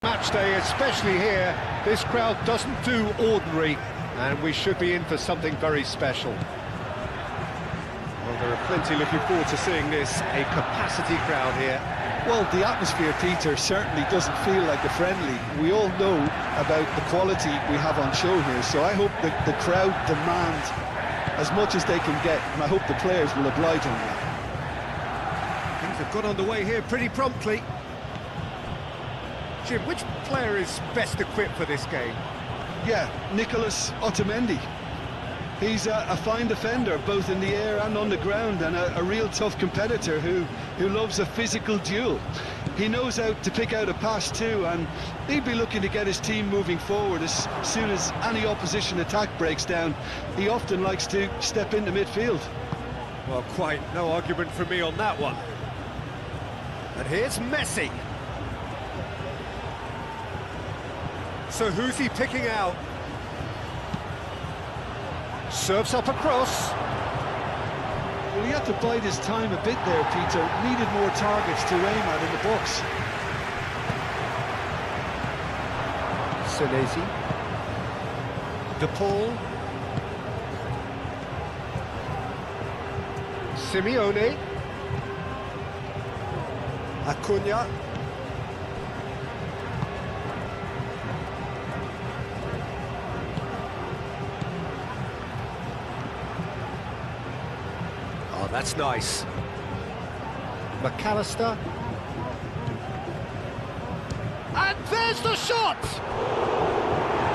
Match day, especially here, this crowd doesn't do ordinary, and we should be in for something very special. Well, there are plenty looking forward to seeing this, a capacity crowd here. Well, the atmosphere, Peter, certainly doesn't feel like a friendly. We all know about the quality we have on show here, so I hope that the crowd demand as much as they can get, and I hope the players will oblige on that. Things have got underway here pretty promptly. Jim, which player is best equipped for this game? Yeah, Nicholas Otamendi. He's a fine defender, both in the air and on the ground, and a real tough competitor who loves a physical duel. He knows how to pick out a pass too, and he'd be looking to get his team moving forward as soon as any opposition attack breaks down. He often likes to step into midfield. Well, quite no argument from me on that one. And here's Messi. So who's he picking out? Serves up across. Well, he had to bide his time a bit there, Peter. Needed more targets to aim at in the box. Senesi. De Paul. Simeone. Acuna. Oh, that's nice. McAllister. And there's the shot!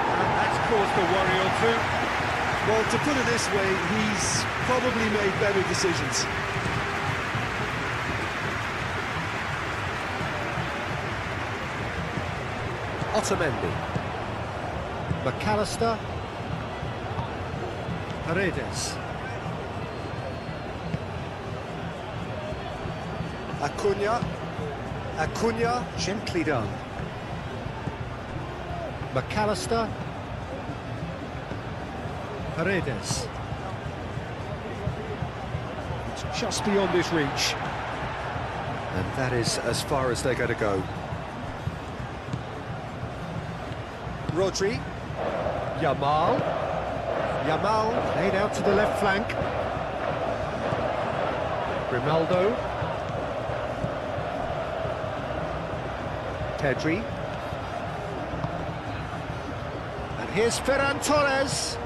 And that's caused a worry or two. Well, to put it this way, he's probably made better decisions. Otamendi. McAllister. Paredes. Acuna, gently done. McAllister. Paredes. It's just beyond his reach. And that is as far as they're going to go. Rodri. Yamal laid out to the left flank. Grimaldo. Pedri. And here's Ferran Torres.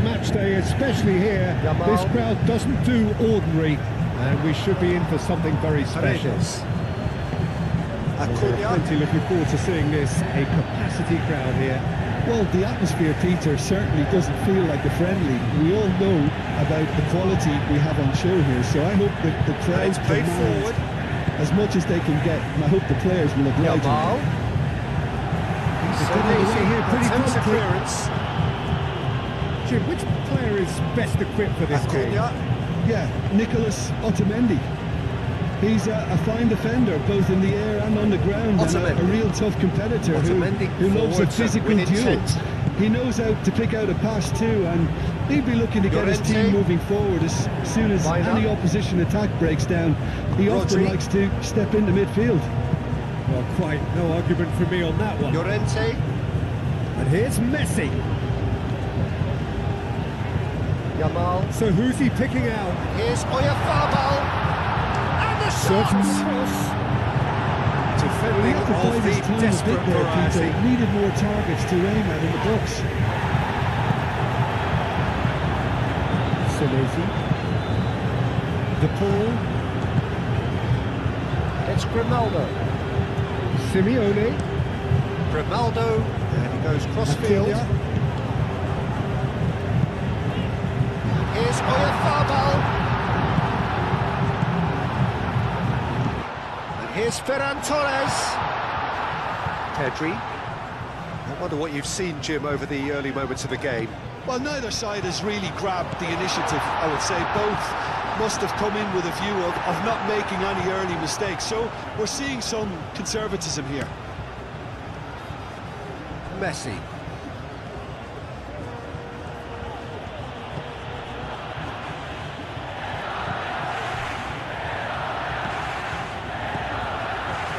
Match day, especially here, this crowd doesn't do ordinary, and we should be in for something very special. Well, there are plenty looking forward to seeing this, a capacity crowd here. Well, the atmosphere, Peter, certainly doesn't feel like a friendly. We all know about the quality we have on show here, so I hope that the crowd played forward as much as they can get, and I hope the players will oblige. He's good easy here, pretty close clearance. Jim, which player is best equipped for this game? Yeah, Nicholas Otamendi. He's a fine defender, both in the air and on the ground, and a real tough competitor who loves a physical duel. He knows how to pick out a pass too, and he'd be looking to get his team moving forward as soon as any opposition attack breaks down. He often likes to step into midfield. Well, quite no argument from me on that one. Llorente. And here's Messi. Yamal. So who's he picking out? Here's Oyarzabal. Defending of the desperate variety. Needed more targets to aim at in the box. Senesi. De Paul. It's Grimaldo. Simeone. Grimaldo. And he goes cross-field. Here's Oyarzabal. Here's Ferran Torres. Pedri. I wonder what you've seen, Jim, over the early moments of the game. Well, neither side has really grabbed the initiative, I would say. Both must have come in with a view of not making any early mistakes. So we're seeing some conservatism here. Messi.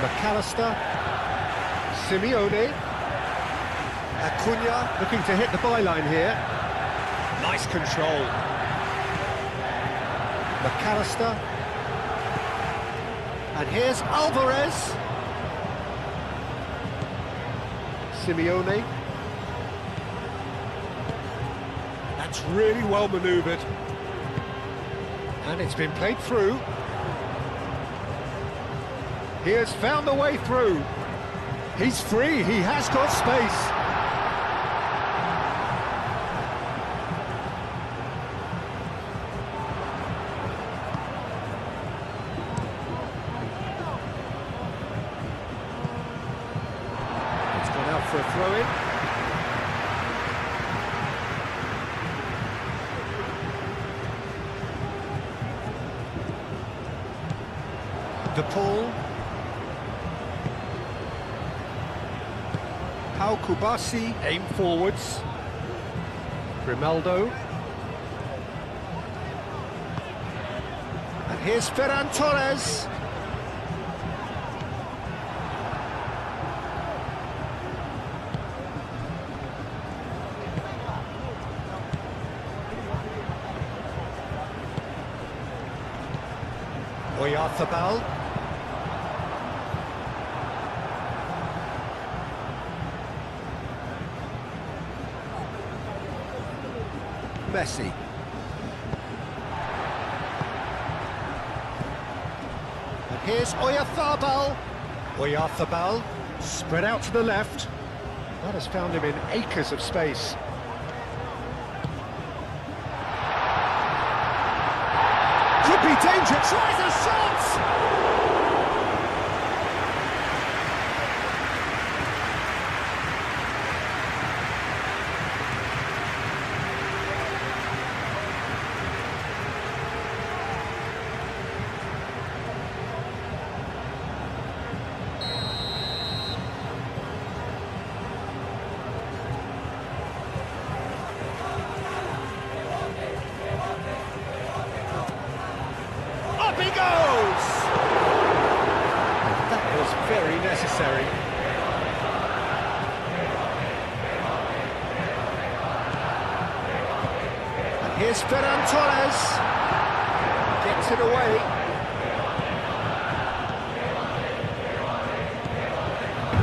McAllister, Simeone, Acuna looking to hit the byline here. Nice control. McAllister, and here's Alvarez. Simeone. That's really well manoeuvred. And it's been played through. He has found the way through. He's free, he has got space. It's gone out for a throw-in. DePaul. Pau Kubasi, aim forwards. Grimaldo. And here's Ferran Torres. Oyarzabal. Messi. And here's Oyarzabal. Oyarzabal spread out to the left. That has found him in acres of space. Could be danger. Tries a shot. Up he goes! That was very necessary. And here's Ferran Torres. Gets it away.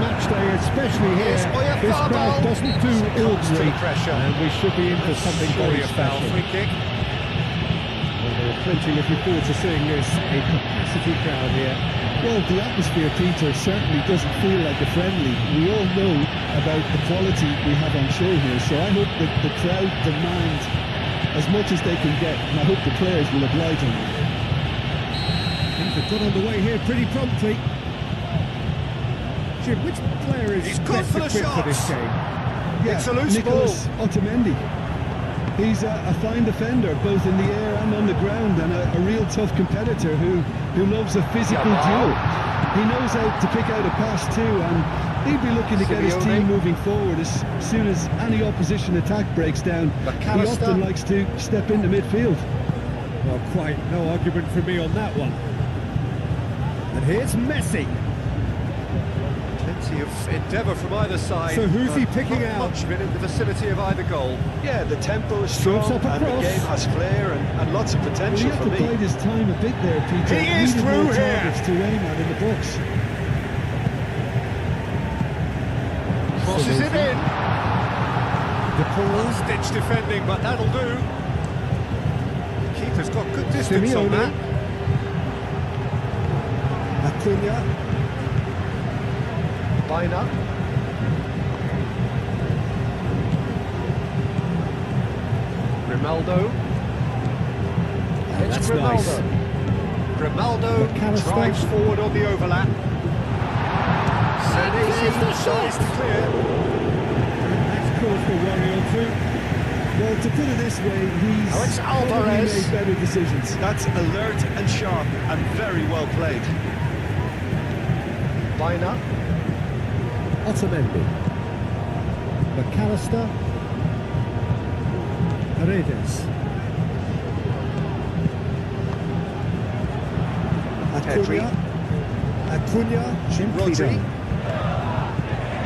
Match day, especially here. This crowd doesn't do ordinary Pressure. and we should be in for something very special. Free kick. Well, there are plenty looking forward to seeing this. A capacity crowd here. Well, the atmosphere, Peter, certainly doesn't feel like a friendly. We all know about the quality we have on show here, so I hope that the crowd demand as much as they can get, and I hope the players will oblige on that. Things have got underway here pretty promptly. Jim, which player is He's gone best for the equipped for this shots. game? It's a loose Nicolas ball. Otamendi. He's a fine defender, both in the air and on the ground, and a real tough competitor who loves a physical duel. He knows how to pick out a pass too, and he'd be looking to get his team moving forward as soon as any opposition attack breaks down. He often likes to step into midfield. Well, quite no argument for me on that one. And here's Messi. Plenty of endeavour from either side. So who's he but picking not out? much of it in the vicinity of either goal. Yeah, the tempo is Strokes strong up and the across. game has flair and lots of Well, he potential had for to me. bide his time a bit there, Peter. He is Needed through more here. targets to aim at in the box. Crosses it in. DePaul. Stitch defending, but that'll do. The keeper's got good distance on that. Acuna. Baina. Grimaldo. It's That's Grimaldo. nice. Grimaldo McAllister. drives forward on the overlap. And he's the size to clear. That's cause for worry or two. Well, to put it this way, he's Oh, it's probably Alvarez. made better decisions. That's alert and sharp and very well played. Baina. Otamendi. McAllister. Paredes. Pedri. Acuna. Acuna, Rodri.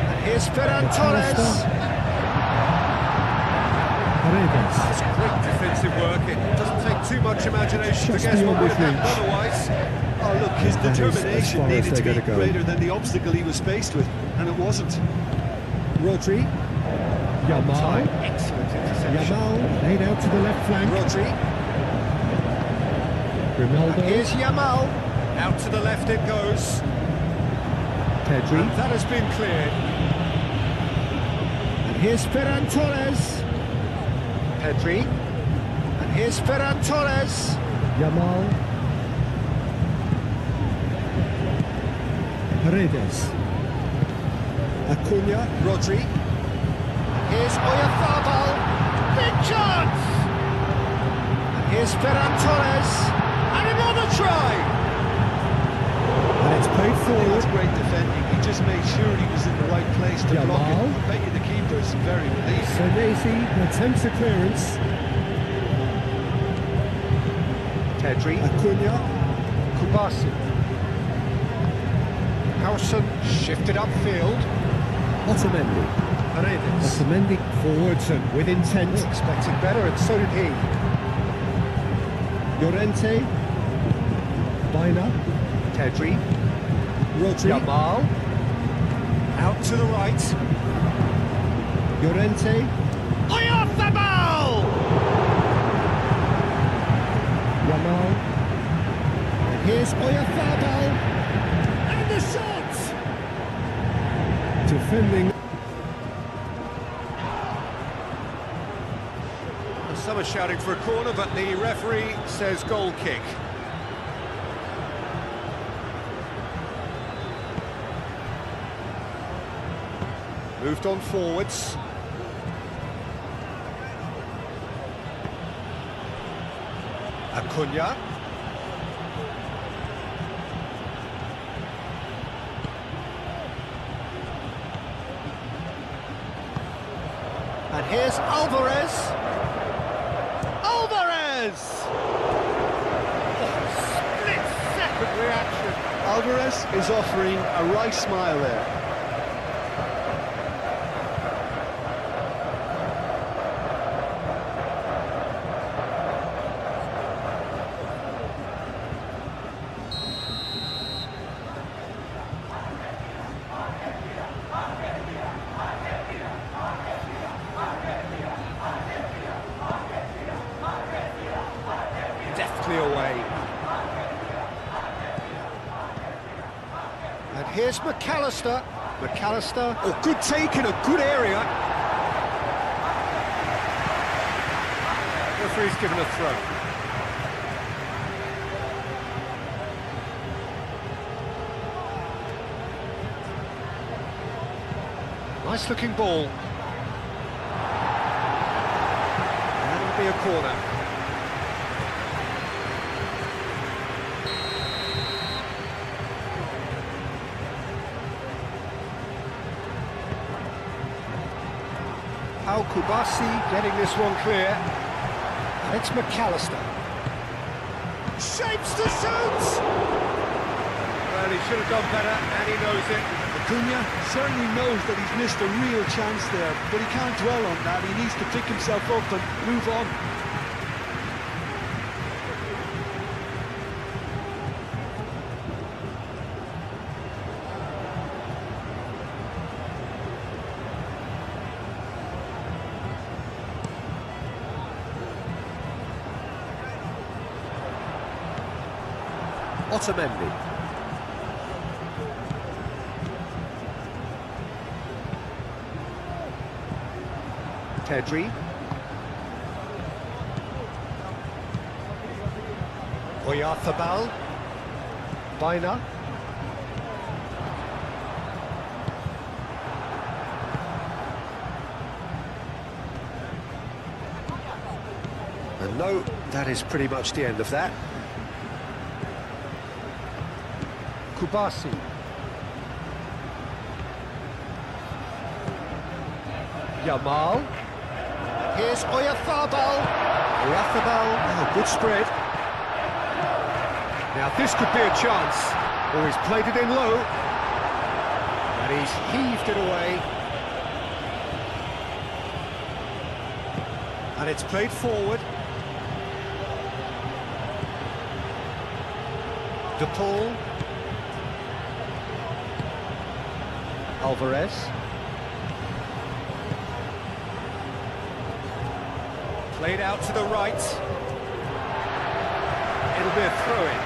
And here's Ferran Torres. That's great defensive work. It doesn't take too much imagination to guess what would have happened otherwise. Oh, look, his determination needed to be greater than the obstacle he was faced with, and it wasn't. Rodri. Yamal. Excellent interception. Yamal laid out to the left flank. Rodri. Ronaldo. And here's Yamal. Out to the left it goes. Pedri. And that has been cleared. And here's Ferran Torres. Pedri. And here's Ferran Torres. Yamal. Paredes. Acuna. Rodri. And here's Oyarzabal. Big chance! And here's Ferran Torres. And another try! And it's played forward. That's great defending. He just made sure he was in the right place to block it. I bet you the keeper's very relieved. Senesi attempts a clearance. Pedri. Acuna. Kubasi. Howson shifted upfield. Otamendi. Paredes. Otamendi forwards and with intent. He expected better, and so did he. Llorente. Baina. Pedri. Rodri. Yamal. Out to the right. Llorente. Oyarzabal! Yamal. And here's Oyarzabal. And the shot! Defending. Some are shouting for a corner, but the referee says goal kick. Moved on forwards. Acuna. And here's Alvarez. Alvarez! Split-second reaction. Alvarez is offering a wry smile there. Deftly away. And here's McAllister. McAllister. Oh, good take in a good area. Referee's given a throw. Nice looking ball. And it'll be a corner. Kubasi getting this one clear. And it's McAllister. Shapes to shoot! Well, he should have done better, and he knows it. Acuna certainly knows that he's missed a real chance there, but he can't dwell on that. He needs to pick himself up and move on. Otamendi. Pedri. Oyarzabal. Baina. And no, that is pretty much the end of that. Kubasi. Yamal. Here's Oyarzabal. Oyarzabal. Oh, good spread. Now this could be a chance. Oh, he's played it in low. And he's heaved it away. And it's played forward. De Paul. Alvarez. Played out to the right. It'll be a throw-in.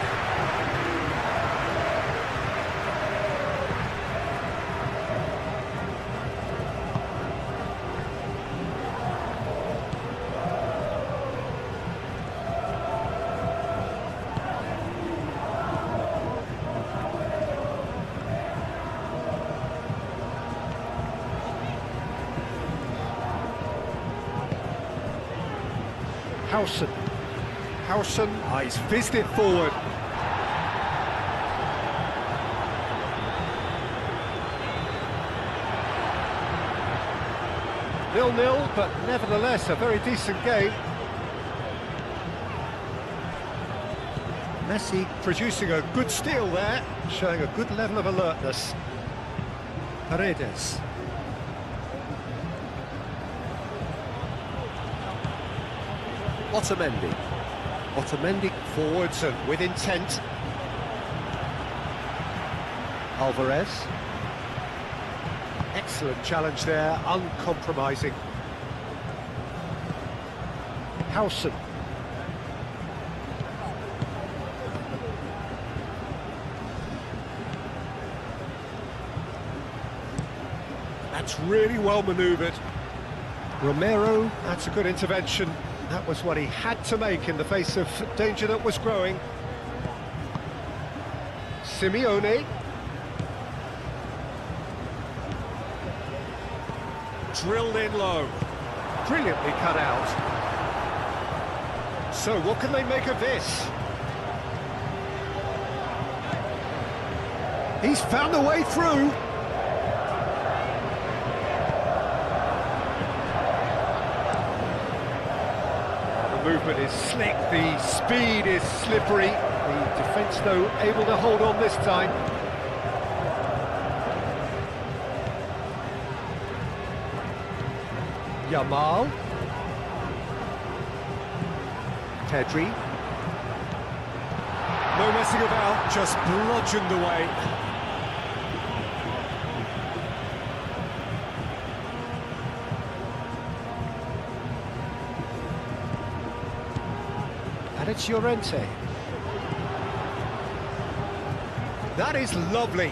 Howson, he's fizzed it forward. Nil-nil, but nevertheless a very decent game. Messi producing a good steal there, showing a good level of alertness. Paredes. Otamendi forwards and with intent. Alvarez. Excellent challenge there, uncompromising. Howson. That's really well manoeuvred. Romero, that's a good intervention. That was what he had to make in the face of danger that was growing. Simeone. Drilled in low. Brilliantly cut out. So what can they make of this? He's found a way through. Movement is slick, the speed is slippery. The defence, though, able to hold on this time. Yamal. Pedri. No messing about, just bludgeoned away. And it's Llorente. That is lovely.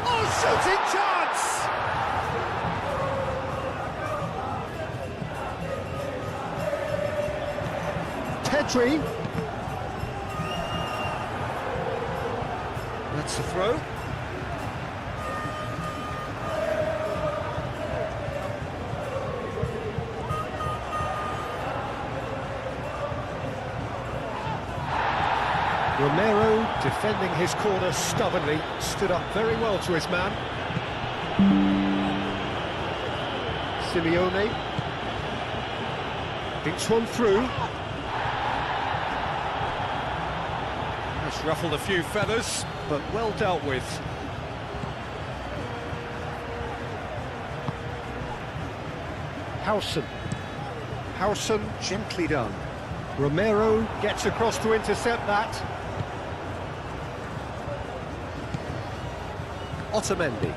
Oh, shooting chance! Pedri. That's the throw. Romero, defending his corner stubbornly, stood up very well to his man. Simeone. Thinks one through. That's ruffled a few feathers, but well dealt with. Howson, gently done. Romero gets across to intercept that. Otamendi.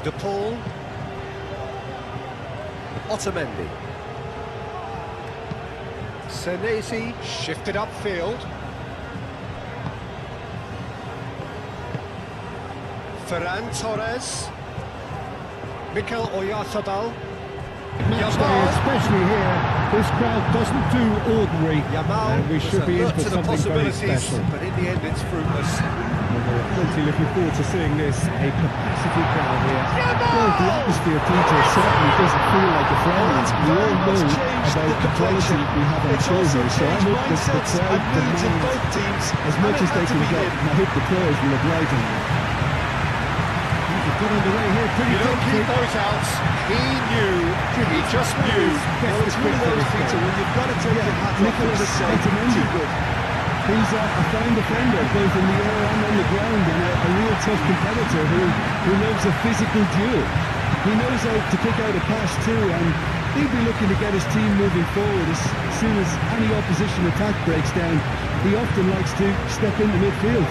De Paul. Otamendi. Senesi shifted upfield. Ferran Torres. Mikel Oyarzabal. Match day, especially here, this crowd doesn't do ordinary, Yamal, and we should be in for something very special. But in the end, it's fruitless. We're plenty looking forward to seeing this, a capacity crowd here. Well, the atmosphere, Peter, certainly doesn't feel like a friendly. We all know about the quality we have on show here, so I hope that the crowd demands as much as they can get, and I hope the players will oblige on that. You can got underway here pretty You don't keep quickly. those out. He just knew. Well, it's one of those, Peter, when you've got to take your hat off for Nicholas the sake. Otamendi. Too good. He's a fine defender, both in the air and on the ground, and a real tough competitor who loves a physical duel. He knows how to pick out a pass too, and he'll be looking to get his team moving forward as soon as any opposition attack breaks down. He often likes to step into midfield.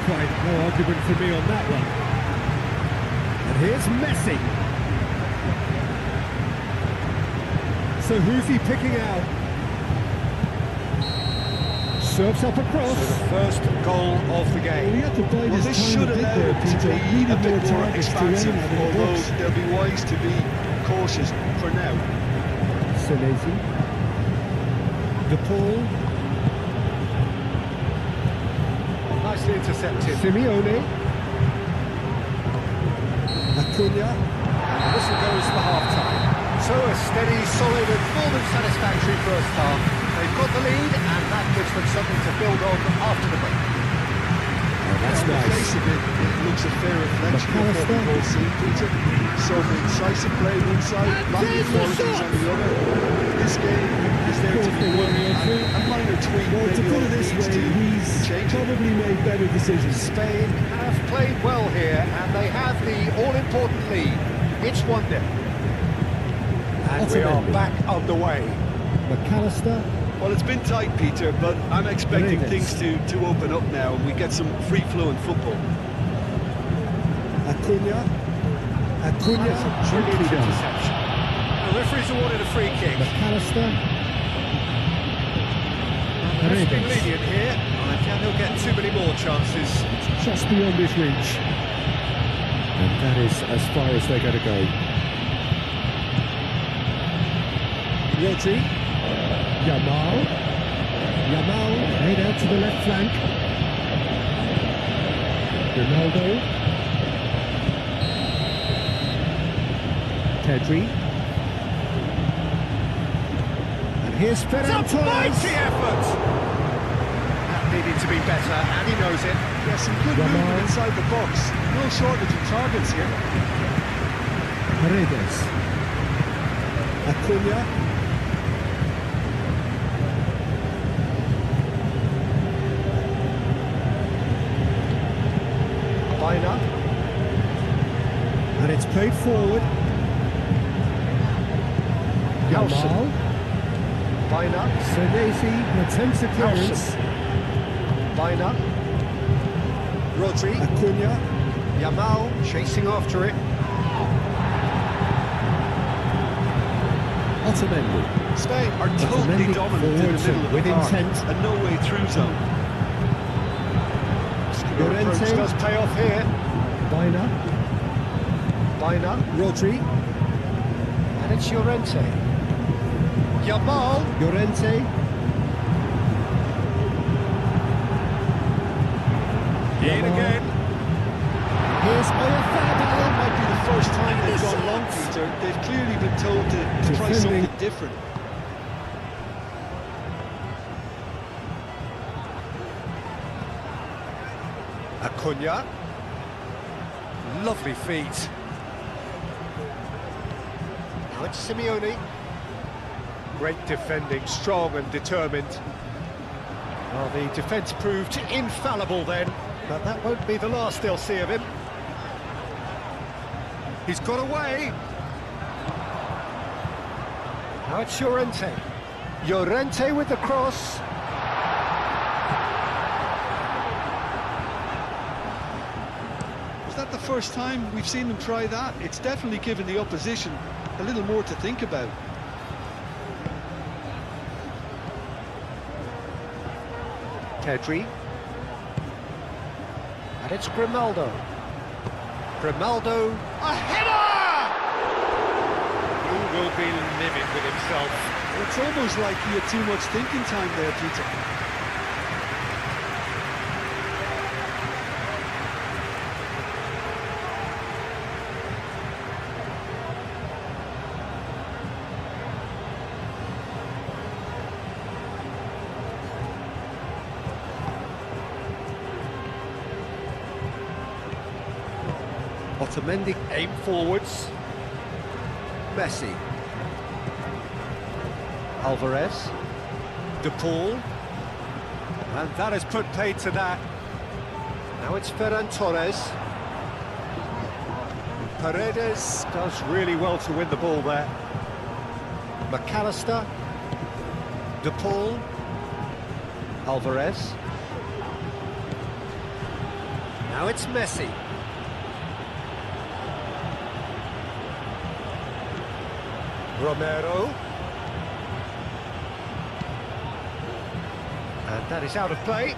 Quite no argument for me on that one. And here's Messi. So who's he picking out? Serves up across. The first goal of the Well, game. he had to bide Well, his this time should a bit allow there, him to Peter. be He a needed more bit more targets to aim expansive, at in the although box. they'll be wise to be cautious for now. Senesi. De Paul. Nicely intercepted. Simeone. Acuna. And the whistle goes for half-time. So a steady, solid and more than satisfactory first half. They've got the lead and that gives them something to build on after the break. That's On the nice. face of it, it looks a fair reflection of what we've all seen, Peter. Some incisive play one side, lacking qualities on the other. This game is there to be won, and a minor tweak Well, to maybe put all it this needs way, to he's change it. probably made better decisions. Spain have played well here and they have the all-important lead. It's 1-0. And we are Otamendi. back underway. McAllister. Well, it's been tight, Peter, but I'm expecting Paredes. things to open up now and we get some free-flowing football. Acuna. Acuna. That's a brilliant Gently done. interception. The referee's awarded a free kick. McAllister. Let's be Paredes. lenient here. I doubt he'll get too many more chances. Just beyond his reach. And that is as far as they're going to go. Rodri. Yamal. Yamal made out to the left flank. Ronaldo. Pedri. And here's Ferran It's a mighty Torres. effort! That needed to be better, and he knows it. Yeah, some good Yamal. movement inside the box. No shortage of targets here. Paredes. Acuna. Baina. And it's played forward. Yamal. Baina. Senesi attempts a clearance. Baina. Rodri. Acuna. Yamal chasing after it. Otamendi. Spain are totally Otamendi dominant in the forwards middle of the with park. intent. A no-way through zone. Your approach Llorente. does pay off here. Baina. Baina. Rodri. And it's Llorente. Yamal. Llorente. In again. Here's Oyarzabal. That might be the first time they've gone long, Peter. They've clearly been told to try Defending. something different. Acuna. Lovely feet. Now it's Simeone. Great defending, strong and determined. Well, the defence proved infallible then, but that won't be the last they'll see of him. He's got away. Now it's Llorente. Llorente with the cross. Is that the first time we've seen them try that? It's definitely given the opposition a little more to think about. Pedri. And it's Grimaldo. Grimaldo. A header! He will be livid with himself. It's almost like he had too much thinking time there, Peter. Otamendi aim forwards. Messi. Alvarez. De Paul. And that has put paid to that. Now it's Ferran Torres. Paredes does really well to win the ball there. McAllister. De Paul. Alvarez. Now it's Messi. Romero. And that is out of play.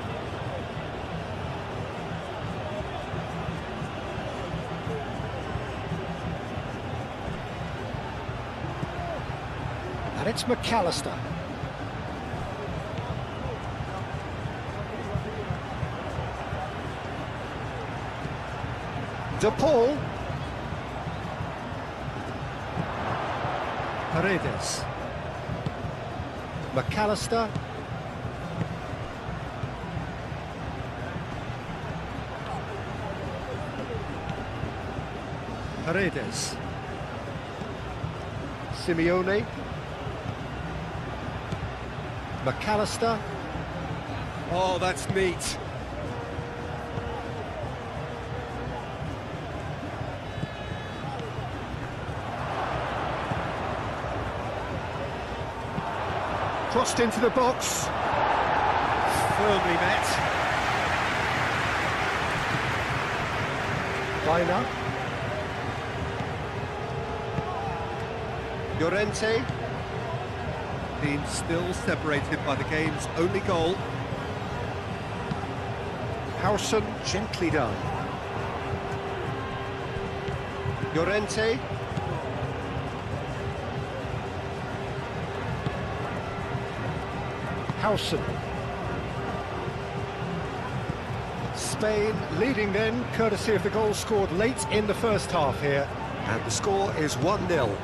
And it's McAllister. De Paul. Paredes. McAllister. Paredes. Simeone. McAllister. Oh, that's neat. Crossed into the box. Firmly met. Baina. Llorente. Team still separated by the game's only goal. Howson, gently done. Llorente. Howson. Spain leading then, courtesy of the goal scored late in the first half here. And the score is 1-0.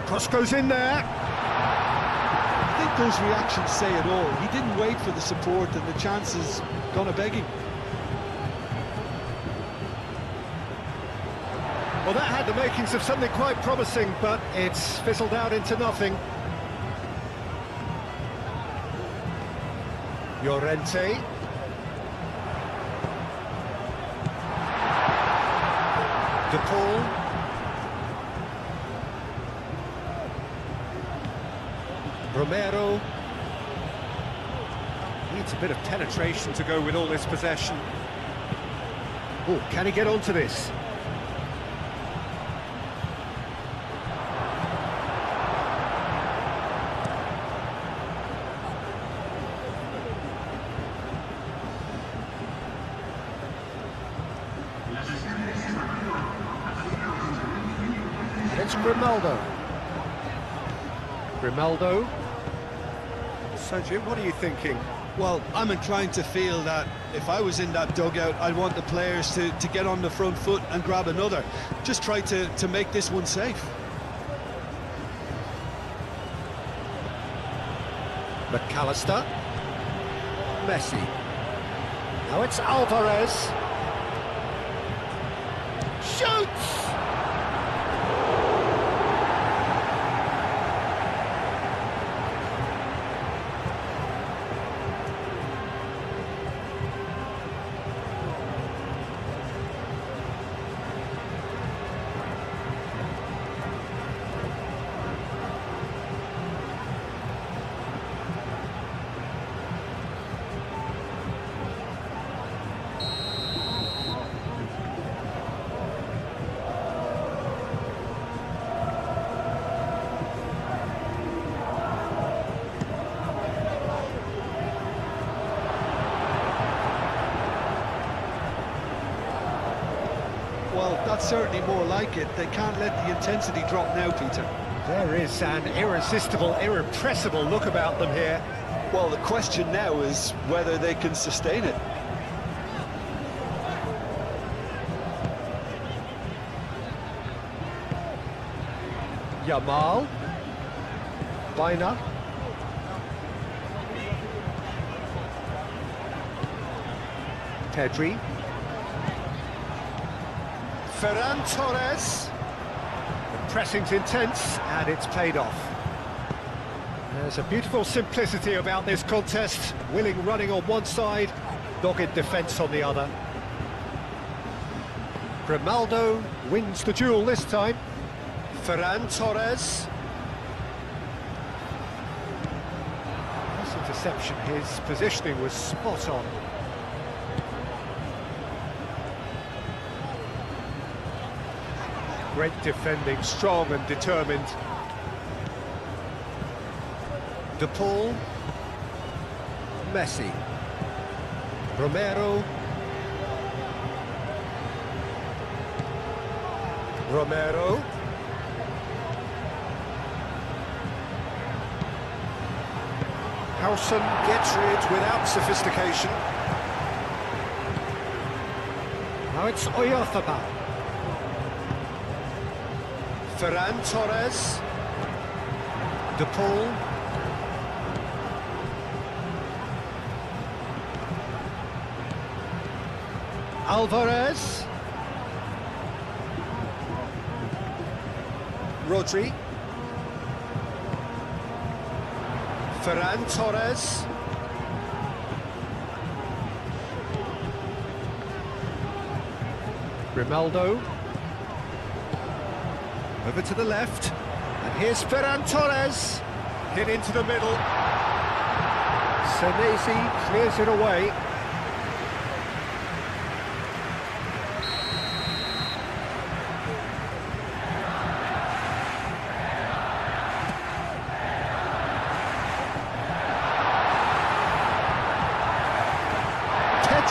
Cross goes in there. I think those reactions say it all. He didn't wait for the support and the chances gone a-begging. Well, that had the makings of something quite promising, but it's fizzled out into nothing. Llorente. De Paul. Romero. Needs a bit of penetration to go with all this possession. Oh, can he get onto this? It's Grimaldo. Grimaldo. Sergio, what are you thinking? Well, I'm inclined to feel that if I was in that dugout, I'd want the players to get on the front foot and grab another. Just try to make this one safe. McAllister. Messi. Now it's Alvarez. Shoots! Well, that's certainly more like it. They can't let the intensity drop now, Peter. There is an irresistible, irrepressible look about them here. Well, the question now is whether they can sustain it. Yamal. Baina. Pedri. Ferran Torres. The pressing's intense, and it's paid off. There's a beautiful simplicity about this contest. Willing running on one side, dogged defence on the other. Grimaldo wins the duel this time. Ferran Torres. This interception, his positioning was spot on. Great defending, strong and determined. De Paul. Messi. Romero. Romero. Howson gets rid without sophistication. Now it's Oyarzabal. Ferran Torres. De Paul. Alvarez. Rodri. Ferran Torres. Grimaldo. Over to the left. And here's Ferran Torres. Hit into the middle. Senesi clears it away.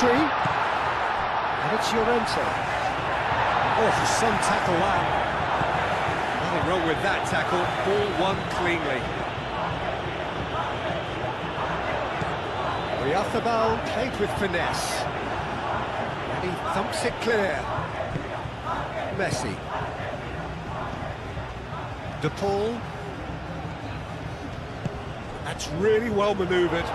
And it's Llorente. Oh, some tackle that. Nothing wrong with that tackle. Ball won cleanly. Oyarzabal played with finesse. And he thumps it clear. Messi. De Paul. That's really well manoeuvred.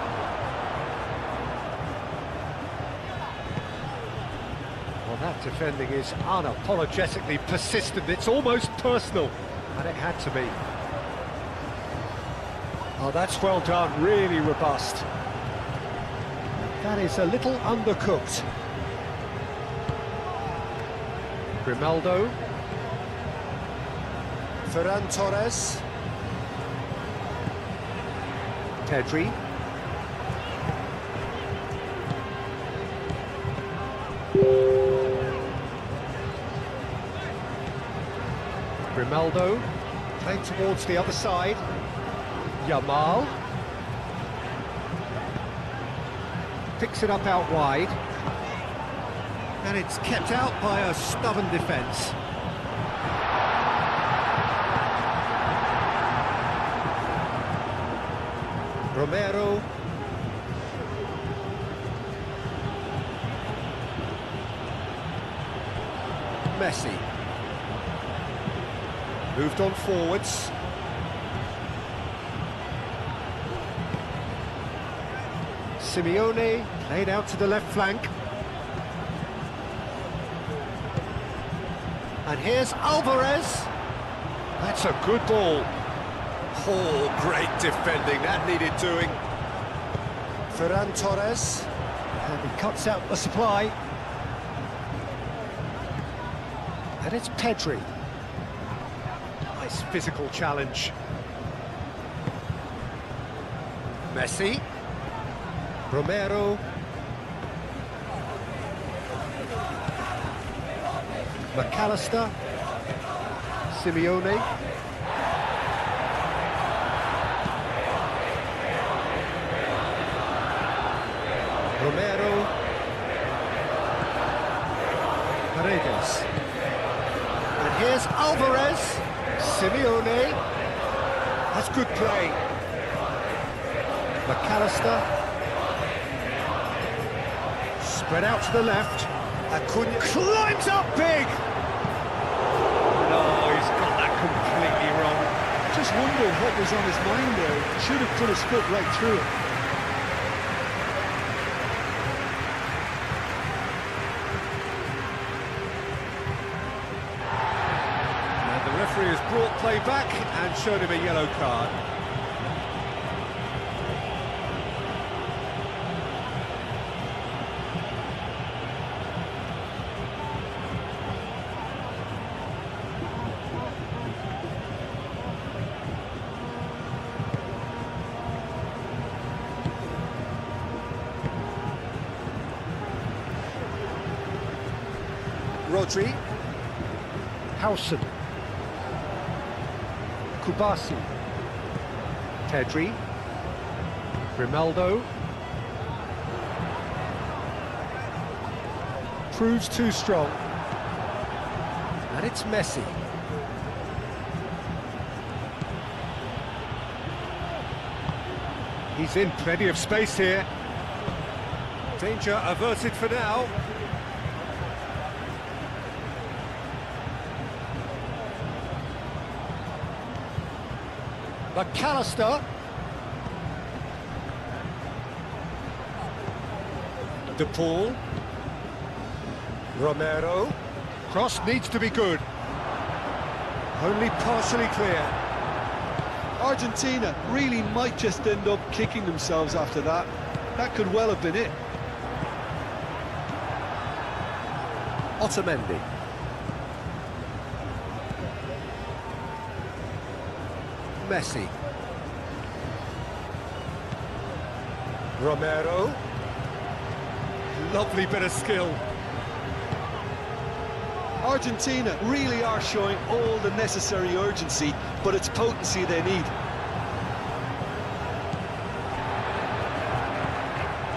That defending is unapologetically persistent. It's almost personal, and it had to be. Oh, that's well done, really robust. That is a little undercooked. Grimaldo. Ferran Torres. Pedri. Grimaldo, playing towards the other side. Yamal. Picks it up out wide. And it's kept out by a stubborn defence. Romero. Messi. Moved on forwards. Simeone played out to the left flank. And here's Alvarez. That's a good ball. Oh, great defending. That needed doing. Ferran Torres. And he cuts out the supply. And it's Pedri. Nice physical challenge. Messi. Romero. McAllister. Simeone. Romero. Paredes. And here's Alvarez. Simeone. That's good play. McAllister. Spread out to the left. Acuna climbs up big! No, he's got that completely wrong. Just wonder what was on his mind there. Should have put his foot right through it. referee has brought play back and shown him a yellow card. Rodri, Hausen, Kubasi, Pedri, Grimaldo, proves too strong, and it's Messi. He's in plenty of space here. Danger averted for now. McAllister. De Paul. Romero. Cross needs to be good. Only partially clear. Argentina really might just end up kicking themselves after that. That could well have been it. Otamendi. Messi. Romero. Lovely bit of skill. Argentina really are showing all the necessary urgency, but it's potency they need.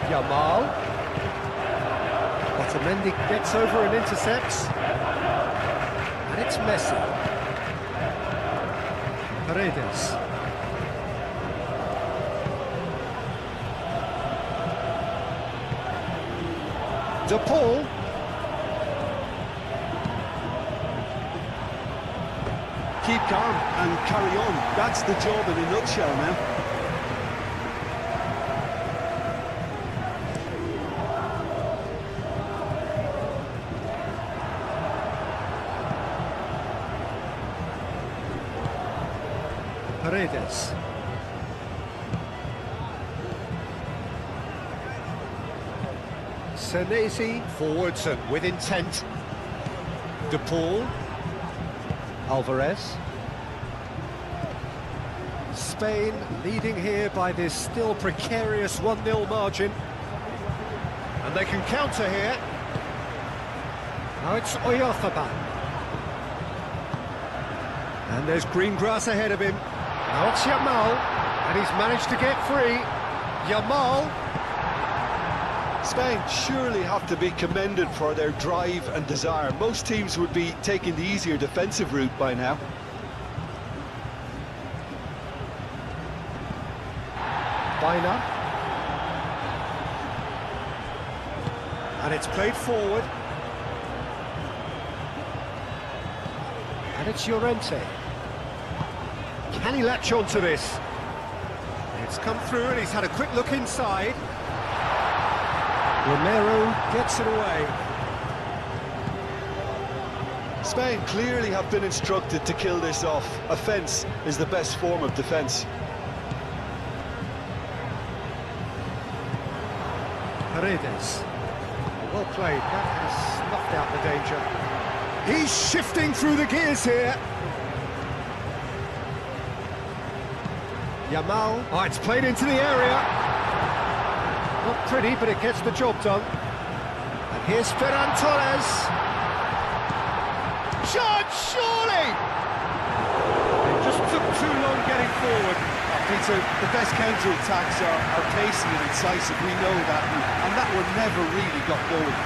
Yamal. Otamendi gets over and intercepts. And it's Messi. Paredes. De Paul. Keep calm and carry on. That's the job in a nutshell now. Paredes. Senesi forwards and with intent. De Paul. Alvarez. Spain leading here by this still precarious 1-0 margin. And they can counter here. Now it's Oyarzabal. And there's green grass ahead of him. Now it's Yamal, and he's managed to get free. Yamal. Spain surely have to be commended for their drive and desire. Most teams would be taking the easier defensive route by now. Baina. And it's played forward. And it's Llorente. Can he latch on to this? It's come through and he's had a quick look inside. Romero gets it away. Spain clearly have been instructed to kill this off. Offence is the best form of defence. Paredes. Well played, that has snuffed out the danger. He's shifting through the gears here. Yamal. Oh, it's played into the area. Not pretty, but it gets the job done. And here's Ferran Torres. Shot, surely! It just took too long getting forward. Peter, the best counter-attacks are pacey and incisive, we know that, and that one never really got going.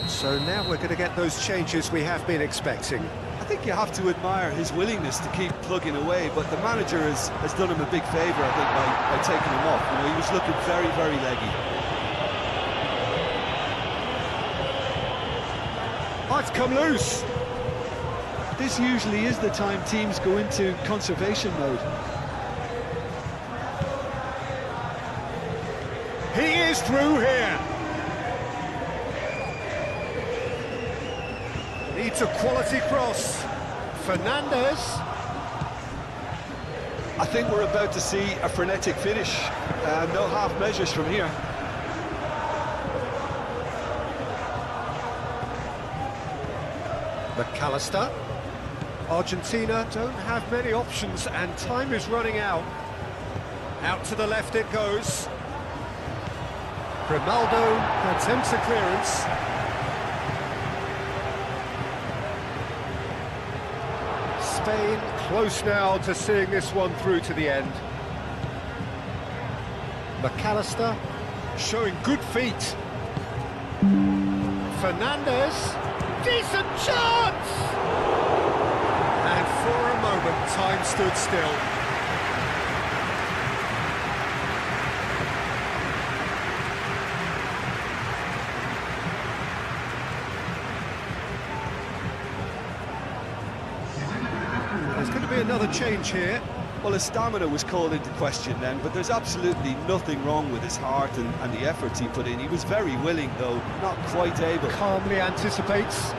So now we're going to get those changes we have been expecting. I think you have to admire his willingness to keep plugging away, but the manager has done him a big favour, I think, by taking him off. You know, he was looking very, very leggy. Oh, it's come loose. This usually is the time teams go into conservation mode. He is through here. Needs a quality cross. Fernandez. I think we're about to see a frenetic finish. No half measures from here. McAllister. Argentina don't have many options and time is running out. Out to the left it goes. Grimaldo attempts a clearance. Spain close now to seeing this one through to the end. McAllister showing good feet. Fernandez, decent chance! And for a moment, time stood still. There's going to be another change here. Well, his stamina was called into question then, but there's absolutely nothing wrong with his heart and the efforts he put in. He was very willing, though, not quite able. Calmly anticipates.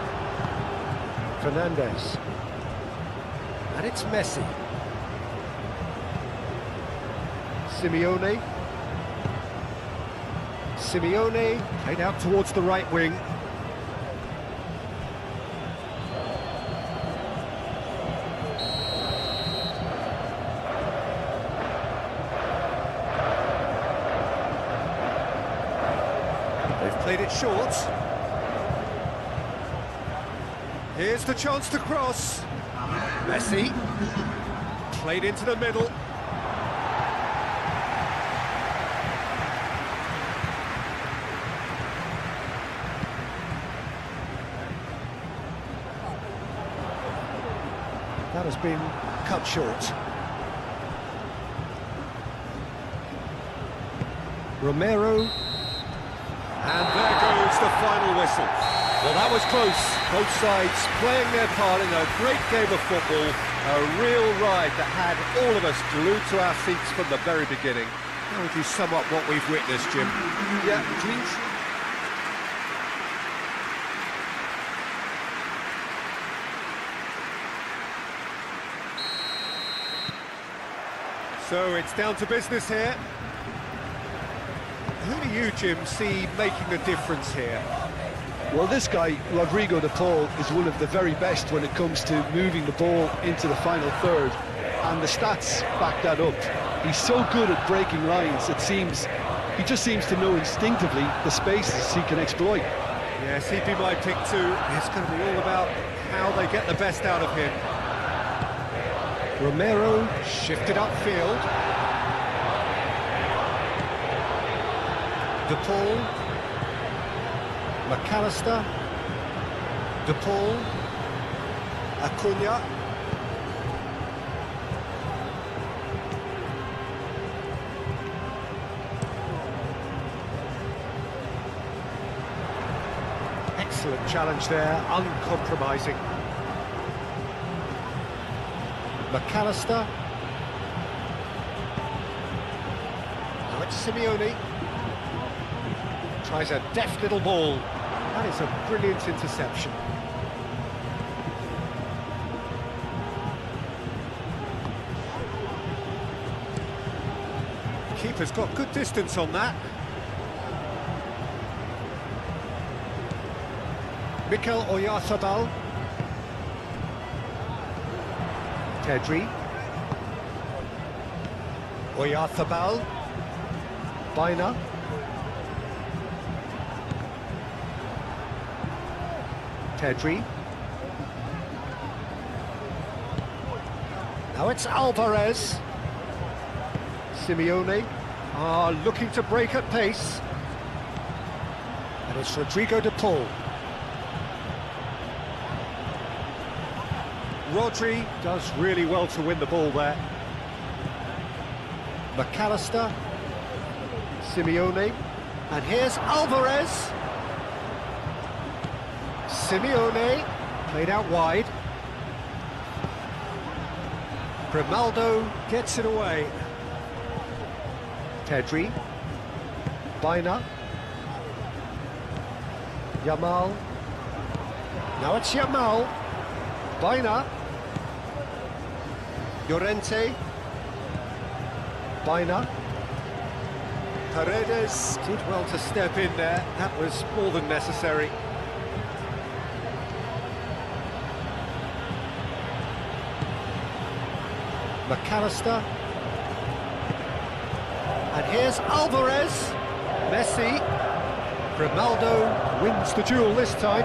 Fernandez. And it's Messi. Simeone. Simeone played out towards the right wing. They've played it short. Here's the chance to cross. Messi. Played into the middle. That has been cut short. Romero. And there goes the final whistle. Well, that was close. Both sides playing their part in a great game of football. A real ride that had all of us glued to our seats from the very beginning. How would you sum up what we've witnessed, Jim? Yeah, please. So it's down to business here. Who do you, Jim, see making the difference here? Well, this guy, Rodrigo de Paul, is one of the very best when it comes to moving the ball into the final third, and the stats back that up. He's so good at breaking lines, it seems. He just seems to know instinctively the spaces he can exploit. Yes, he'd be my pick too. It's going to be all about how they get the best out of him. Romero shifted upfield. De Paul. McAllister. De Paul. Acuna. Excellent challenge there, uncompromising. McAllister. Now it's Simeone. Tries a deft little ball. That is a brilliant interception. Keeper's got good distance on that. Mikel Oyarzabal. Pedri. Oyarzabal. Baina. Pedri. Now it's Alvarez. Simeone are looking to break at pace. And it's Rodrigo de Paul. Rodri does really well to win the ball there. McAllister. Simeone. And here's Alvarez. Simeone played out wide. Grimaldo gets it away. Pedri. Baina. Yamal. Now it's Yamal. Baina. Llorente. Baina. Paredes did well to step in there. That was more than necessary. McAllister. And here's Alvarez. Messi. Grimaldo wins the duel this time.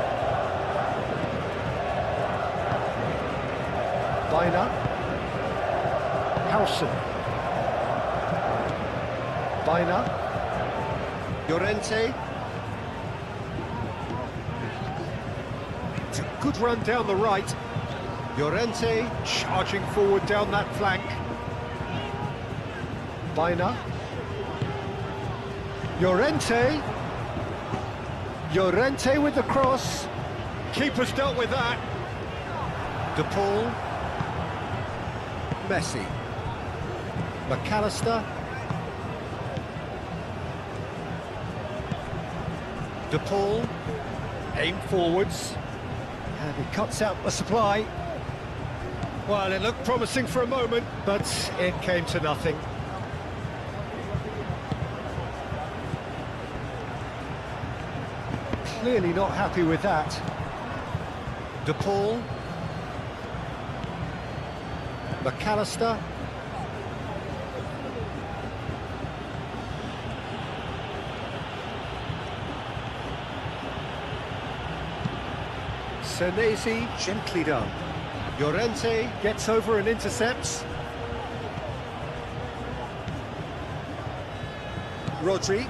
Baina. Howson. Baina. Llorente. It's a good run down the right. Llorente charging forward down that flank. Baina. Llorente. Llorente with the cross. Keeper's dealt with that. De Paul. Messi. McAllister. De Paul. Aim forwards. And he cuts out the supply. Well, it looked promising for a moment, but it came to nothing. Clearly not happy with that. De Paul. McAllister. Senesi, gently done. Llorente gets over and intercepts. Rodri.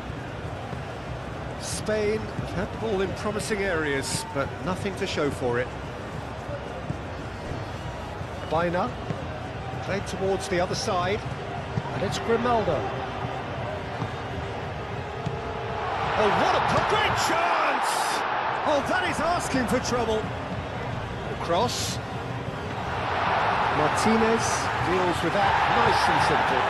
Spain have had the ball in promising areas, but nothing to show for it. Baina. Played towards the other side. And it's Grimaldo. Oh, what a great chance! Oh, that is asking for trouble. The cross. Martinez deals with that nice and simple.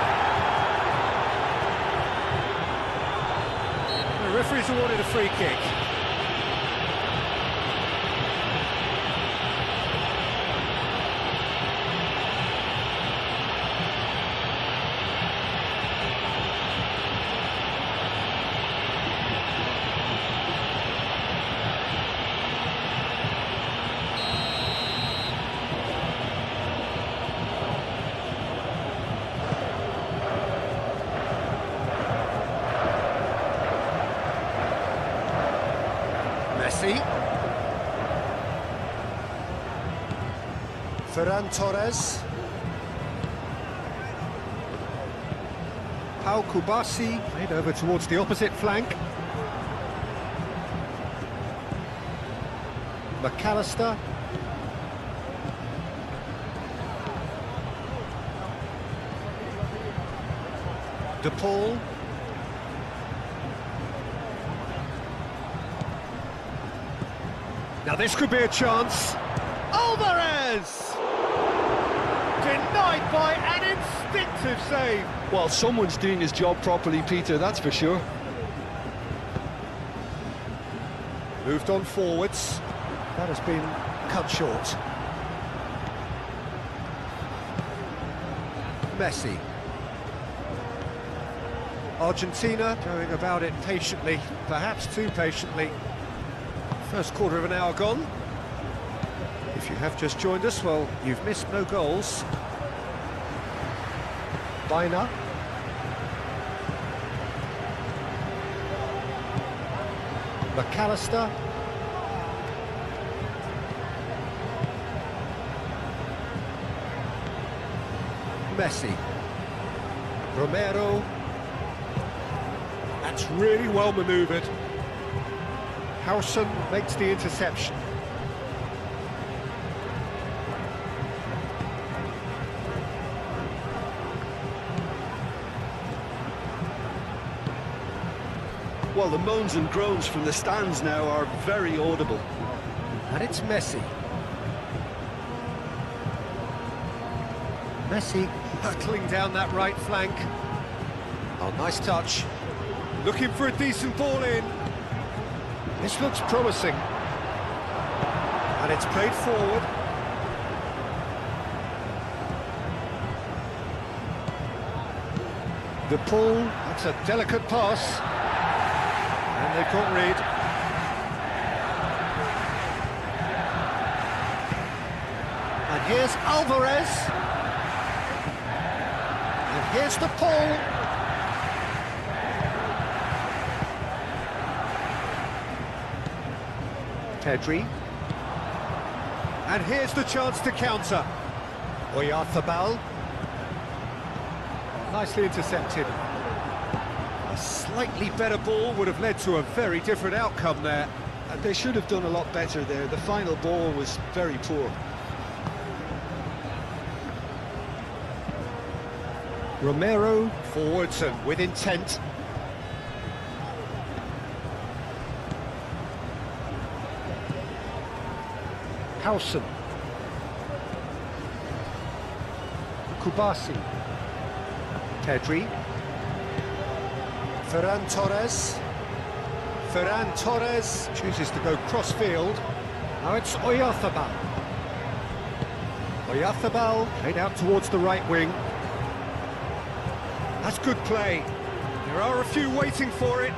The referee's awarded a free kick. Messi. Ferran Torres. Pau Kubasi played over towards the opposite flank. McAllister. De Paul. Now this could be a chance. Alvarez! Denied by an instinctive save. Well, someone's doing his job properly, Peter, that's for sure. Moved on forwards. That has been cut short. Messi. Argentina going about it patiently, perhaps too patiently. First quarter of an hour gone. If you have just joined us, well, you've missed no goals. Baina. McAllister. Messi. Romero. That's really well manoeuvred. Howson makes the interception. Well, the moans and groans from the stands now are very audible. And it's Messi. Messi hurtling down that right flank. Oh, nice touch. Looking for a decent ball in. This looks promising. And it's played forward. The pull, that's a delicate pass. And they've got rid. And here's Alvarez. And here's the pull. Pedri. And here's the chance to counter. Oyarzabal. Nicely intercepted. A slightly better ball would have led to a very different outcome there. They should have done a lot better there. The final ball was very poor. Romero forwards and with intent. Howson. Kubasi. Pedri. Ferran Torres. Ferran Torres chooses to go cross-field. Now it's Oyarzabal. Oyarzabal played out towards the right wing. That's good play. There are a few waiting for it.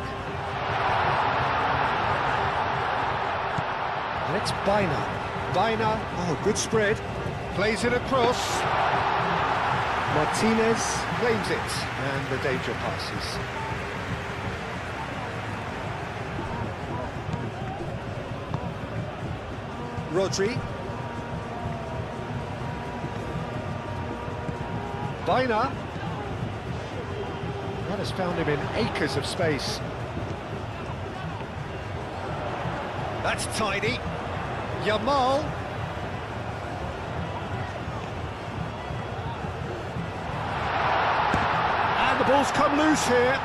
And it's Baina. Baina, oh, good spread. Plays it across. Martinez claims it, and the danger passes. Rodri. Baina. That has found him in acres of space. That's tidy. Yamal. And the ball's come loose here.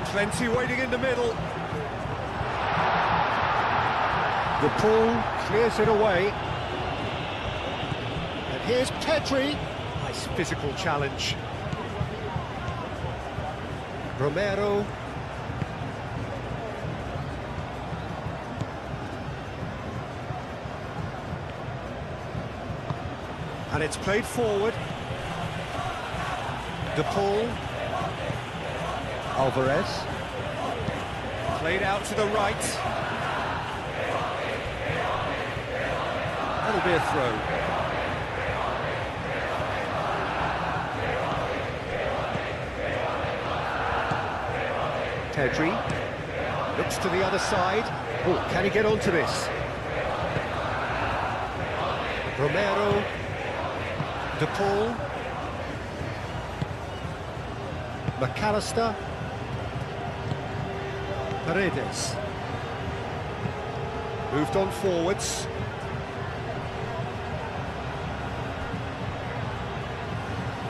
Plenty waiting in the middle. The pull clears it away. And here's Pedri. Nice physical challenge. Romero. And it's played forward. The pull. Alvarez. Played out to the right. That'll be a throw. Pedri looks to the other side. Oh, can he get onto this? Romero. De Paul. McAllister. Paredes. Moved on forwards.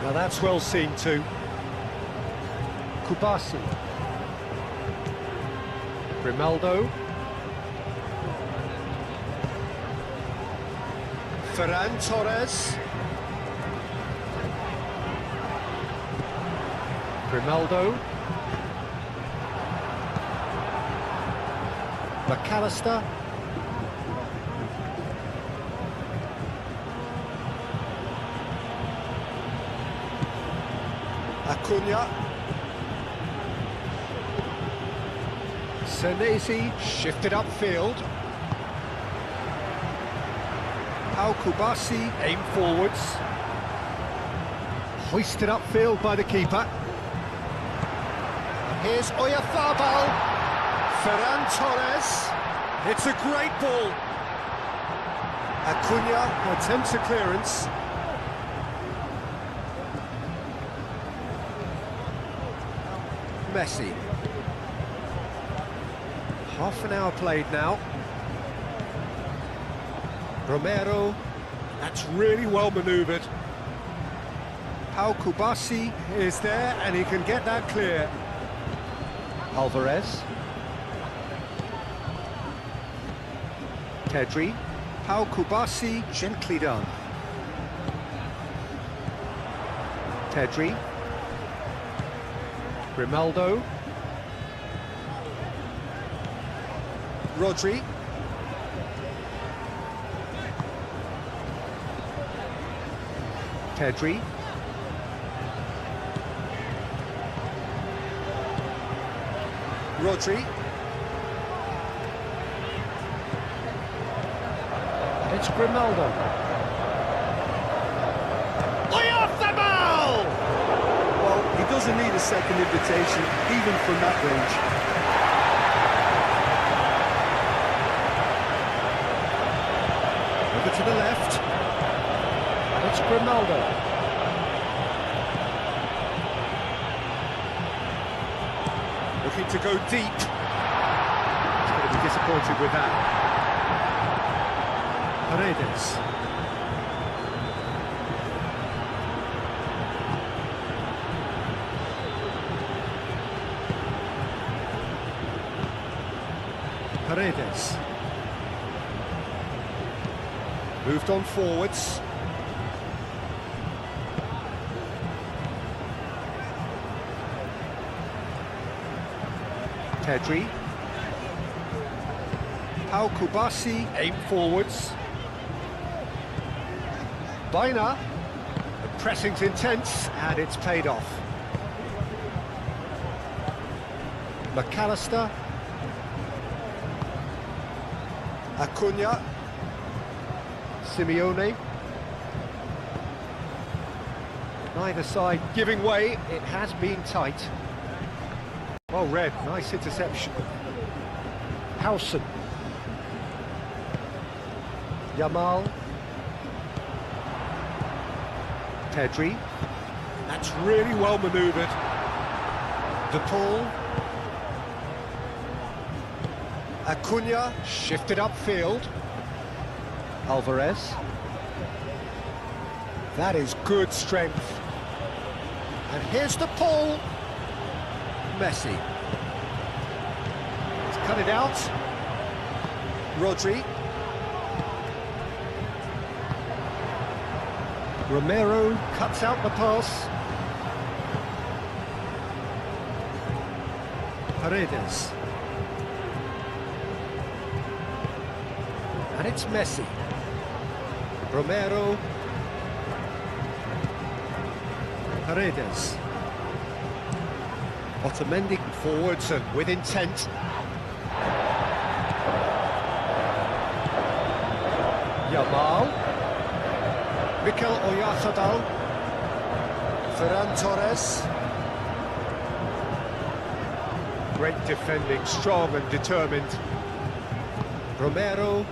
Now that's well seen too. Kubasi. Grimaldo. Ferran Torres. Grimaldo. McAllister. Acuna. Senesi shifted upfield. Kubasi aimed forwards. Hoisted upfield by the keeper. Here's Oyarzabal. Ferran Torres. It's a great ball. Acuna attempts a clearance. Messi. Half an hour played now. Romero. That's really well manoeuvred. Kubasi is there and he can get that clear. Alvarez. Pedri. Kubasi, gently done. Pedri. Grimaldo. Rodri. Pedri. Rodri. And it's Grimaldo. Oyarzabal! Well, he doesn't need a second invitation, even from that range. Over to the left. And it's Grimaldo. Looking to go deep. He's going to be disappointed with that. Paredes. Paredes. Moved on forwards. Pedri. Pau Kubasi, aim forwards. Baina. The pressing's intense, and it's paid off. McAllister. Acuna. Simeone. Neither side giving way, it has been tight. Well read, nice interception. Howson. Yamal. Pedri. That's really well manoeuvred. De Paul. Acuna shifted upfield. Alvarez. That is good strength. And here's De Paul. Messi. He's cut it out. Rodri. Romero cuts out the pass. Paredes. And it's Messi. Romero. Paredes. Otamendi forwards and with intent. Yamal. Mikel Oyarzabal. Ferran Torres. Great defending, strong and determined. Romero.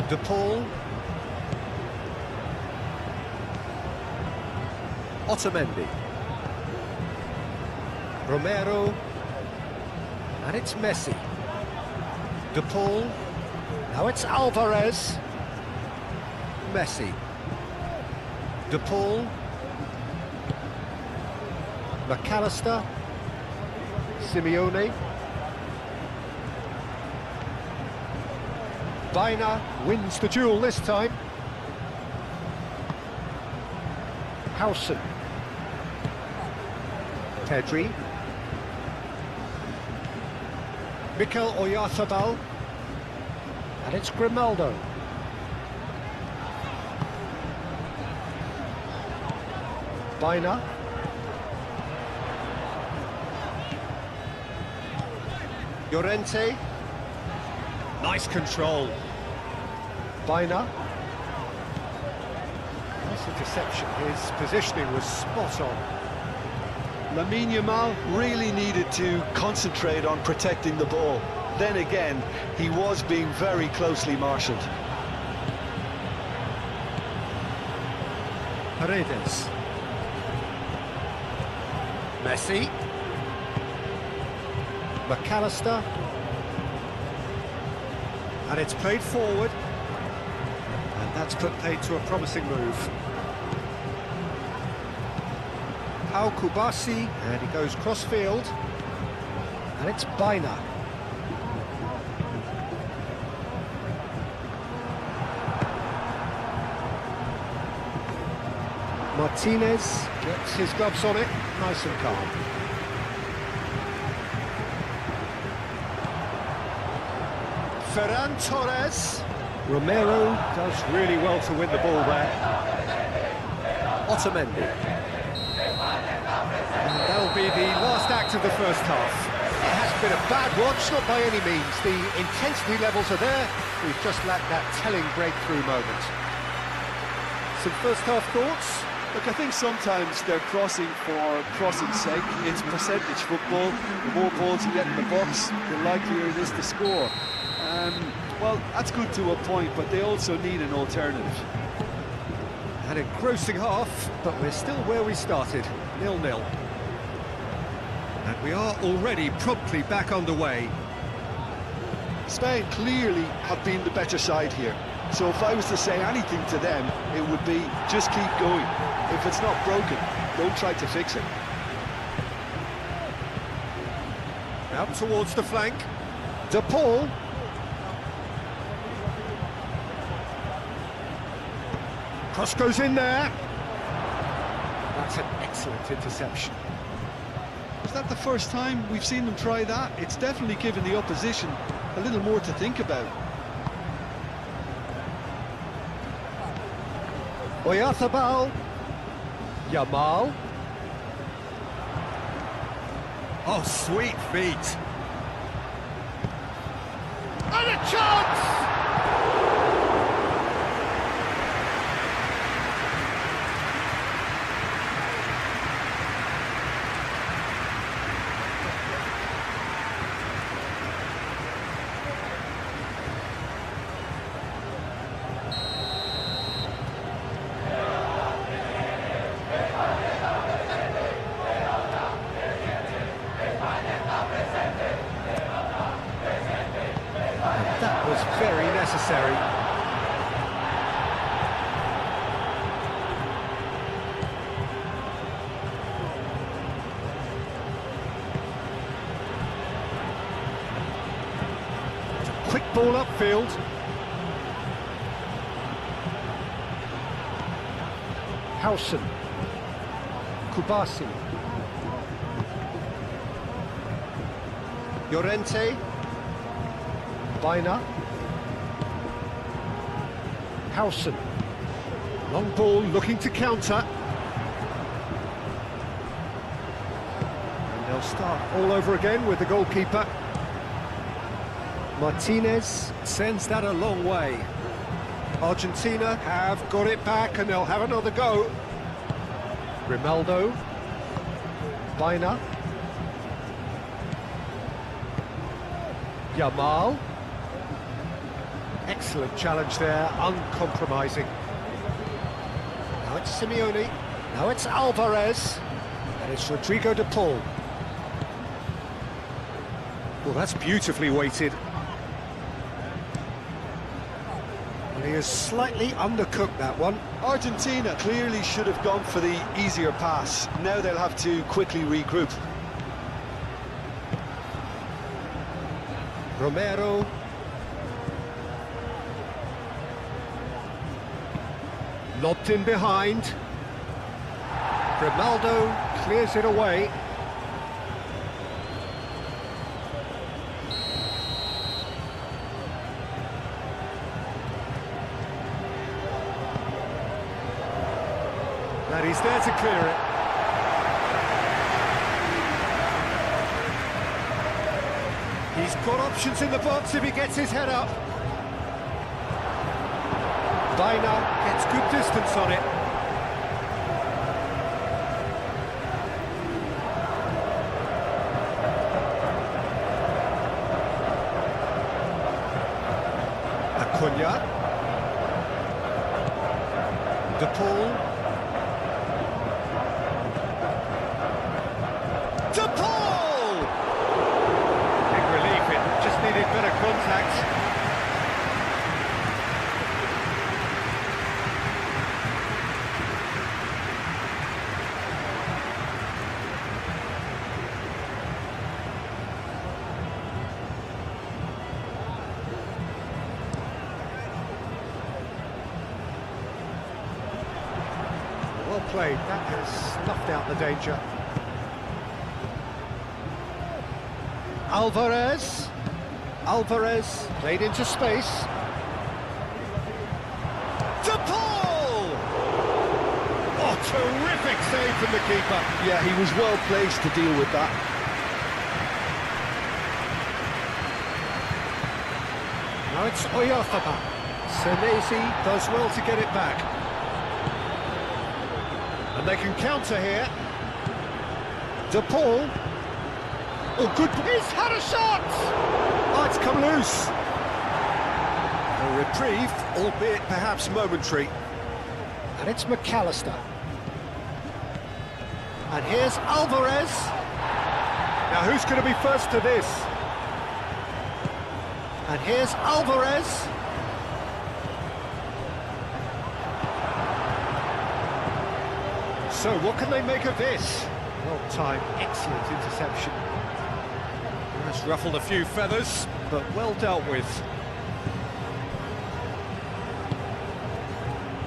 De Paul. Otamendi. Romero. And it's Messi. De Paul. Now it's Alvarez. Messi. De Paul. McAllister. Simeone. Baina wins the duel this time. Howson. Pedri. Mikel Oyarzabal. And it's Grimaldo. Baina. Llorente. Nice control. Baina. Nice interception. His positioning was spot on. Lamine Yamal really needed to concentrate on protecting the ball. Then again, he was being very closely marshalled. Paredes. Messi. McAllister. And it's played forward. And that's put paid to a promising move. Pau Kubasi, and he goes cross-field. And it's Baina. Martinez gets his gloves on it, nice and calm. Ferran Torres. Romero does really well to win the ball there. Otamendi. And that'll be the last act of the first half. It hasn't been a bad watch, not by any means. The intensity levels are there. We've just lacked that telling breakthrough moment. Some first half thoughts? Look, I think sometimes they're crossing for crossing's sake. It's percentage football. The more balls you get in the box, the likelier it is to score. Well, that's good to a point, but they also need an alternative. An engrossing half, but we're still where we started, 0-0. And we are already promptly back underway. Spain clearly have been the better side here. So if I was to say anything to them, it would be just keep going. If it's not broken, don't try to fix it. Out towards the flank. De Paul. Cross goes in there. That's an excellent interception. Is that the first time we've seen them try that? It's definitely given the opposition a little more to think about. Oyarzabal. Yamal. Oh, sweet feet. And a chance! That was very necessary. Quick ball upfield. Hausen. Kubasi. Llorente. Baina. Hausen. Long ball looking to counter. And they'll start all over again with the goalkeeper. Martinez sends that a long way. Argentina have got it back and they'll have another go. Grimaldo. Baina. Yamal. Excellent challenge there, uncompromising. Now it's Simeone, now it's Alvarez, and it's Rodrigo de Paul. Well, that's beautifully weighted. Well, he has slightly undercooked that one. Argentina clearly should have gone for the easier pass. Now they'll have to quickly regroup. Romero. Lobbed in behind. Grimaldo clears it away. And he's there to clear it. He's got options in the box if he gets his head up. Baina gets good distance on it. Acuna. De Paul. De Paul! Big relief, it just needed better contact. Well played, that has snuffed out the danger. Alvarez played into space. De Paul! Oh, terrific save from the keeper. Yeah, he was well placed to deal with that. Now it's Oyafaba. Senesi does well to get it back. And they can counter here. De Paul. Oh, good. He's had a shot! Oh, it's come loose. A reprieve, albeit perhaps momentary. And it's McAllister. And here's Alvarez. Now who's going to be first to this? And here's Alvarez. So what can they make of this? Well timed, excellent interception. Has ruffled a few feathers, but well dealt with.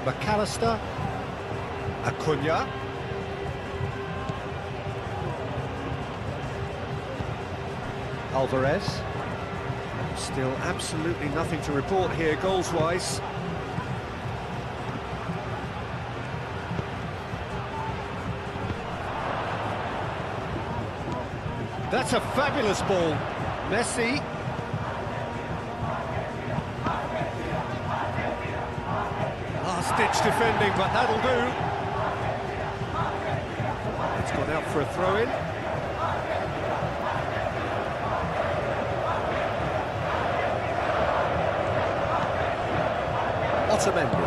McAllister. Acuna. Alvarez. Still absolutely nothing to report here goals-wise. That's a fabulous ball. Messi. Last-ditch defending, but that'll do. It's gone out for a throw-in. Otamendi.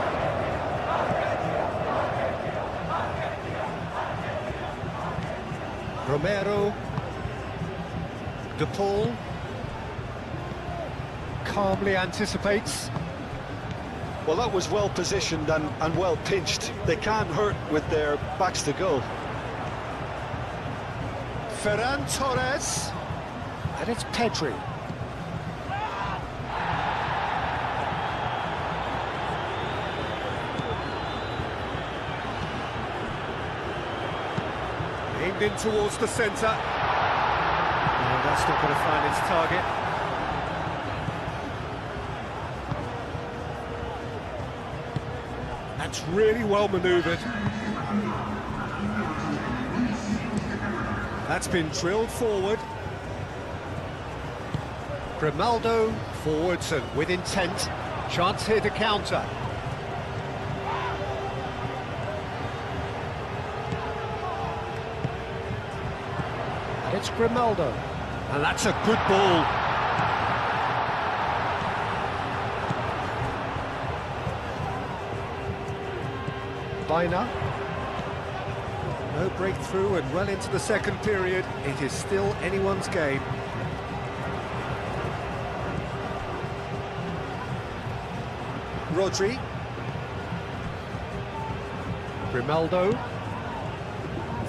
Romero. De Paul calmly anticipates. Well, that was well positioned and well pinched. They can't hurt with their backs to goal. Ferran Torres. And it's Pedri. Aimed in towards the centre. No, that's not going to find its target. That's really well manoeuvred. That's been drilled forward. Grimaldo forwards and with intent. Chance here to counter. And it's Grimaldo. And that's a good ball. Bina. No breakthrough and well into the second period. It is still anyone's game. Rodri. Grimaldo.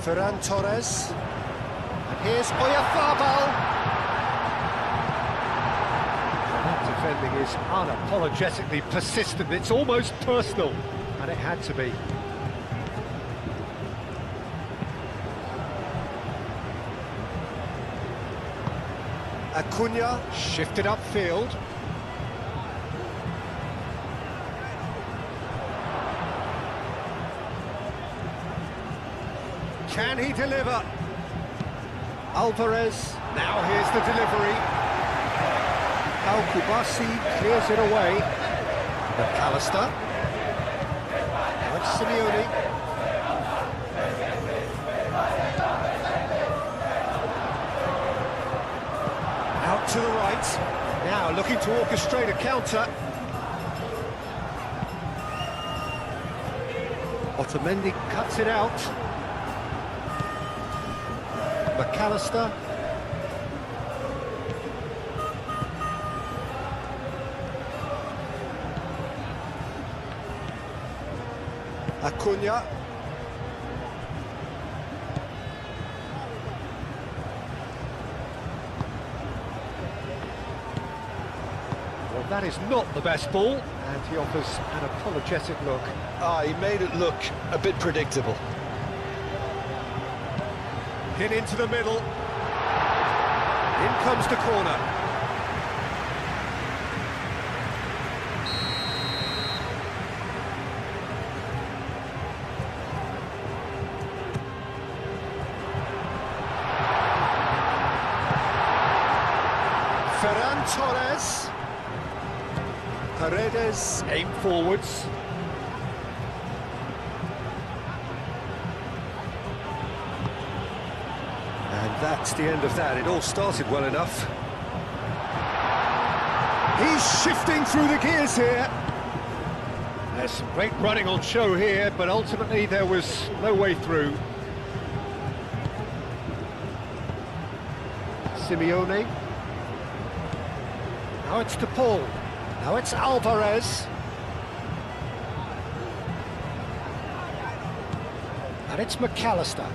Ferran Torres. And here's Oyafabal. That defending is unapologetically persistent. It's almost personal. And it had to be. Acuna shifted upfield. Can he deliver? Alvarez, now here's the delivery. Al-Kubasi clears it away. McAllister. Now it's Simeone. Out to the right. Now looking to orchestrate a counter. Otamendi cuts it out. McAllister. Acuna. Well That is not the best ball, and he offers an apologetic look. He made it look a bit predictable. Hit into the middle. In comes the corner. Ferran Torres. Paredes aim forwards. And that's the end of that. It all started well enough. He's shifting through the gears here. There's some great running on show here, but ultimately there was no way through. Simeone. Now it's DePaul. Now it's Alvarez. And it's McAllister.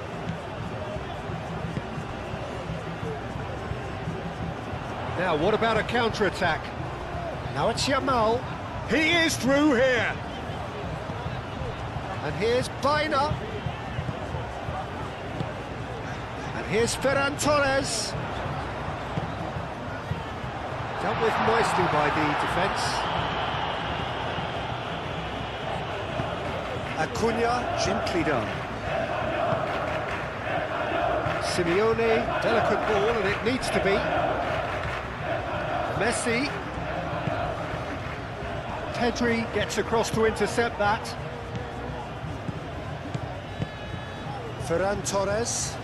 Now, what about a counter-attack? Now it's Yamal. He is through here. And here's Baina. And here's Ferran Torres. Dealt with nicely by the defence. Acuna, gently done. Simeone, delicate ball, and it needs to be. Messi. Pedri gets across to intercept that. Ferran Torres.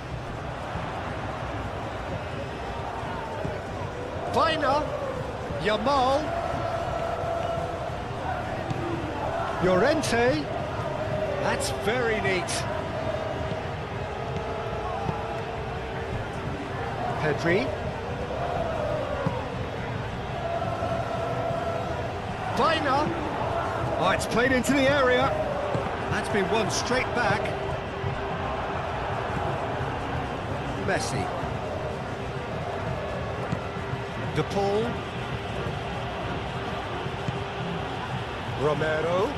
Baina. Yamal. Llorente. That's very neat. Pedri. Baina. Oh, it's played into the area. That's been won straight back. Messi. DePaul. Romero.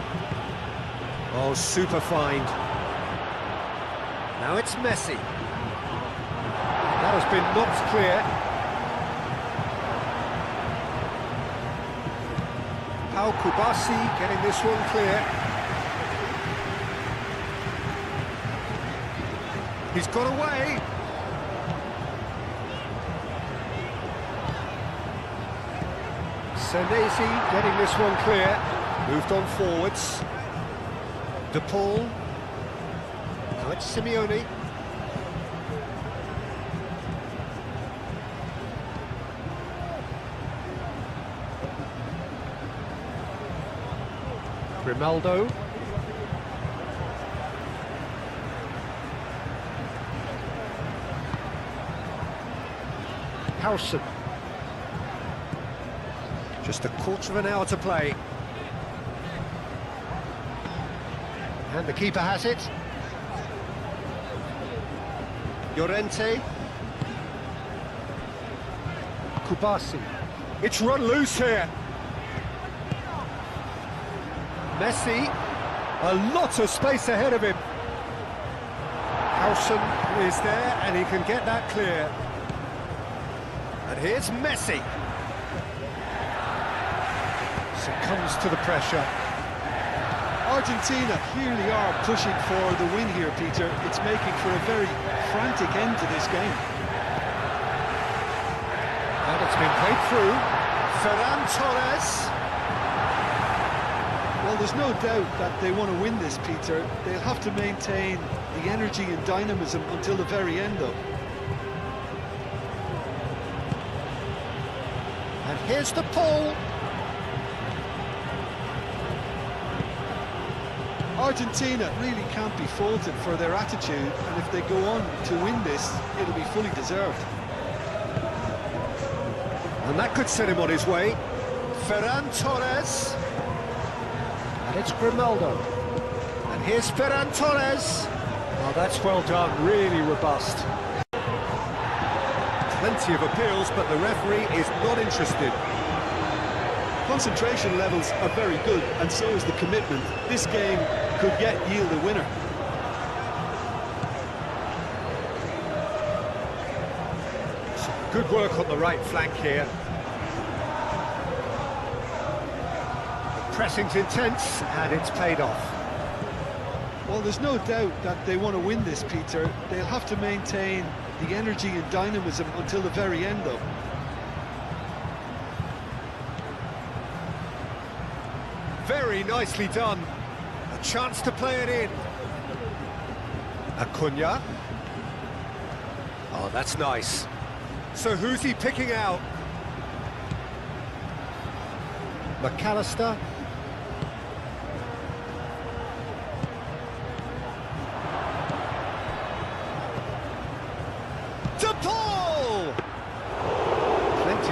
Oh, super find. Now it's Messi. That has been knocked clear. Pau Kubasi getting this one clear. He's got away. Senesi getting this one clear. Moved on forwards. DePaul. Now it's Simeone. Grimaldo. Howson. Just a quarter of an hour to play. And the keeper has it. Llorente. Kubasi. It's run loose here. Messi. A lot of space ahead of him. Howson is there and he can get that clear. And here's Messi. Succumbs to the pressure. Argentina clearly are pushing for the win here, Peter. It's making for a very frantic end to this game. And it's been played through. Ferran Torres. Well, there's no doubt that they want to win this, Peter. They'll have to maintain the energy and dynamism until the very end, though. And here's the Paul. Argentina really can't be faulted for their attitude, and if they go on to win this, it'll be fully deserved. And that could set him on his way. Ferran Torres. And it's Grimaldo. And here's Ferran Torres. Oh, that's well done, really robust. Plenty of appeals, but the referee is not interested. Concentration levels are very good, and so is the commitment. This game could yet yield a winner. Good work on the right flank here. The pressing's intense, and it's paid off. Well, there's no doubt that they want to win this, Peter. They'll have to maintain the energy and dynamism until the very end, though. Very nicely done. A chance to play it in. Acuna. Oh, that's nice. So who's he picking out? McAllister.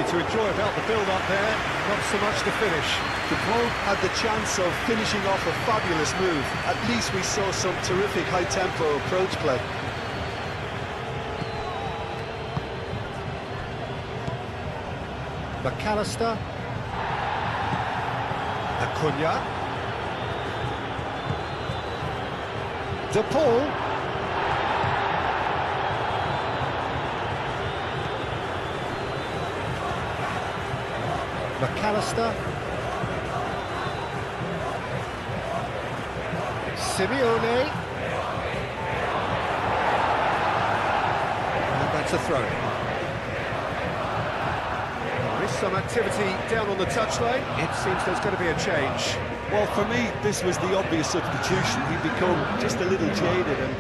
To enjoy about the build-up there, not so much the finish. DePaul had the chance of finishing off a fabulous move. At least we saw some terrific high-tempo approach play. McAllister. Acuna. DePaul. McAllister. Simeone. And that's a throw. There is some activity down on the touchline. It seems there's going to be a change. Well, for me, this was the obvious substitution. He'd become just a little jaded, and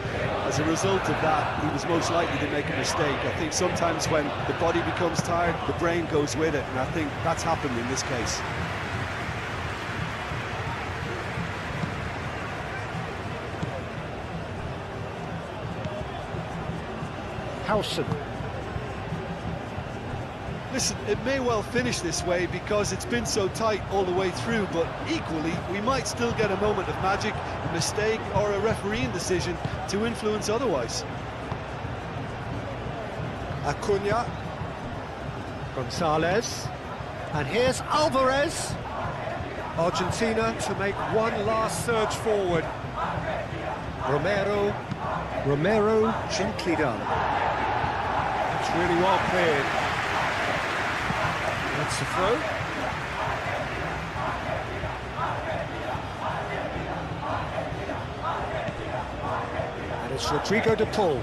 as a result of that, he was most likely to make a mistake. I think sometimes when the body becomes tired, the brain goes with it, and I think that's happened in this case. Howson. Listen, it may well finish this way because it's been so tight all the way through, but equally, we might still get a moment of magic, a mistake, or a refereeing decision to influence otherwise. Acuna. Gonzalez. And here's Alvarez. Argentina to make one last surge forward. Romero, gently done. It's really well cleared. That's the throw. And it's Rodrigo de Paul.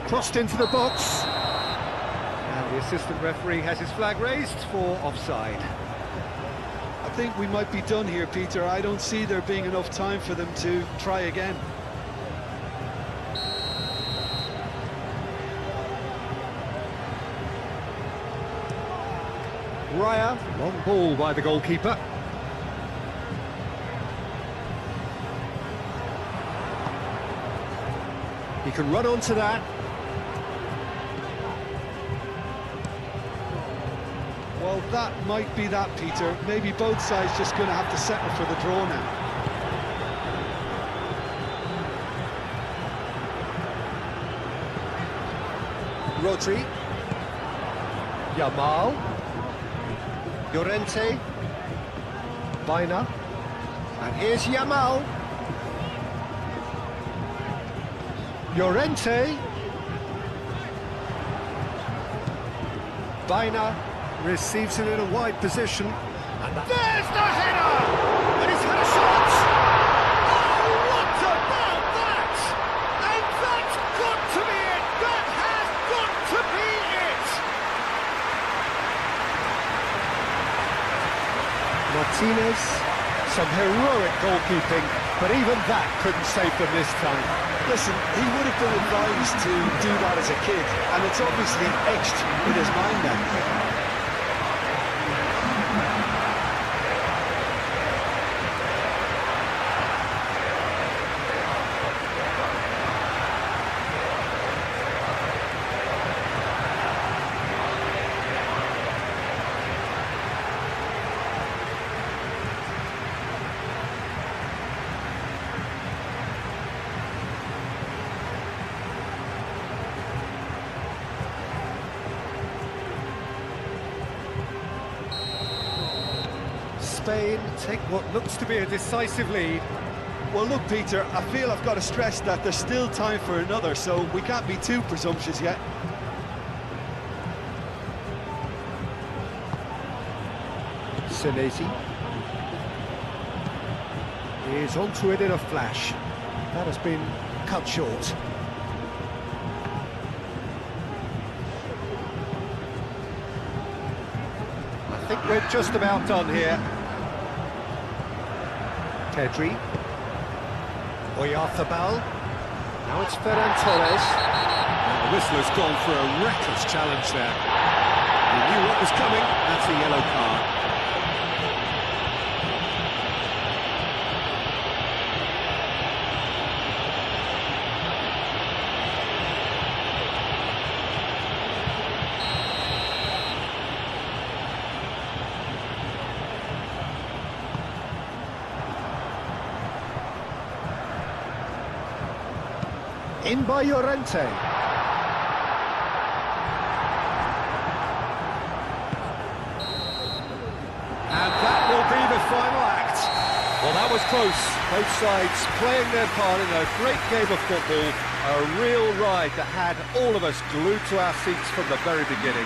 Crossed into the box. And the assistant referee has his flag raised for offside. I think we might be done here, Peter. I don't see there being enough time for them to try again. Raya, long ball by the goalkeeper. He can run onto that. Well, that might be that, Peter. Maybe both sides just going to have to settle for the draw now. Rodri. Yamal. Llorente. Vaina. And here's Yamal. Llorente. Vaina receives it in a wide position. And there's the header! And he's had a shot! Oh, what about that? And that's got to be it! That has got to be it! Martinez, some heroic goalkeeping, but even that couldn't save them this time. Listen, he would have been advised to do that as a kid, and it's obviously etched in his mind now. Spain take what looks to be a decisive lead. Well, look, Peter, I feel I've got to stress that there's still time for another, so we can't be too presumptuous yet. Senesi is onto it in a flash. That has been cut short. I think we're just about done here. Pedri. Oyarzabal. Now it's Ferran Torres. The whistler's gone for a reckless challenge there. He knew what was coming. That's a yellow card. In by Llorente. And that will be the final act. Well, that was close. Both sides playing their part in a great game of football. A real ride that had all of us glued to our seats from the very beginning.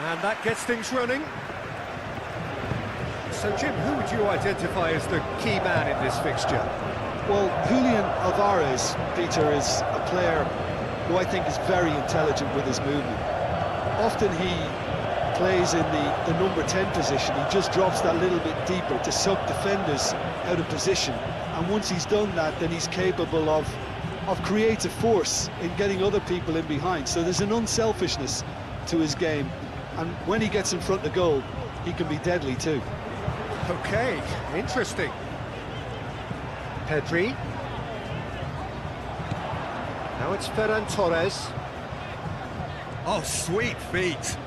And that gets things running. So, Jim, who would you identify as the key man in this fixture? Well, Julian Alvarez, Peter, is a player who I think is very intelligent with his movement. Often he plays in the number 10 position. He just drops that little bit deeper to suck defenders out of position. And once he's done that, then he's capable of creative force in getting other people in behind. So there's an unselfishness to his game. And when he gets in front of goal, he can be deadly too. Okay, interesting. Pedri. Now it's Ferran Torres. Oh, sweet feet.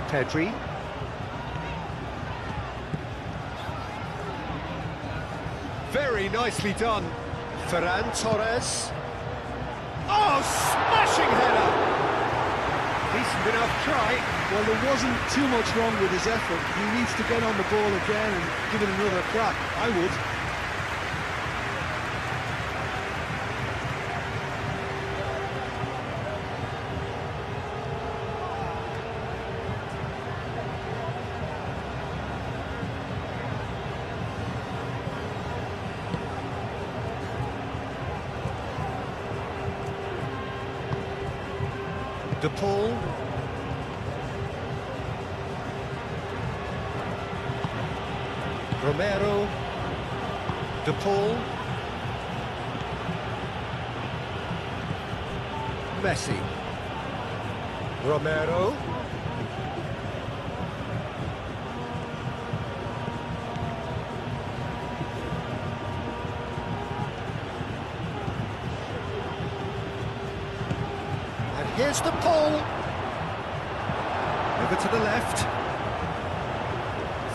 Pedri. Very nicely done. Ferran Torres. Oh, smashing header! Decent enough try. Well, there wasn't too much wrong with his effort. He needs to get on the ball again and give it another crack. I would. De Paul. Romero. De Paul. Messi. Romero. Here's the Paul. Over to the left.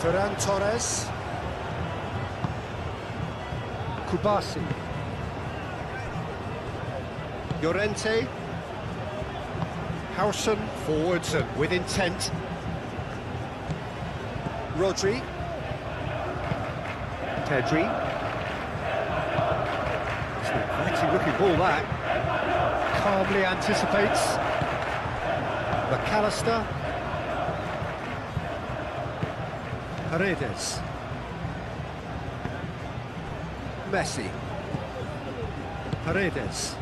Ferran Torres. Kubasi. Llorente. Howson forwards and with intent. Rodri. Pedri. It's an inviting looking ball that. Calmly anticipates. McAllister. Paredes. Messi. Paredes.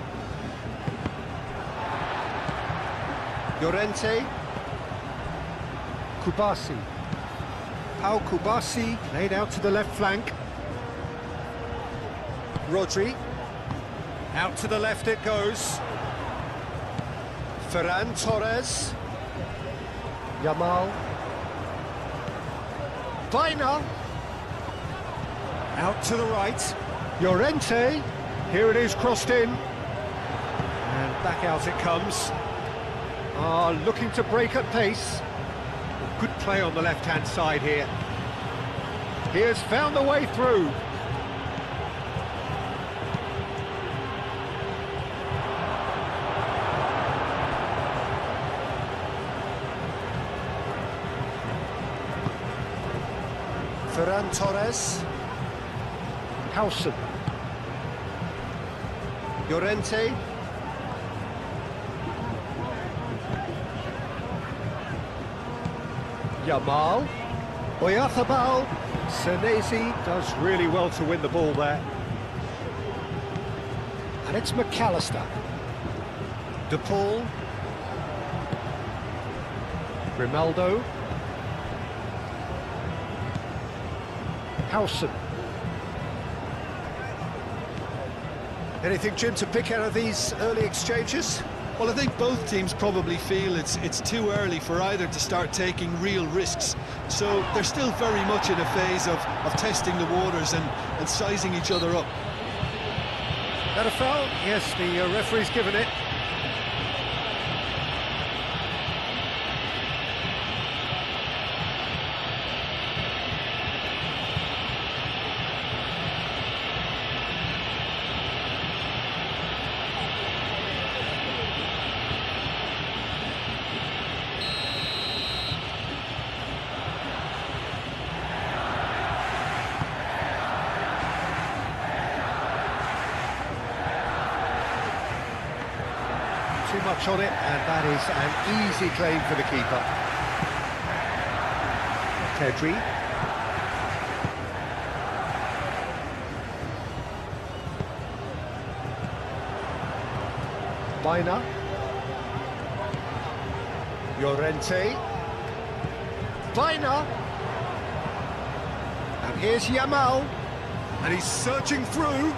Llorente. Kubasi. Pau Kubasi laid out to the left flank. Rodri. Out to the left it goes. Ferran Torres. Yamal. Vaina. Out to the right. Llorente. Here it is crossed in. back out it comes. Looking to break at pace. Good play on the left-hand side here. He has found the way through. Ferran Torres. Howson. Llorente. Yamal. Oyarzabal. Senesi does really well to win the ball there. And it's McAllister. De Paul. Grimaldo. Howson. Anything, Jim, to pick out of these early exchanges? Well, I think both teams probably feel it's too early for either to start taking real risks. So they're still very much in a phase of testing the waters and sizing each other up. That a foul? Yes, the referee's given it. Too much on it, and that is an easy claim for the keeper. Pedri. Baina. Llorente. Baina. And here's Yamal. And he's searching through.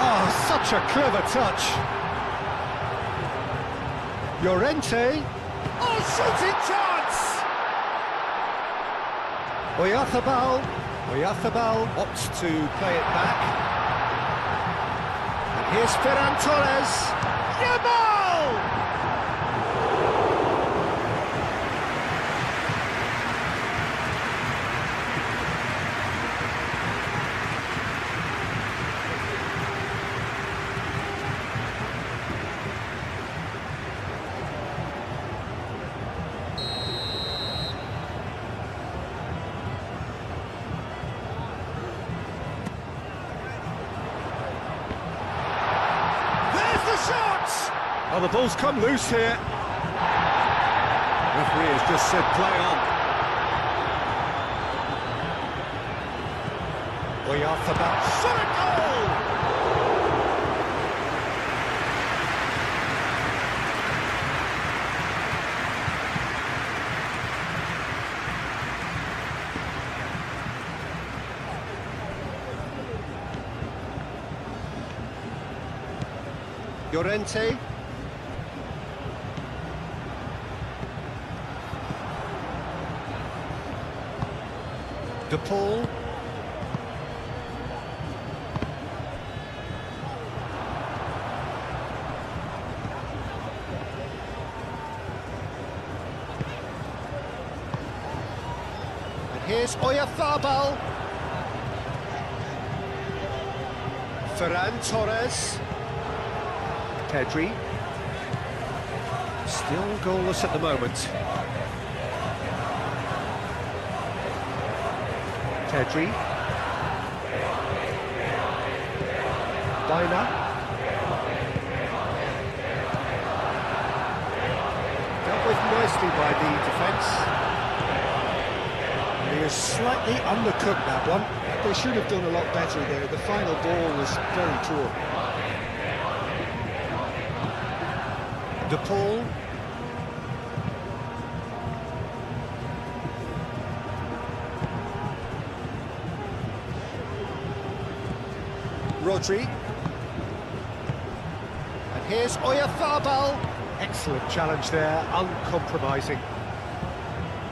Oh, such a clever touch. Llorente. Oh, shooting chance! Oyarzabal opts to play it back. And here's Ferran Torres. Yamal! Oh, the ball's come loose here. Referee has just said play on. Oyarzabal, shot a goal! Llorente. De Paul. And here's Oyarzabal. Ferran Torres. Pedri. Still goalless at the moment. Pedri. Baina. Dealt with nicely by the defence. He is slightly undercooked, that one. They should have done a lot better there. The final ball was very poor. De Paul. Rodri. And here's Oyarzabal. Excellent challenge there, uncompromising.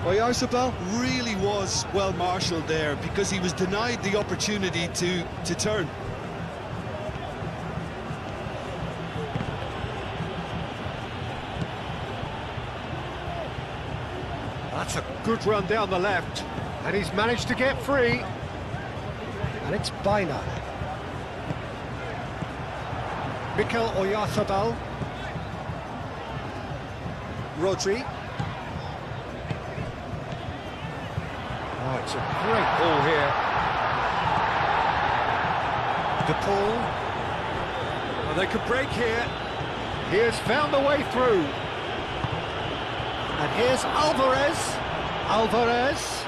Oyarzabal really was well marshalled there because he was denied the opportunity to turn. That's a good run down the left, and he's managed to get free. And it's Baina. Mikel Oyarzabal. Rodri. Oh, it's a great ball here. De Paul. Well, they could break here. He has found a way through. And here's Alvarez. Alvarez.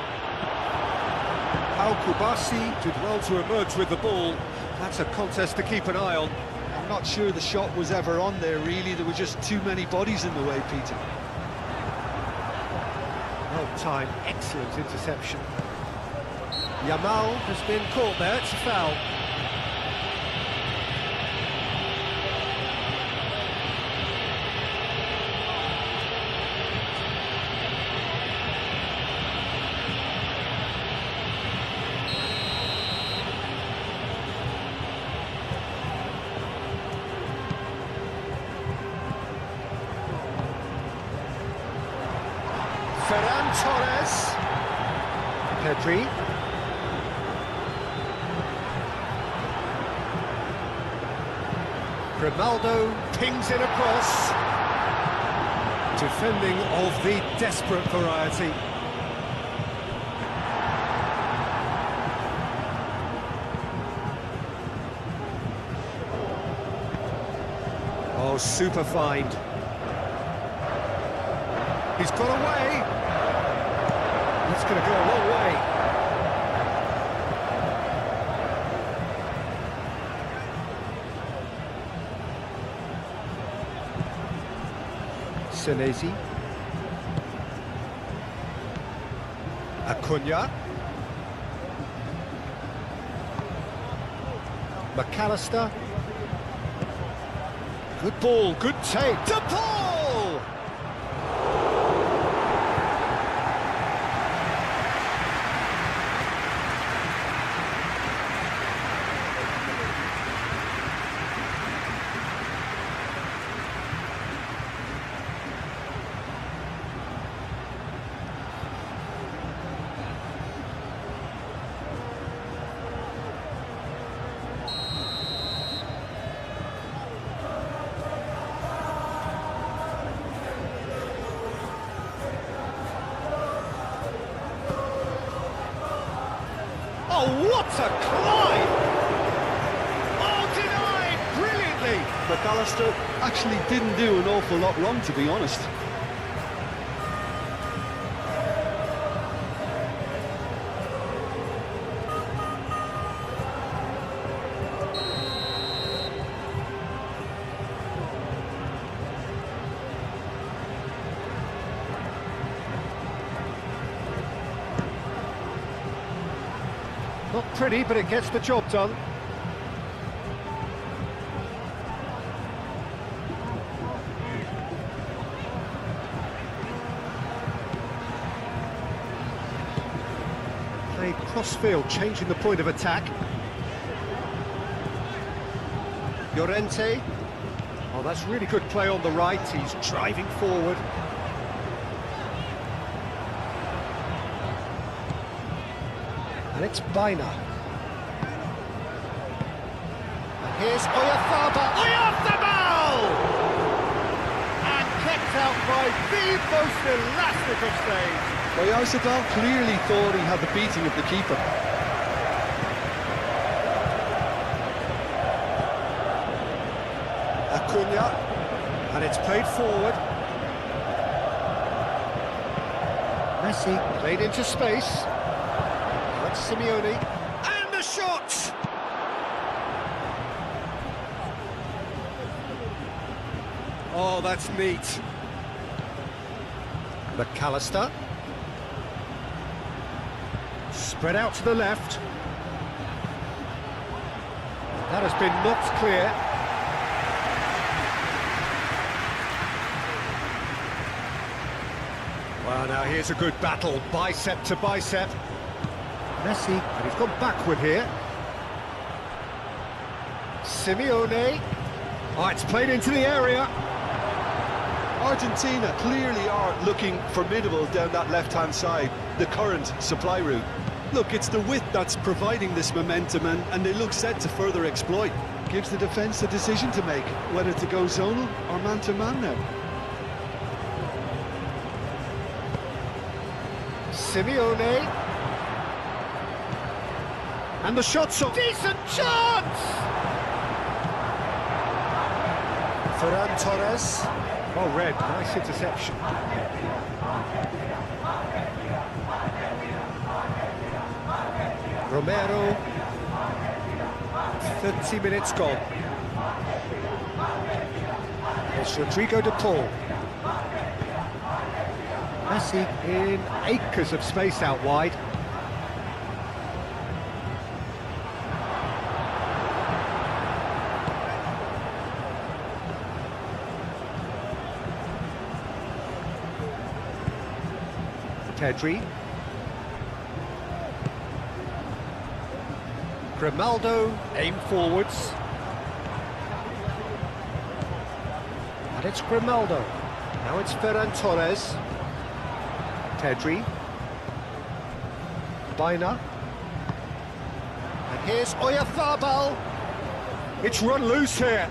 Al Kubasi did well to emerge with the ball. That's a contest to keep an eye on. I'm not sure the shot was ever on there, really. There were just too many bodies in the way, Peter. Well timed, excellent interception. Yamal has been caught there, it's a foul. Ferran Torres. Pedri. Grimaldo pings it across. Defending of the desperate variety. Oh, super find. He's got away. That's going to go a long way. Senesi. Acuna. McAllister. Good ball, good take. De Paul! Oh, what a climb! Oh, denied brilliantly! McAllister actually didn't do an awful lot wrong, to be honest. Not pretty, but it gets the job done. Played cross-field, changing the point of attack. Llorente. Oh, that's really good play on the right. He's driving forward. And it's Baina. And here's Oyarzabal. Oyarzabal! And kept out by the most elastic of saves. Oyarzabal clearly thought he had the beating of the keeper. Acuna. And it's played forward. Messi played into space. Simeone, and the shot! Oh, that's neat. McAllister. Spread out to the left. That has been knocked clear. Well, now here's a good battle, bicep to bicep. Messi, and he's gone backward here. Simeone. Oh, it's played into the area. Argentina clearly are looking formidable down that left-hand side, the current supply route. Look, it's the width that's providing this momentum, and they look set to further exploit. Gives the defence a decision to make, whether to go zonal or man-to-man now. Simeone. And the shot's up. Decent chance! Ferran Torres. Well read, nice interception. Romero. 30 minutes gone. It's Rodrigo de Paul. Messi in acres of space out wide. Pedri. Grimaldo, aim forwards. And it's Grimaldo. Now it's Ferran Torres. Pedri. Baina. And here's Oyarzabal. It's run loose here.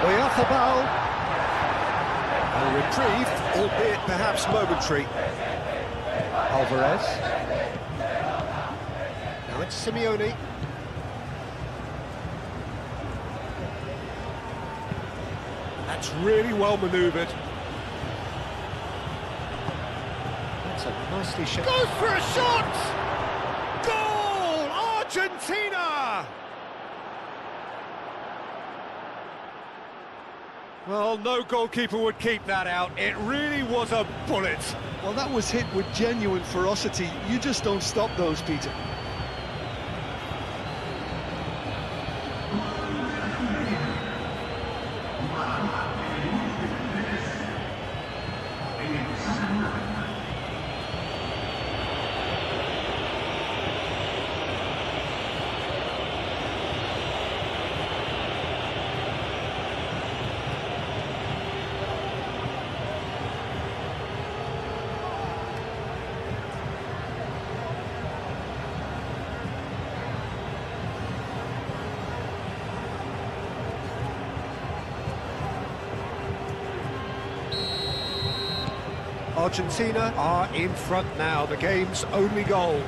Oyarzabal. A reprieve, albeit perhaps momentary. Alvarez. Now it's Simeone. That's really well manoeuvred. That's a nicely shot. Goes for a shot! Goal! Argentina! Well, no goalkeeper would keep that out. It really was a bullet. Well, that was hit with genuine ferocity. You just don't stop those, Peter. Argentina are in front now, the game's only goal.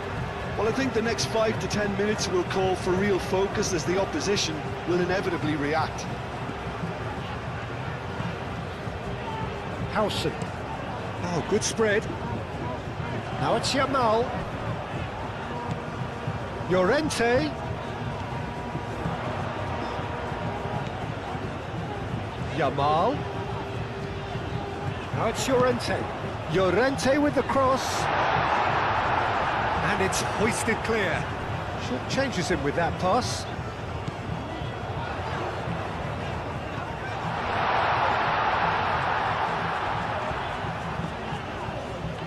Well, I think the next 5 to 10 minutes will call for real focus as the opposition will inevitably react. Howson. Oh, good spread. Now it's Yamal. Llorente. Yamal. Now it's Llorente. Llorente with the cross. And it's hoisted clear. Short changes him with that pass.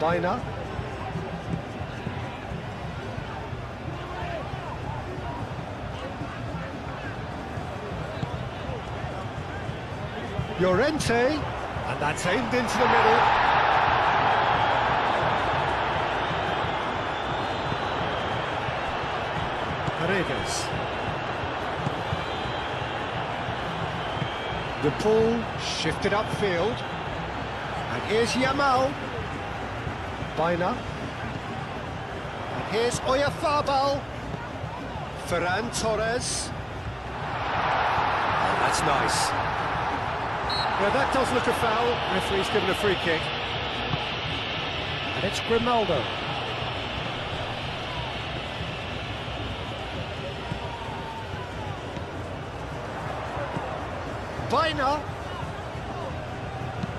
Baina. Llorente, and that's aimed into the middle. Paredes. De Paul shifted upfield. And here's Yamal. Baina. And here's Oyarzabal. Ferran Torres. Oh, that's nice. Yeah, that does look a foul. Referee's given a free kick. And it's Grimaldo. Baina.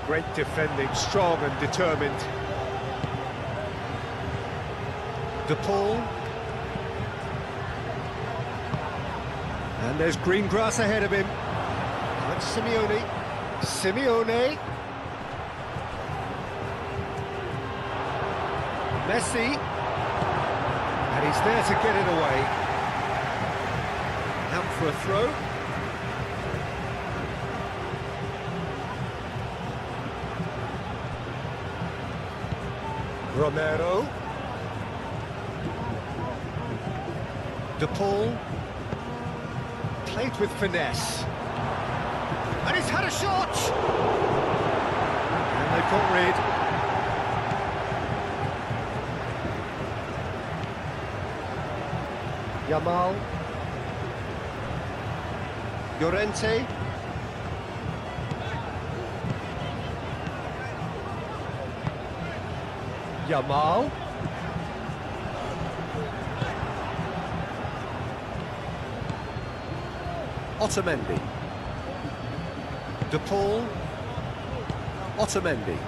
Great defending, strong and determined. De Paul. And there's green grass ahead of him. And Simeone. Simeone. Messi. And he's there to get it away. Now for a throw. Romero. De Paul. Played with finesse. And he's had a shot! And they've got rid. Yamal. Llorente. Yamal. Otamendi. De Paul. Otamendi.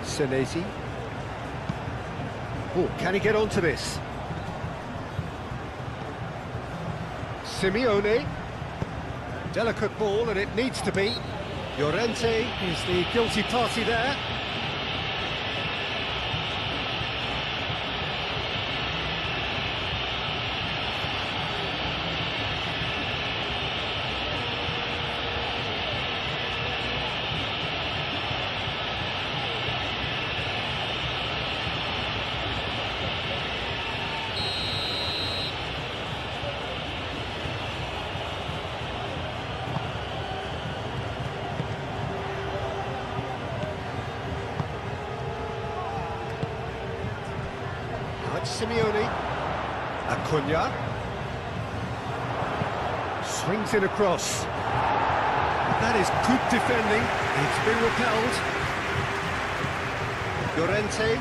Senesi. Oh, can he get onto this? Simeone. Delicate ball, and it needs to be. Llorente is the guilty party there. Simeone. Acuna. Swings it across. That is good defending. It's been repelled. Llorente.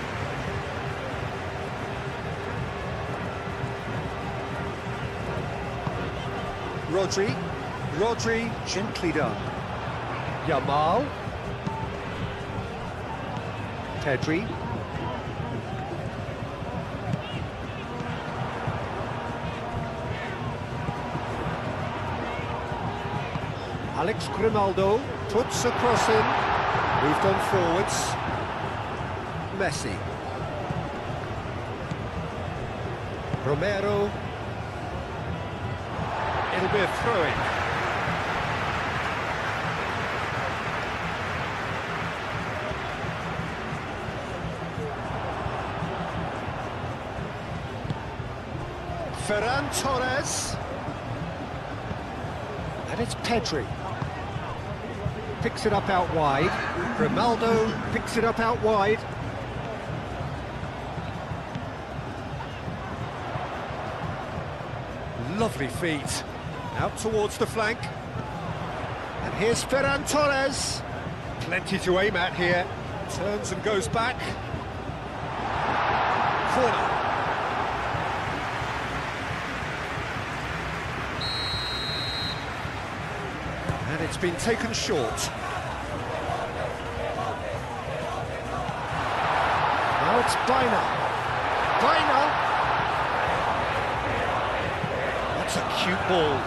Rodri, gently done. Yamal. Pedri. Alex Grimaldo puts a cross in, moved on forwards. Messi. Romero. It'll be a throw-in. Ferran Torres. And it's Pedri. Picks it up out wide. Grimaldo picks it up out wide. Lovely feet. Out towards the flank. And here's Ferran Torres. Plenty to aim at here. Turns and goes back. Corner. And it's been taken short. Now it's Baina. That's a cute ball.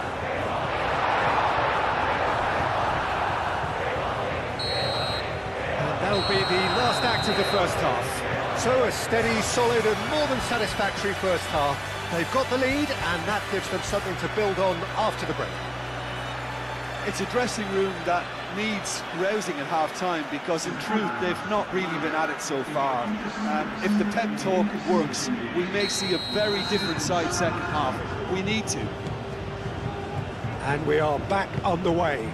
And that'll be the last act of the first half. So a steady, solid and more than satisfactory first half. They've got the lead and that gives them something to build on after the break. It's a dressing room that needs rousing at half-time because in truth they've not really been at it so far. If the pep talk works, we may see a very different side second half. We need to. And we are back on the way.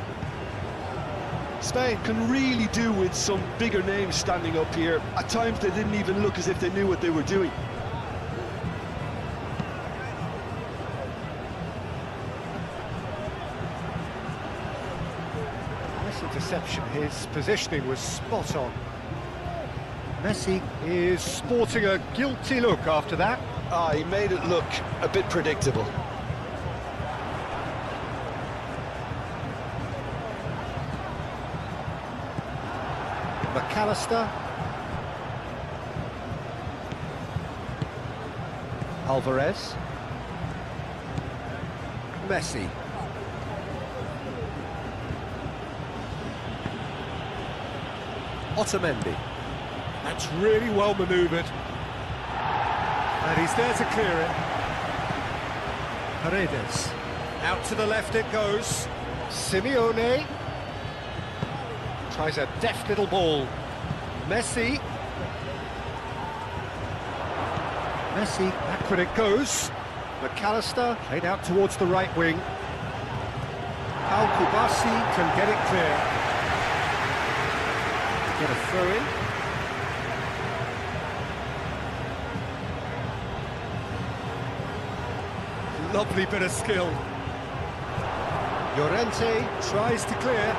Spain can really do with some bigger names standing up here. At times they didn't even look as if they knew what they were doing. Interception, his positioning was spot on. Messi is sporting a guilty look after that. He made it look a bit predictable. McAllister. Alvarez. Messi. Otamendi. That's really well manoeuvred. And he's there to clear it. Paredes. Out to the left it goes. Simeone. Tries a deft little ball. Messi. Messi, backward it goes. McAllister, played out towards the right wing. Al-Kubasi can get it clear. Get a throw in. Lovely bit of skill. Llorente tries to clear.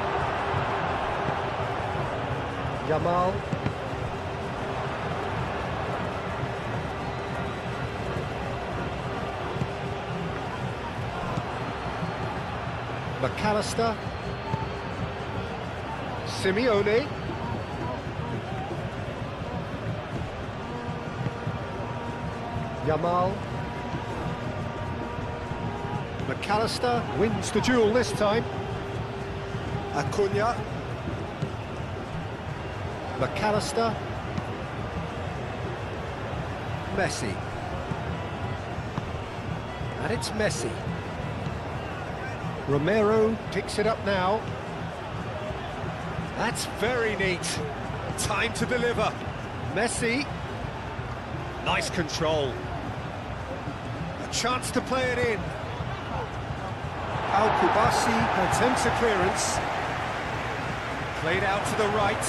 Yamal. McAllister. Simeone. Yamal. McAllister wins the duel this time. Acuna. McAllister. Messi. And it's Messi. Romero picks it up now. That's very neat. Time to deliver. Messi. Nice control. A chance to play it in. Al-Kubasi attempts a clearance. Played out to the right.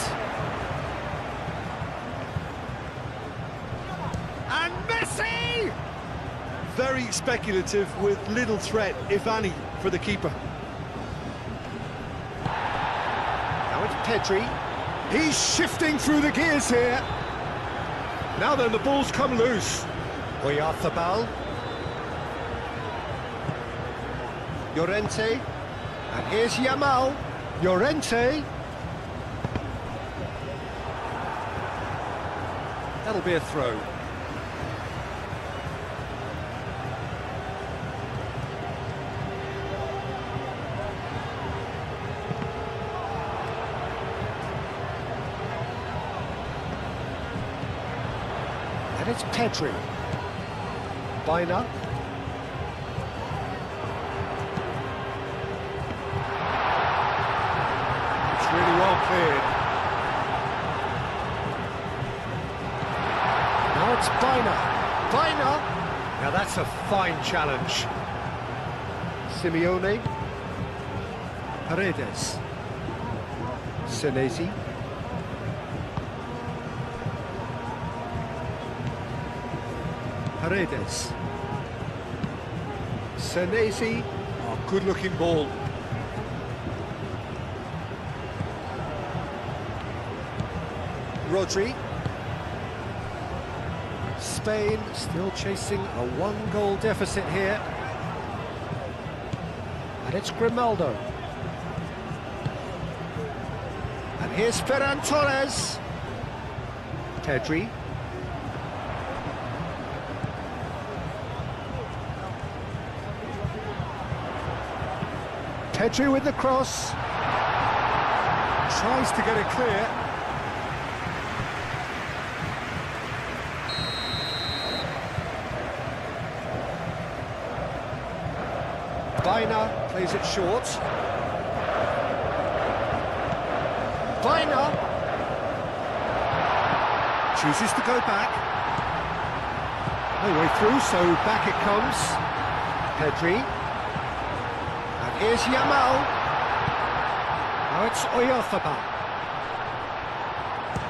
And Messi! Very speculative with little threat, if any, for the keeper. Now it's Pedri. He's shifting through the gears here. Now then, the ball's come loose. Oyarzabal. Llorente. And here's Yamal. Llorente. That'll be a throw. And it's Pedri. Bina. It's really well cleared. Now it's Bina. Bina! Now that's a fine challenge. Simeone. Paredes. Senesi. Paredes. Senesi. Oh, good-looking ball. Rodri. Spain still chasing a one-goal deficit here. And it's Grimaldo. And here's Ferran Torres. Pedri. Pedri with the cross. Tries to get it clear. Bina plays it short. Bina chooses to go back. No way through, so back it comes. Pedri. And here's Yamal. Now it's Oyarzabal.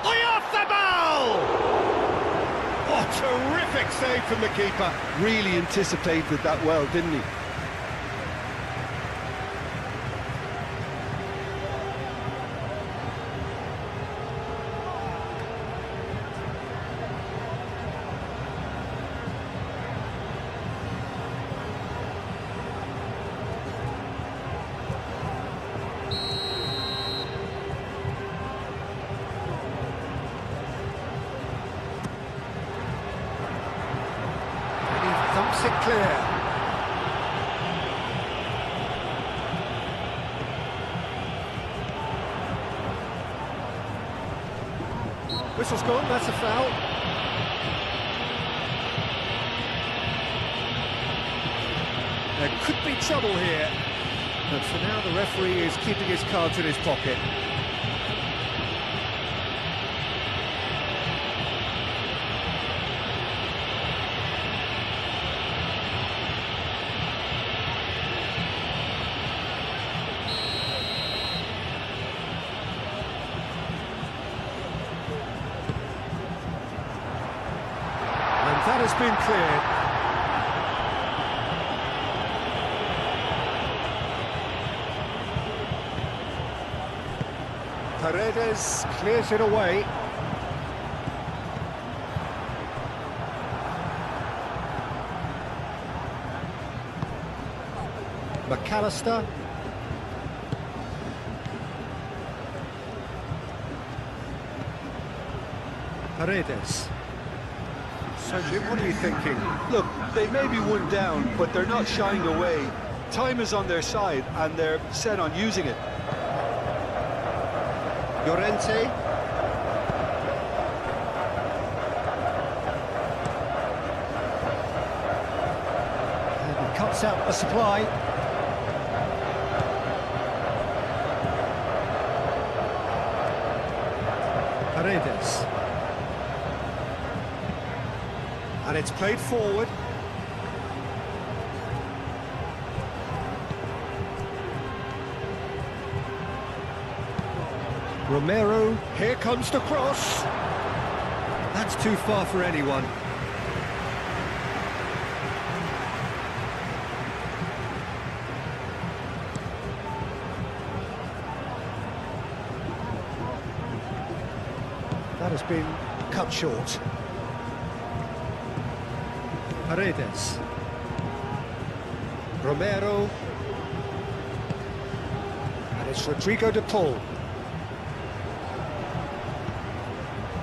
Oyarzabal! Oh, terrific save from the keeper. Really anticipated that well, didn't he? Thumps it clear. Whistle's gone, that's a foul. There could be trouble here, but for now the referee is keeping his cards in his pocket. And that has been cleared. Paredes clears it away. McAllister. Paredes. So Jim, what are you thinking? Look, they may be one down, but they're not shying away. Time is on their side, and they're set on using it. Llorente. And he cuts out the supply. Paredes. And it's played forward. Romero, here comes the cross. That's too far for anyone. That has been cut short. Paredes. Romero. And it's Rodrigo de Paul.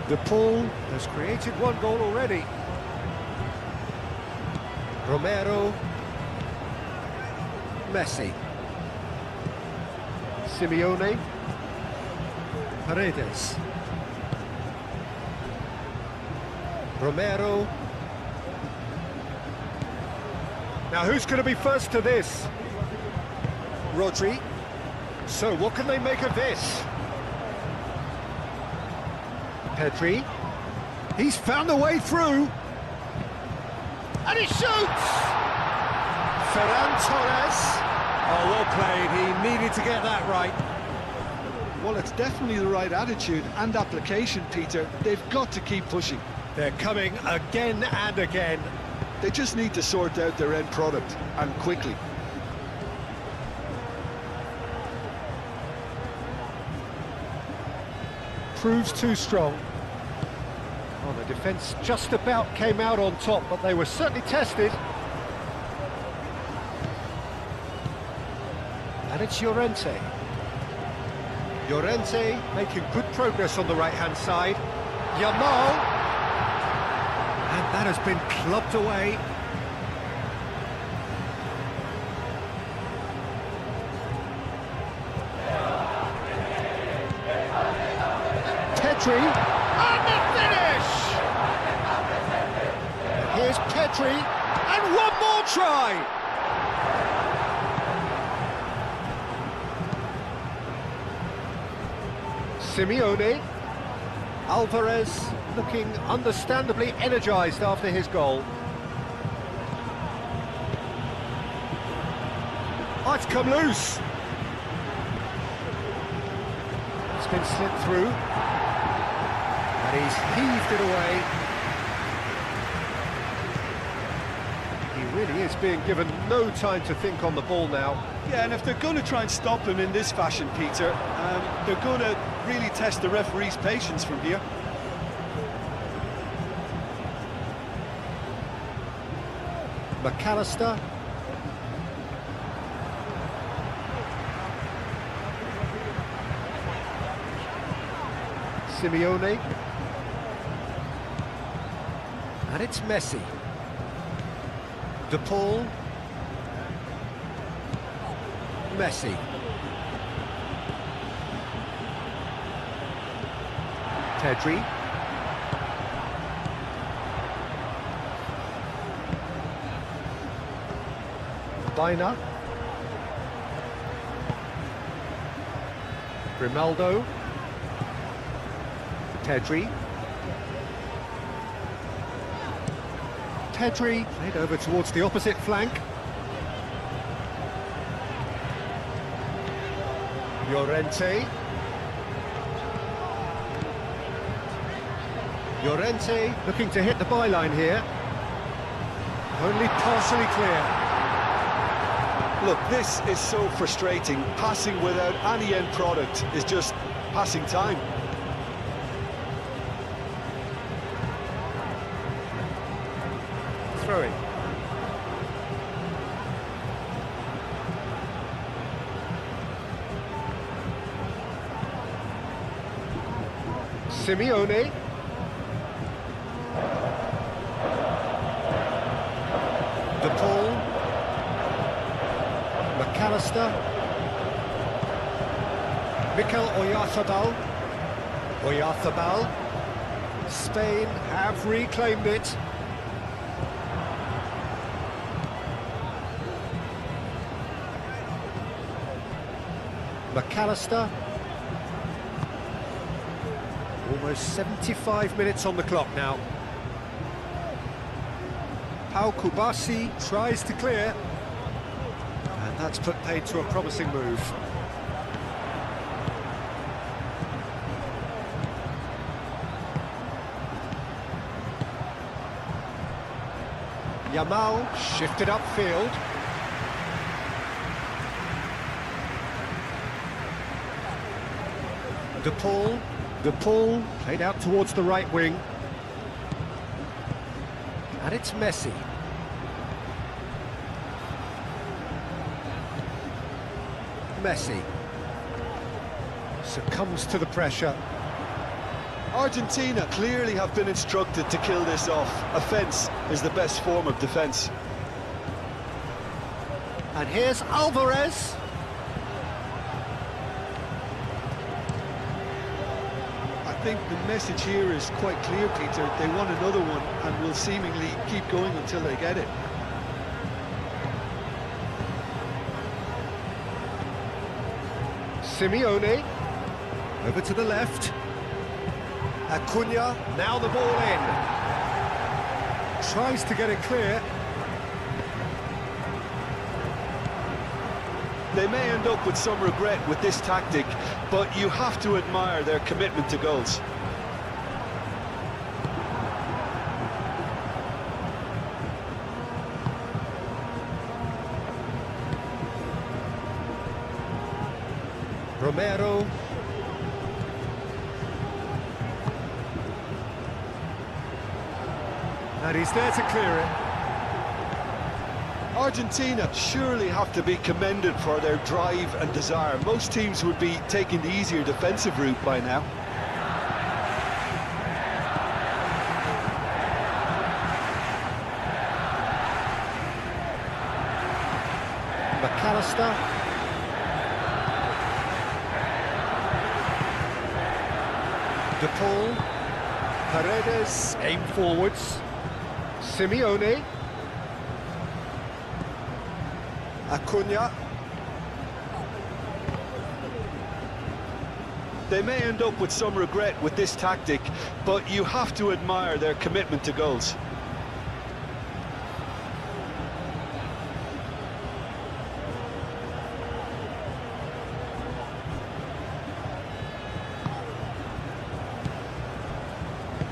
De Paul has created one goal already. Romero. Messi. Simeone. Paredes. Romero. Now who's going to be first to this? Rodri. So what can they make of this? Pedri. He's found a way through. And he shoots! Ferran Torres. Oh, well played. He needed to get that right. Well, it's definitely the right attitude and application, Peter. They've got to keep pushing. They're coming again and again. They just need to sort out their end product, and quickly. Proves too strong. Well, the defence just about came out on top, but they were certainly tested. And it's Llorente. Llorente making good progress on the right-hand side. Yamal. And that has been clubbed away. Pedri, and the finish! Here's Pedri, and one more try! Simeone, Alvarez looking understandably energised after his goal. Oh, it's come loose! It's been slipped through. And he's heaved it away. He really is being given no time to think on the ball now. Yeah, and if they're going to try and stop him in this fashion, Peter, they're going to really test the referee's patience from here. McAllister. Simeone. And it's Messi. De Paul. Messi. Pedri. Baina. Grimaldo. Tedri. Tedri played over towards the opposite flank. Llorente. Llorente looking to hit the byline here. Only partially clear. Look, this is so frustrating. Passing without any end product is just passing time. Throwing. Simeone. De Paul. McAllister. Mikel Oyarzabal. Oyarzabal. Spain have reclaimed it. McAllister. Almost 75 minutes on the clock now. Pau Kubasi tries to clear. And that's put paid to a promising move. Yamal shifted upfield. De Paul played out towards the right wing. And it's Messi. Messi succumbs to the pressure. Argentina clearly have been instructed to kill this off. Offence is the best form of defence. And here's Alvarez. I think the message here is quite clear, Peter. They want another one and will seemingly keep going until they get it. Simeone, over to the left. Acuna, now the ball in. Tries to get it clear. They may end up with some regret with this tactic, but you have to admire their commitment to goals. Romero. And he's there to clear it. Argentina surely have to be commended for their drive and desire. Most teams would be taking the easier defensive route by now. McAllister. De Paul. Paredes, aim forwards. Simeone. Acuna. They may end up with some regret with this tactic, but you have to admire their commitment to goals.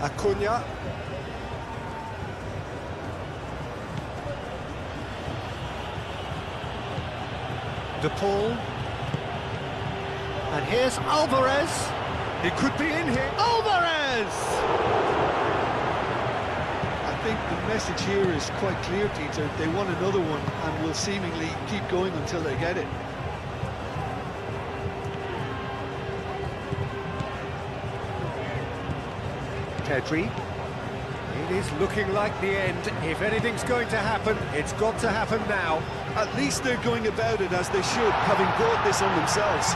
Acuna. De Paul. And here's Alvarez. He could be in here. Alvarez! I think the message here is quite clear, Peter. They want another one and will seemingly keep going until they get it. Tedri. It is looking like the end. If anything's going to happen, it's got to happen now. At least they're going about it as they should, having brought this on themselves.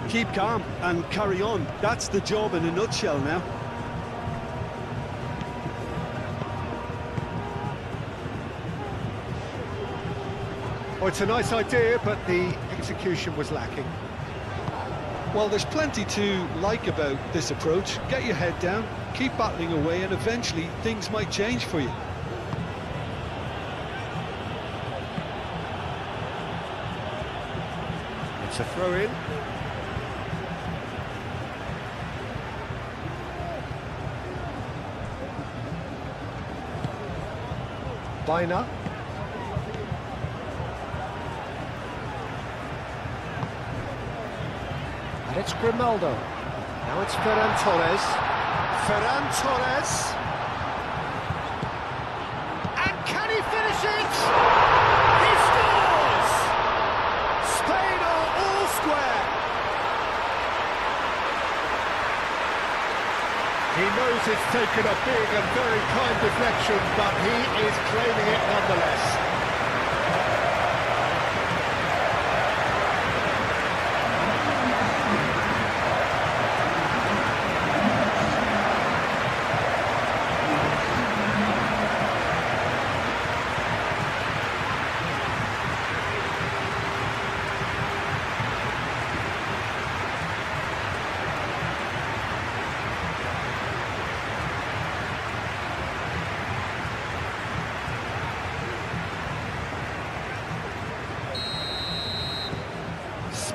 Keep calm and carry on. That's the job in a nutshell now. Oh, it's a nice idea, but the execution was lacking. Well, there's plenty to like about this approach. Get your head down, keep battling away, and eventually things might change for you. It's a throw-in. Baina. And it's Grimaldo. Now it's Ferran Torres. Ferran Torres. And can he finish it? He scores! Spain are all square. He knows it's taken a big and very kind deflection, but he is claiming it nonetheless.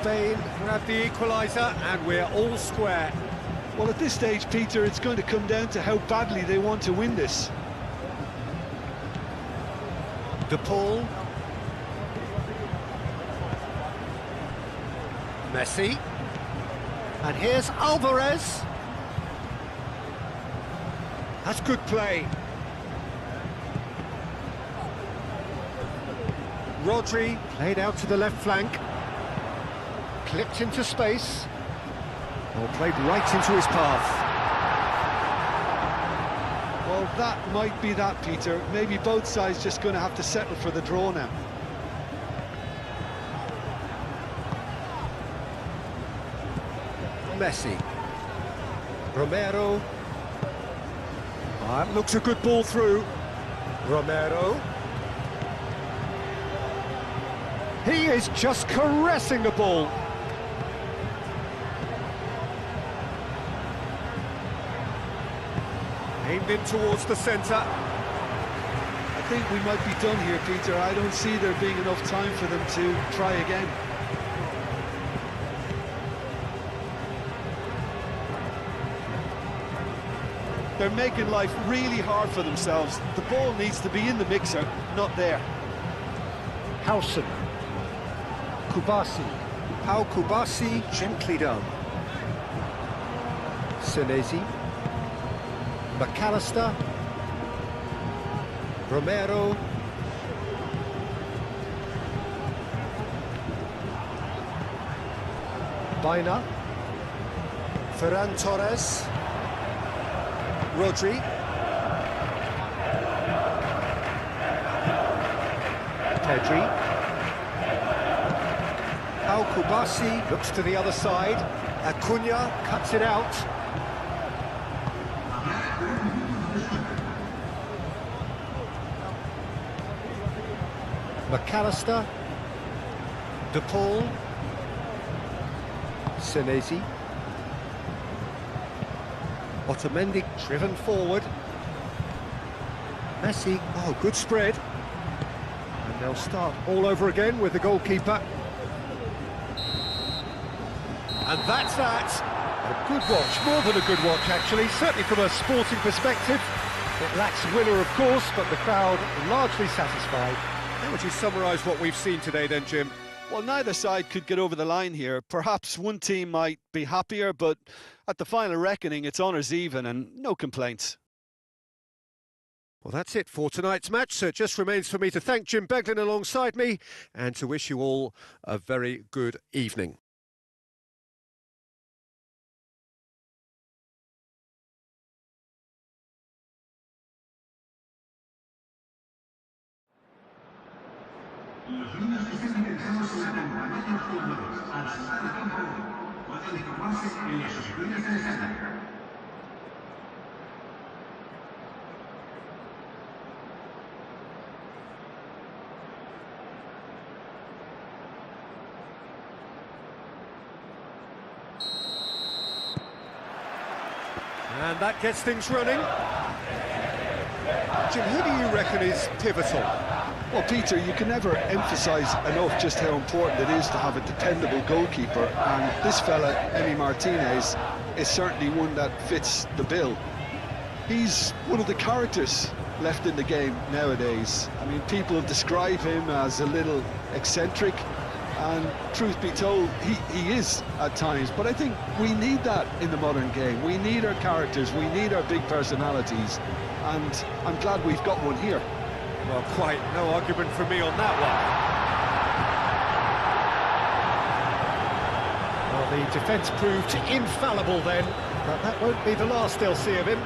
Spain grab the equaliser and we're all square. Well, at this stage, Peter, it's going to come down to how badly they want to win this. De Paul. Messi. And here's Alvarez. That's good play. Rodri played out to the left flank. Clipped into space. Or played right into his path. Well, that might be that, Peter. Maybe both sides just going to have to settle for the draw now. Messi. Romero. That looks a good ball through. Romero. He is just caressing the ball. Aimed in towards the centre. I think we might be done here, Peter. I don't see there being enough time for them to try again. They're making life really hard for themselves. The ball needs to be in the mixer, not there. Howson. Kubasi. How Kubasi gently done. Senesi. McAllister. Romero. Baina. Ferran Torres. Rodri. Pedri. Al Kubasi looks to the other side. Acuna cuts it out. McAllister. De Paul. Senesi. Otamendi driven forward. Messi, oh, good spread. And they'll start all over again with the goalkeeper. And that's that. A good watch, more than a good watch actually, certainly from a sporting perspective. It lacks winner, of course, but the crowd largely satisfied. How would you summarise what we've seen today then, Jim? Well, neither side could get over the line here. Perhaps one team might be happier, but at the final reckoning, it's honours even and no complaints. Well, that's it for tonight's match, so it just remains for me to thank Jim Beglin alongside me and to wish you all a very good evening. Los niños están interesados en la convocatoria de jugadores a la salida del campo pueden informarse en las oficinas del escenario. And that gets things running. Jim, who do you reckon is pivotal? Well, Peter, you can never emphasise enough just how important it is to have a dependable goalkeeper, and this fella, Emi Martinez, is certainly one that fits the bill. He's one of the characters left in the game nowadays. I mean, people describe him as a little eccentric, and truth be told, he is at times, but I think we need that in the modern game. We need our characters, we need our big personalities, and I'm glad we've got one here. Well, quite no argument from me on that one. Well, the defence proved infallible then, but that won't be the last they'll see of him.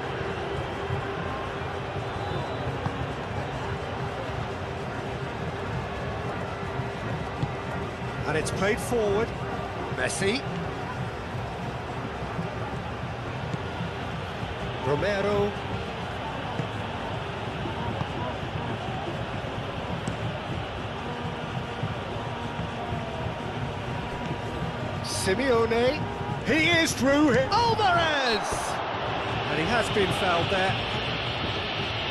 And it's played forward. Messi. Romero. Simeone. He is through here. Alvarez! And he has been fouled there.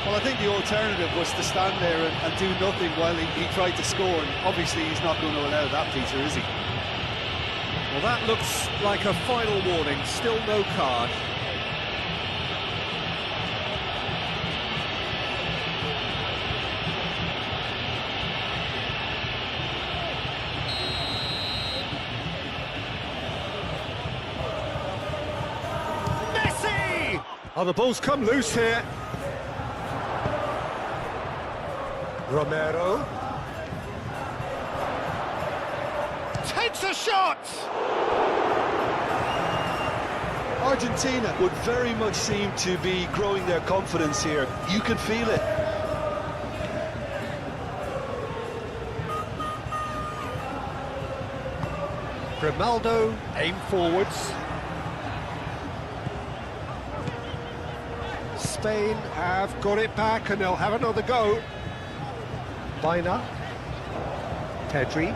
Well, I think the alternative was to stand there and do nothing while he tried to score, and obviously he's not going to allow that, Peter, is he? Well, that looks like a final warning, still no card. Messi! Oh, the ball's come loose here. Romero takes a shot! Argentina would very much seem to be growing their confidence here. You can feel it. Grimaldo, aim forwards. Spain have got it back and they'll have another go. Baina, Pedri,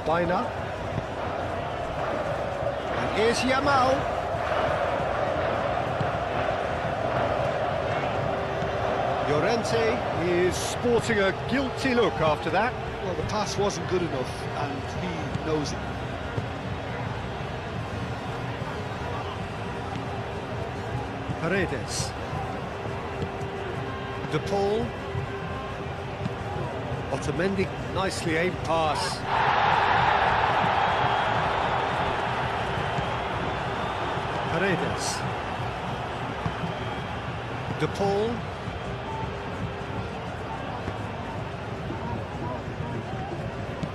Baina, and here's Yamal. Llorente is sporting a guilty look after that. Well, the pass wasn't good enough, and he knows it. Paredes, De Paul. Otamendi, nicely aimed pass. Paredes. De Paul.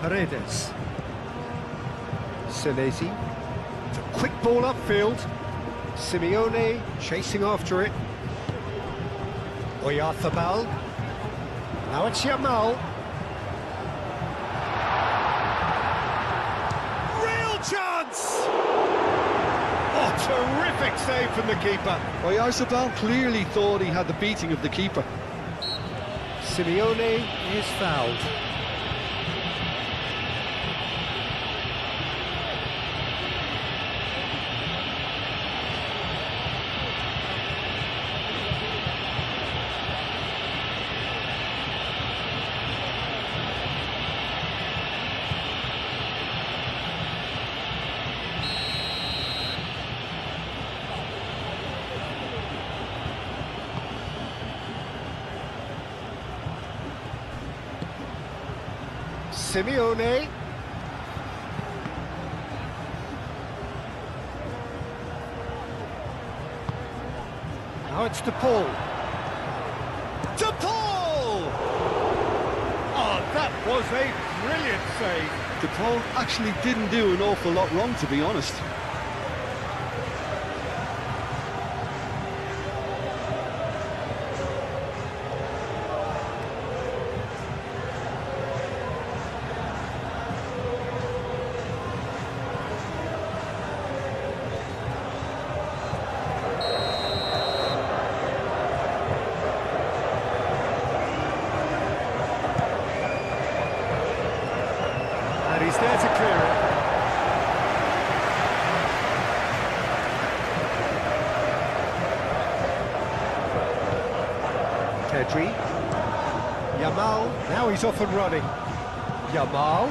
Paredes. Senesi. It's a quick ball upfield. Simeone chasing after it. Oyarzabal. Now it's Yamal. Chance! Oh, terrific save from the keeper. Oyarzabal clearly thought he had the beating of the keeper. Simeone is fouled. Simeone. Now it's De Paul. De Paul! Oh, that was a brilliant save. De Paul actually didn't do an awful lot wrong, to be honest. And he's there to clear it. Pedri. Yamal, now he's off and running. Yamal.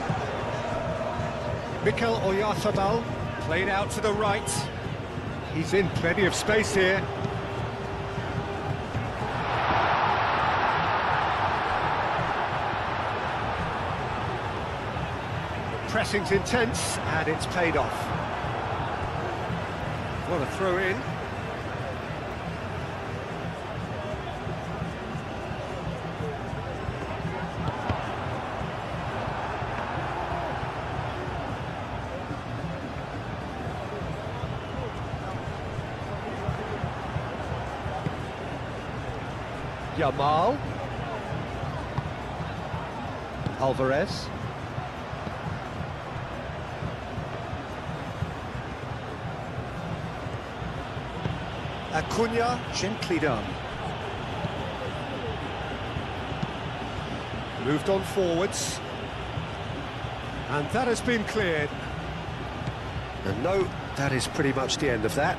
Mikel Oyarzabal, played out to the right. He's in plenty of space here. The pressing's intense, and it's paid off. What a throw in. Yamal. Alvarez. Acuna, gently done. Moved on forwards. And that has been cleared. And no, that is pretty much the end of that.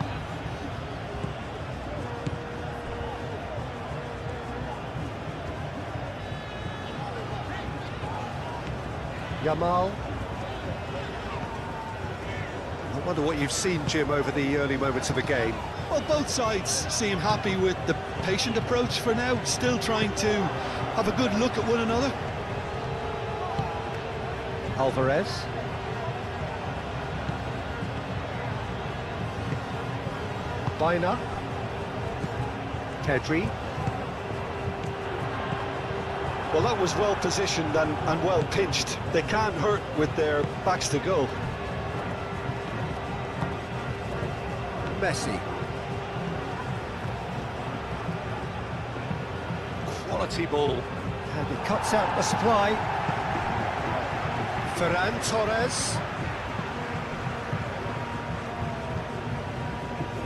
Yamal. I wonder what you've seen, Jim, over the early moments of the game. Well, both sides seem happy with the patient approach for now, still trying to have a good look at one another. Alvarez. Baina. Pedri. Well, that was well positioned and well pinched. They can't hurt with their backs to goal. Messi. Quality ball. And he cuts out the supply. Ferran Torres.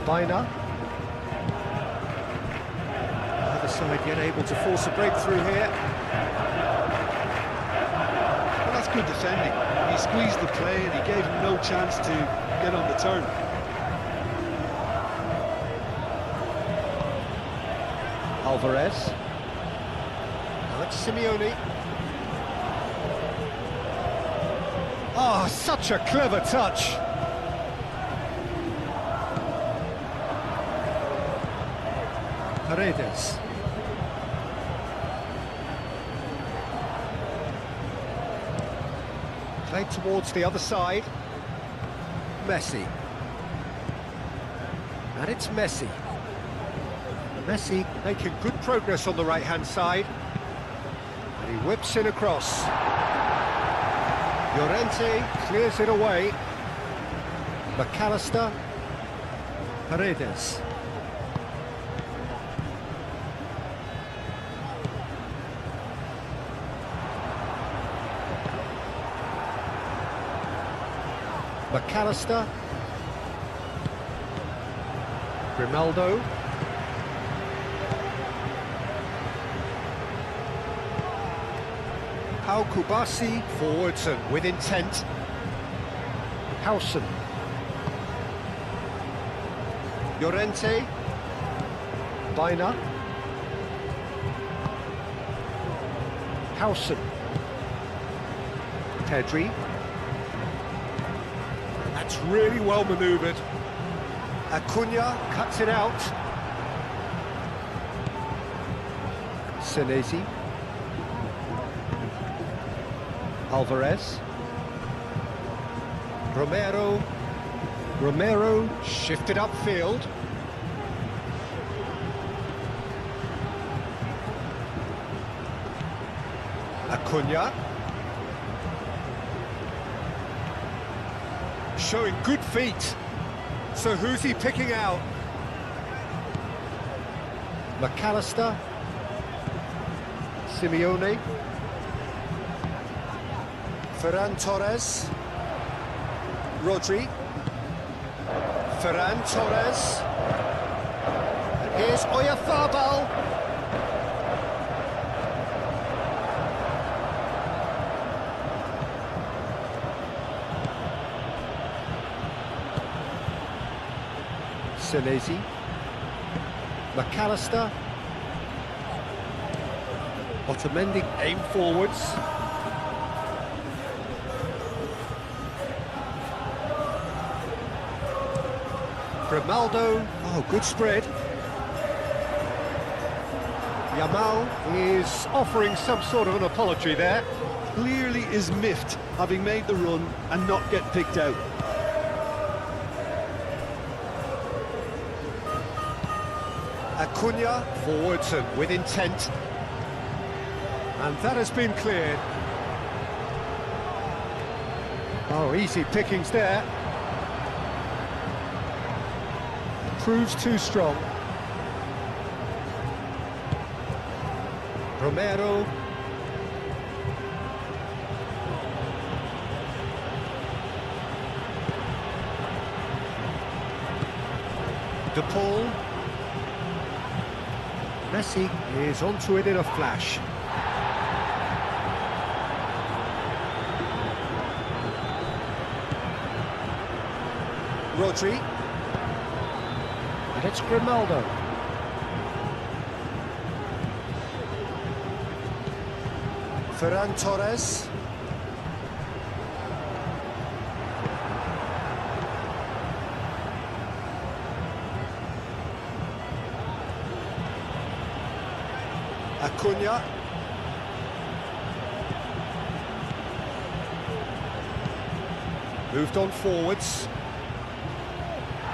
Baina. Either side yet able to force a breakthrough here. Well, that's good defending. He squeezed the play and he gave him no chance to get on the turn. Alvarez. Alex Simeone. Oh, such a clever touch. Paredes. Played towards the other side. Messi. And it's Messi. Messi making good progress on the right-hand side. And he whips in across. Llorente clears it away. McAllister. Paredes. McAllister. Grimaldo. Pau Kubasi forwards and with intent. Howson. Llorente. Baina. Howson. Pedri. That's really well manoeuvred. Acuna cuts it out. Senesi. Alvarez. Romero shifted upfield. Acuna. Showing good feet. So who's he picking out? McAllister. Simeone. Ferran Torres. Rodri. Ferran Torres. And here's Oyarzabal. Senesi. McAllister. Otamendi aim forwards. Grimaldo, oh, good spread. Yamal is offering some sort of an apology there. Clearly is miffed, having made the run and not get picked out. Acuna, forwards and with intent. And that has been cleared. Oh, easy pickings there. Proves too strong. Romero. De Paul. Messi is onto it in a flash. Rodri. And it's Grimaldo. Ferran Torres. Acuna. Moved on forwards.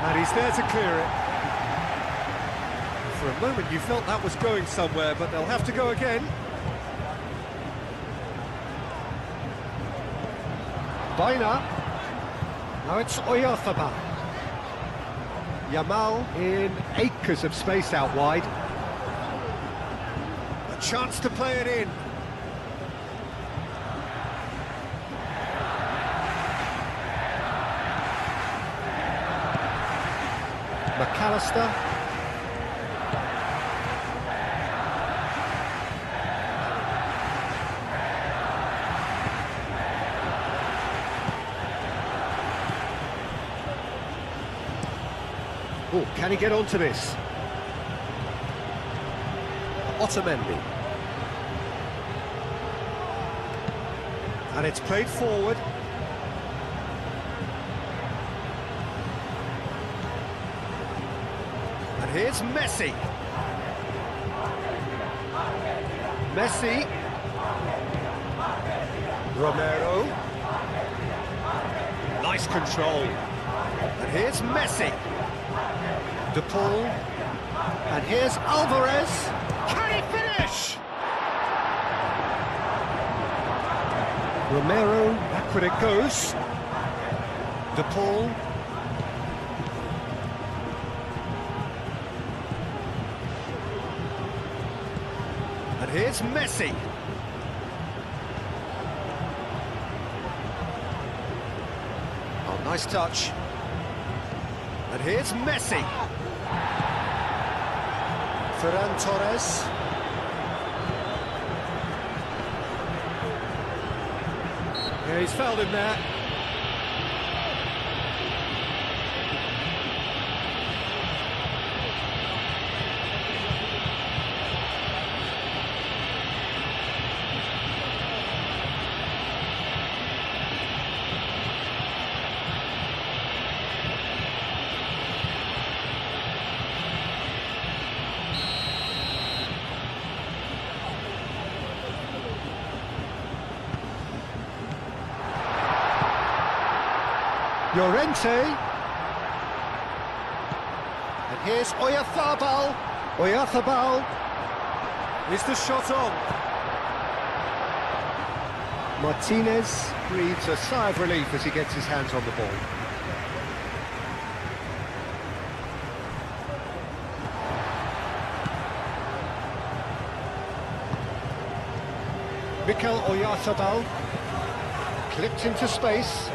And he's there to clear it. For a moment you felt that was going somewhere, but they'll have to go again. Baina. Now it's Oyarzabal. Yamal in acres of space out wide. A chance to play it in. McAllister. Oh, can he get onto this? Otamendi. And it's played forward. And here's Messi. Messi. Romero. Nice control. And here's Messi. De Paul. And here's Alvarez. Can he finish? Romero, backward it goes. De Paul. And here's Messi. Oh, nice touch. And here's Messi. Ferran Torres. Yeah, he's fouled him there. Llorente. And here's Oyarzabal. Oyarzabal. Is the shot on? Martinez breathes a sigh of relief as he gets his hands on the ball. Mikel Oyarzabal. Clipped into space.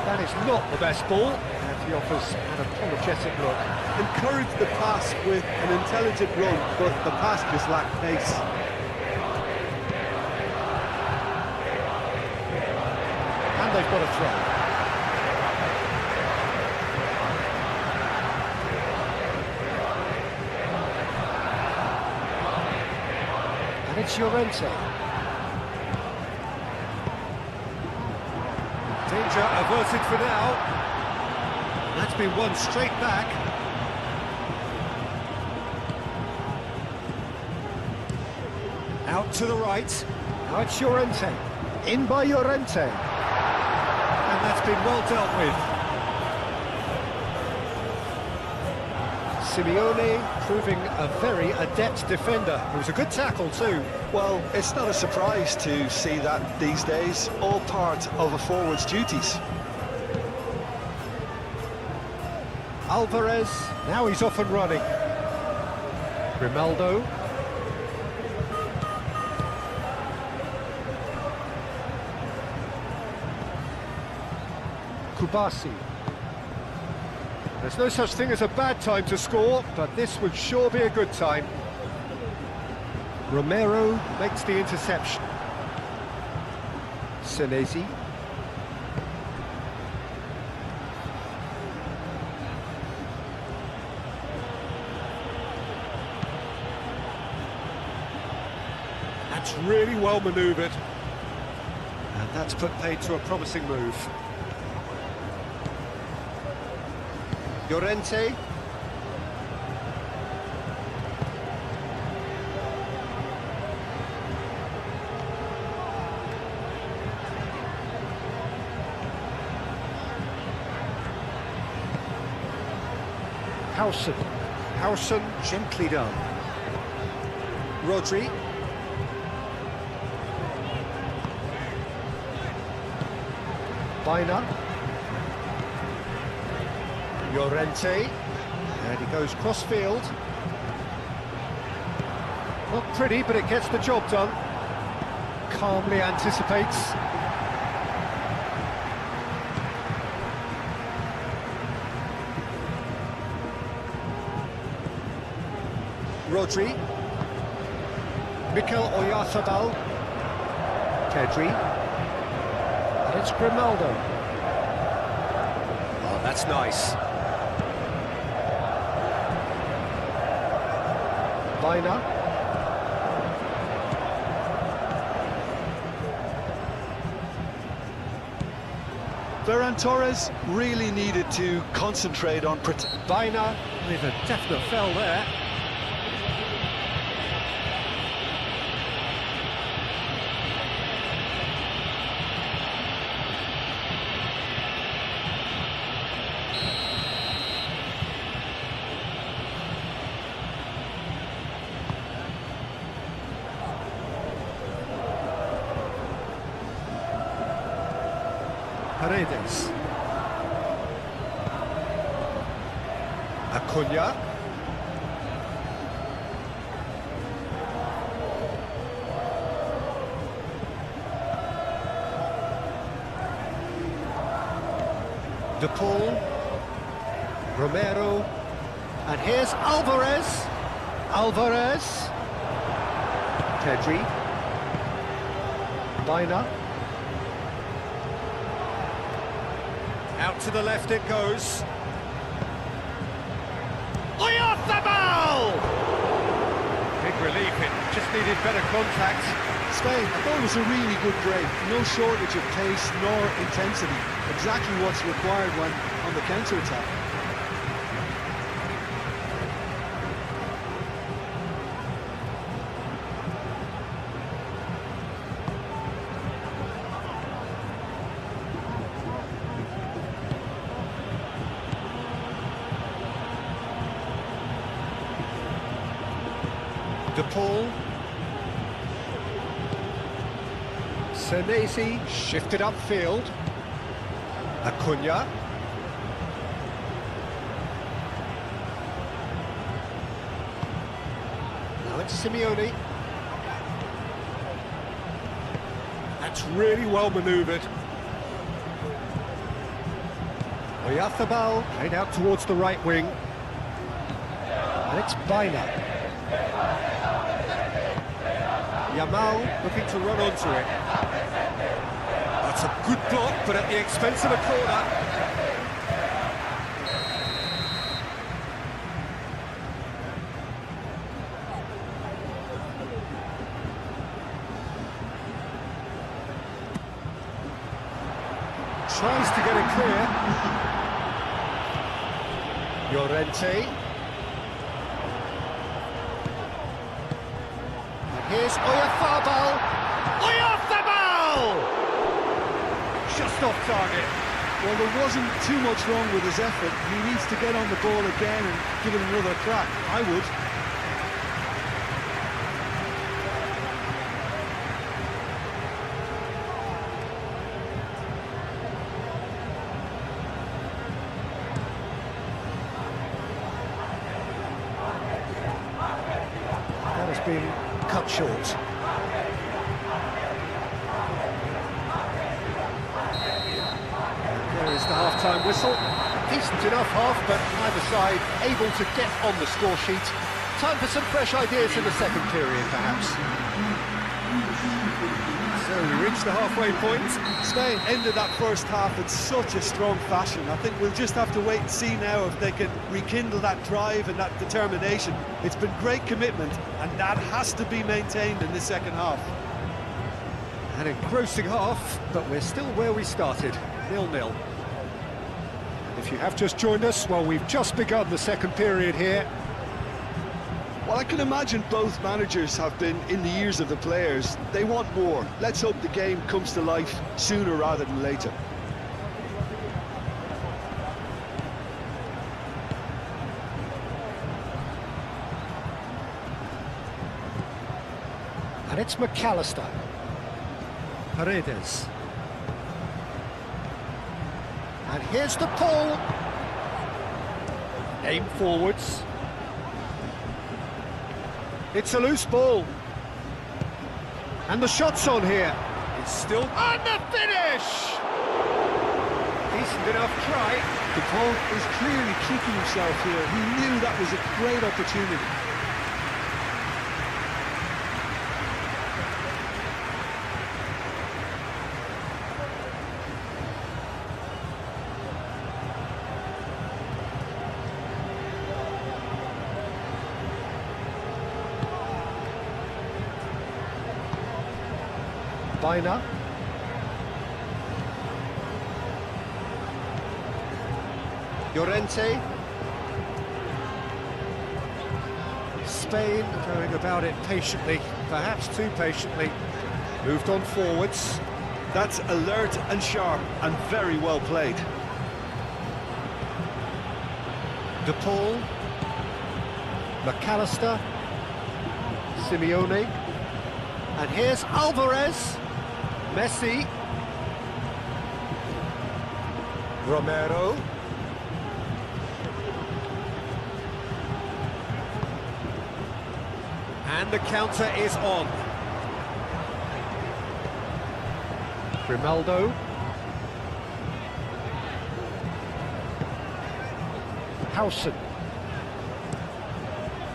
That is not the best ball, and he offers an apologetic look. Encouraged the pass with an intelligent run, but the pass just lacked pace. And they've got a throw. it's Llorente. Danger averted for now. And that's been won straight back. Out to the right. Now it's Llorente. In by Llorente. And that's been well dealt with. Simeone proving a very adept defender. It was a good tackle too. Well, it's not a surprise to see that these days, all part of a forward's duties. Alvarez, now he's off and running. Grimaldo. Kubasi. There's no such thing as a bad time to score, but this would sure be a good time. Romero makes the interception. Senesi. That's really well manoeuvred. And that's put paid to a promising move. Llorente. Howson gently done. Rodri. Baina. Llorente, and he goes cross-field. Not pretty, but it gets the job done. Calmly anticipates. Rodri. Mikel Oyarzabal. Pedri. And it's Grimaldo. Oh, that's nice. Baina. Ferran Torres really needed to concentrate on Baina with a definite fell there. Paredes. Acuna. De Paul. Romero. And here's Alvarez. Alvarez. Pedri. Baina. Out to the left it goes. Oyarzabal! Big relief, it just needed better contact. Spain, I thought it was a really good break. No shortage of pace nor intensity. Exactly what's required when on the counter-attack. De Paul. Senesi shifted upfield. Acuna. Now it's Simeone. That's really well manoeuvred. Oyarzabal played out towards the right wing. And it's Baina. Yamal looking to run onto it. That's a good block, but at the expense of a corner. tries to get it clear. Llorente. And here's Oyarzabal. Oyarzabal! Just off target. Well, there wasn't too much wrong with his effort. He needs to get on the ball again and give it another crack. I would. That has been cut short. There is the half-time whistle. Decent enough half, but neither side able to get on the score sheet. Time for some fresh ideas in the second period, perhaps. So we reach the halfway point. Spain ended that first half in such a strong fashion. I think we'll just have to wait and see now if they can rekindle that drive and that determination. It's been great commitment, and that has to be maintained in the second half. An engrossing half, but we're still where we started, 0-0. If you have just joined us, well, we've just begun the second period here. Well, I can imagine both managers have been in the ears of the players. They want more. Let's hope the game comes to life sooner rather than later. And it's McAllister. Paredes. And here's the pull. Aim forwards. It's a loose ball. And the shot's on here. It's still... And the finish! Decent enough try. The ball is clearly kicking himself here. He knew that was a great opportunity. Biner. Llorente. Spain going about it patiently, perhaps too patiently. Moved on forwards. That's alert and sharp and very well played. De Paul. McAllister. Simeone. And here's Alvarez. Messi. Romero. And the counter is on. Grimaldo. Howson.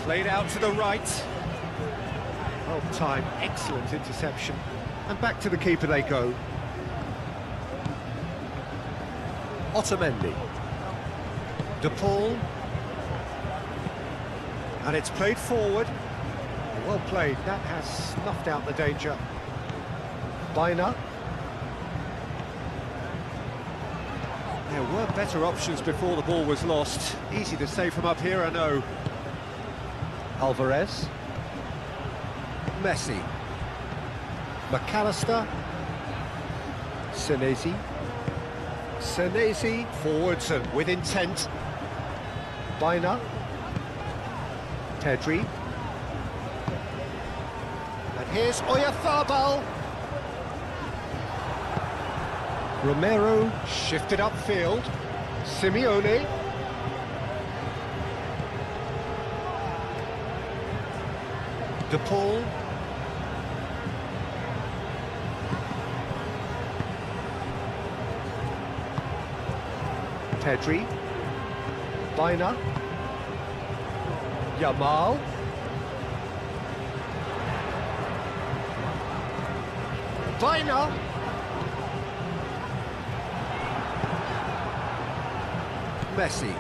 Played out to the right. Well timed, excellent interception. And back to the keeper they go. Otamendi. De Paul. And it's played forward. Well played, that has snuffed out the danger. Biner. There were better options before the ball was lost. Easy to say from up here, I know. Alvarez. Messi. McAllister. Senesi. Senesi forwards and with intent. Biner. Pedri. And here's Oyarzabal. Romero shifted upfield. Simeone. De Paul. Pedri. Biner. Yamal. Biner. Messi.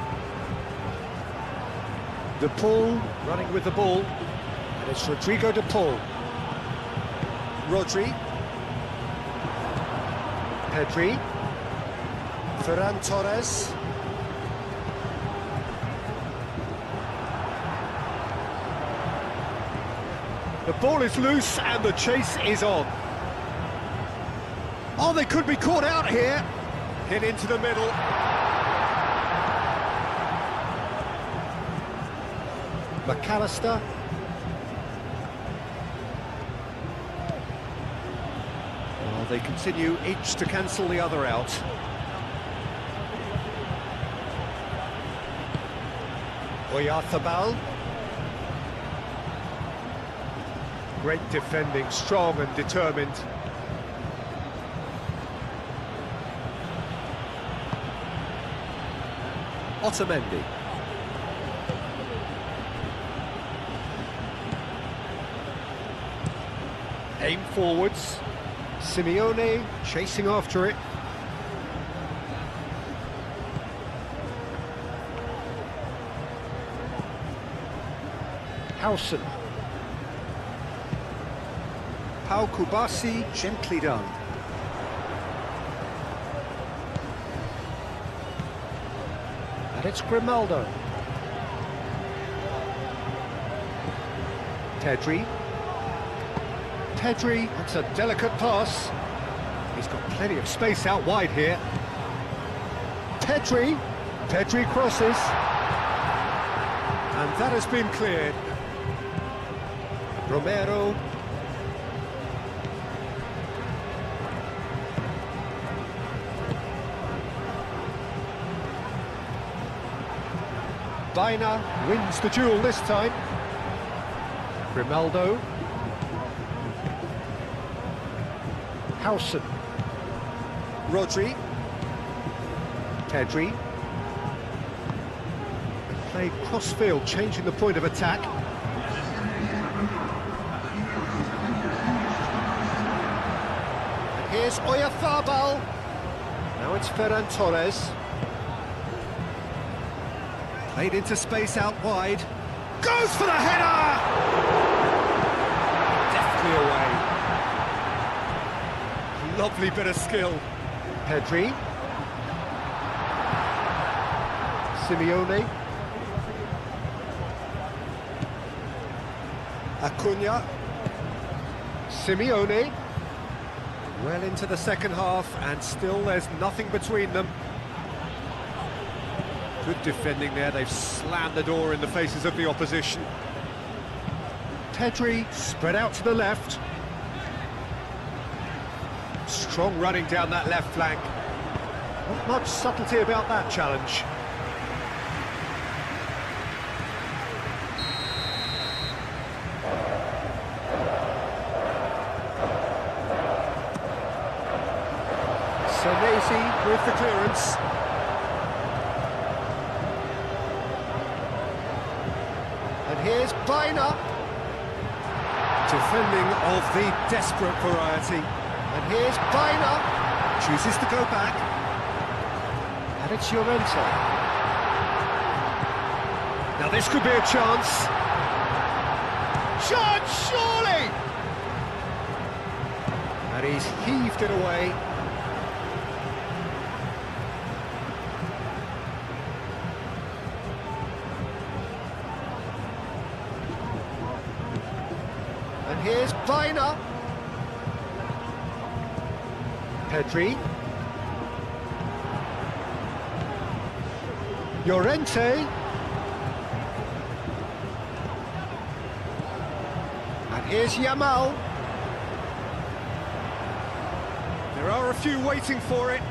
De Paul running with the ball. And it's Rodrigo De Paul. Rodri. Pedri. Ferran Torres. The ball is loose and the chase is on. Oh, they could be caught out here. Hit into the middle. McAllister. Well, they continue each to cancel the other out. Oyarzabal. Great defending, strong and determined. Otamendi. Aim forwards. Simeone chasing after it. Howson. Pau Kubasi, gently done. And it's Grimaldo. Pedri. Pedri, that's a delicate pass. He's got plenty of space out wide here. Pedri. Pedri crosses. And that has been cleared. Romero. Baina wins the duel this time. Grimaldo. Howson. Rodri. Pedri. Played cross-field, changing the point of attack. And here's Oyarzabal. Now it's Ferran Torres. Played into space out wide. Goes for the header! Deftly away. Lovely bit of skill. Pedri. Simeone. Acuna. Simeone. Well into the second half, and still there's nothing between them. Good defending there, they've slammed the door in the faces of the opposition. Pedri spread out to the left. Strong running down that left flank. Not much subtlety about that challenge. Senesi with the clearance. And here's Baina. Defending of the desperate variety. And here's Baina. Chooses to go back. And it's Llorente. Now this could be a chance. Chance, surely! And he's heaved it away. And here's Baina. Pedri. Llorente. And here's Yamal. There are a few waiting for it.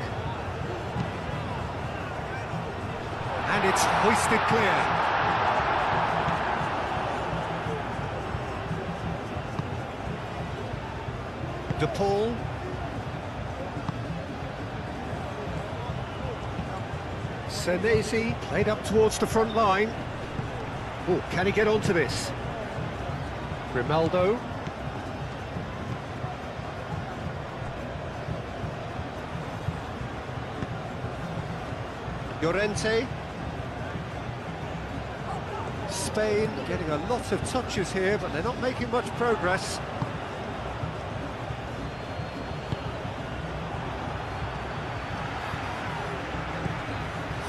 And it's hoisted clear. De Paul. Senesi played up towards the front line. Oh, can he get onto this? Grimaldo. Llorente. Spain getting a lot of touches here, but they're not making much progress.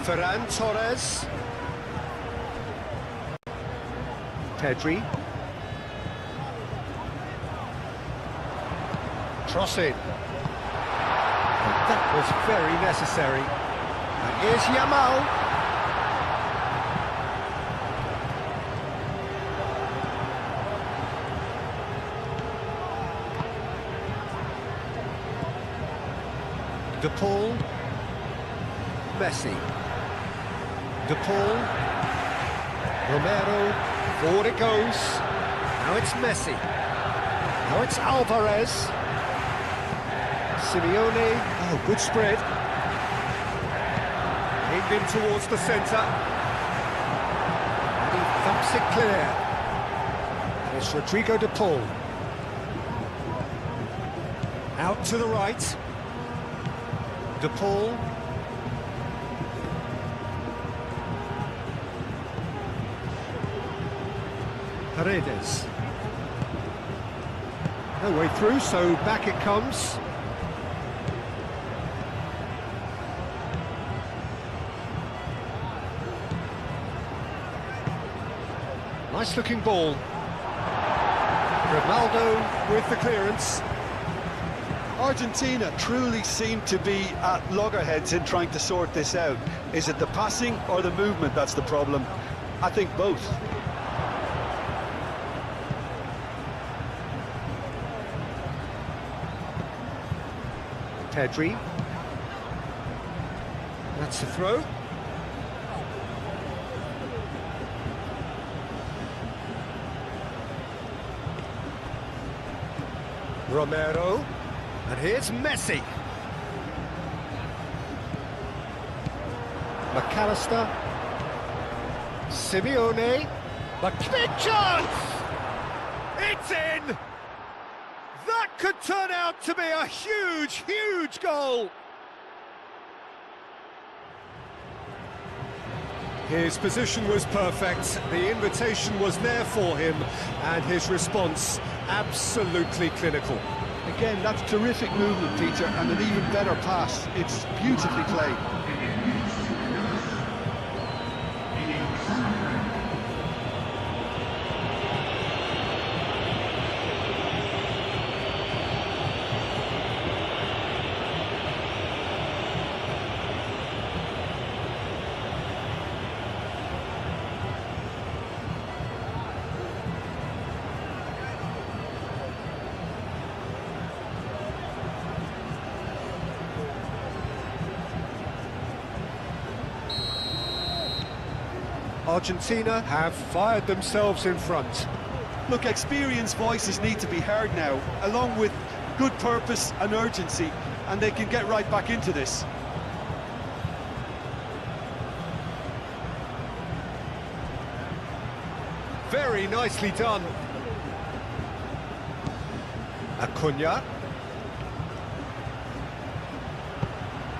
Ferran Torres. Pedri. Crossing. That was very necessary. And here's Yamal. De Paul. Messi. De Paul. Romero. Forward it goes. Now it's Messi. Now it's Alvarez. Simeone. Oh, good spread. Aimed in towards the centre. And he thumps it clear. And it's Rodrigo De Paul. Out to the right. De Paul. Paredes. No way through, so back it comes. Nice looking ball. Ronaldo with the clearance. Argentina truly seem to be at loggerheads in trying to sort this out. Is it the passing or the movement that's the problem? I think both. Pedri. That's the throw. Romero. And here's Messi. McAllister. Simeone. Big chance! It's in! That could turn out to be a huge, huge goal! His position was perfect, the invitation was there for him, and his response absolutely clinical. Again, that's terrific movement, Peter, and an even better pass. It's beautifully played. Argentina have fired themselves in front. Look, experienced voices need to be heard now, along with good purpose and urgency, and they can get right back into this. Very nicely done. Acuna.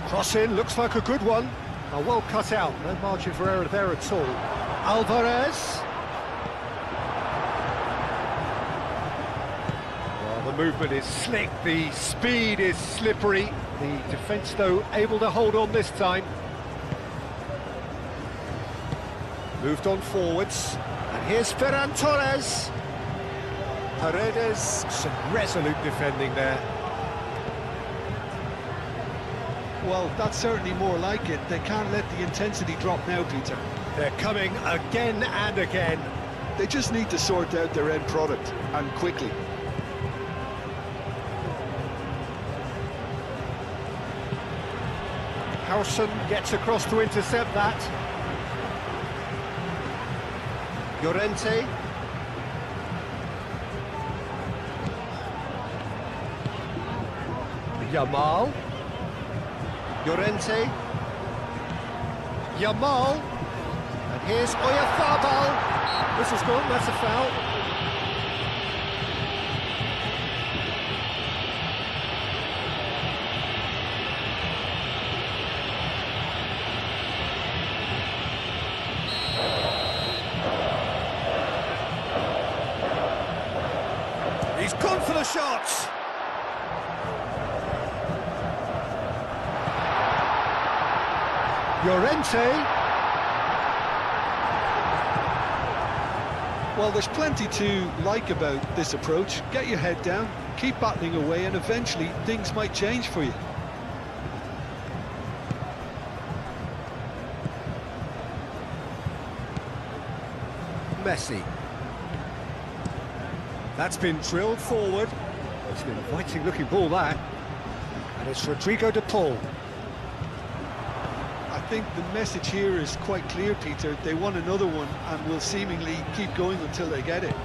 Cross in, looks like a good one. Oh, well cut out, no margin for error there at all. Alvarez. Well, the movement is slick, the speed is slippery. The defence, though, able to hold on this time. Moved on forwards. And here's Ferran Torres. Paredes, some resolute defending there. Well, that's certainly more like it. They can't let the intensity drop now, Peter. They're coming again and again. They just need to sort out their end product, and quickly. Howson gets across to intercept that. Llorente. Yamal. Llorente. Yamal. And here's Oyarzabal. This is gone, that's a foul. He's gone for the shot. Llorente. Well, there's plenty to like about this approach. Get your head down, keep battling away, and eventually things might change for you. Messi. That's been drilled forward. It's an inviting looking ball, that. And it's Rodrigo de Paul. I think the message here is quite clear, Peter. They want another one and will seemingly keep going until they get it.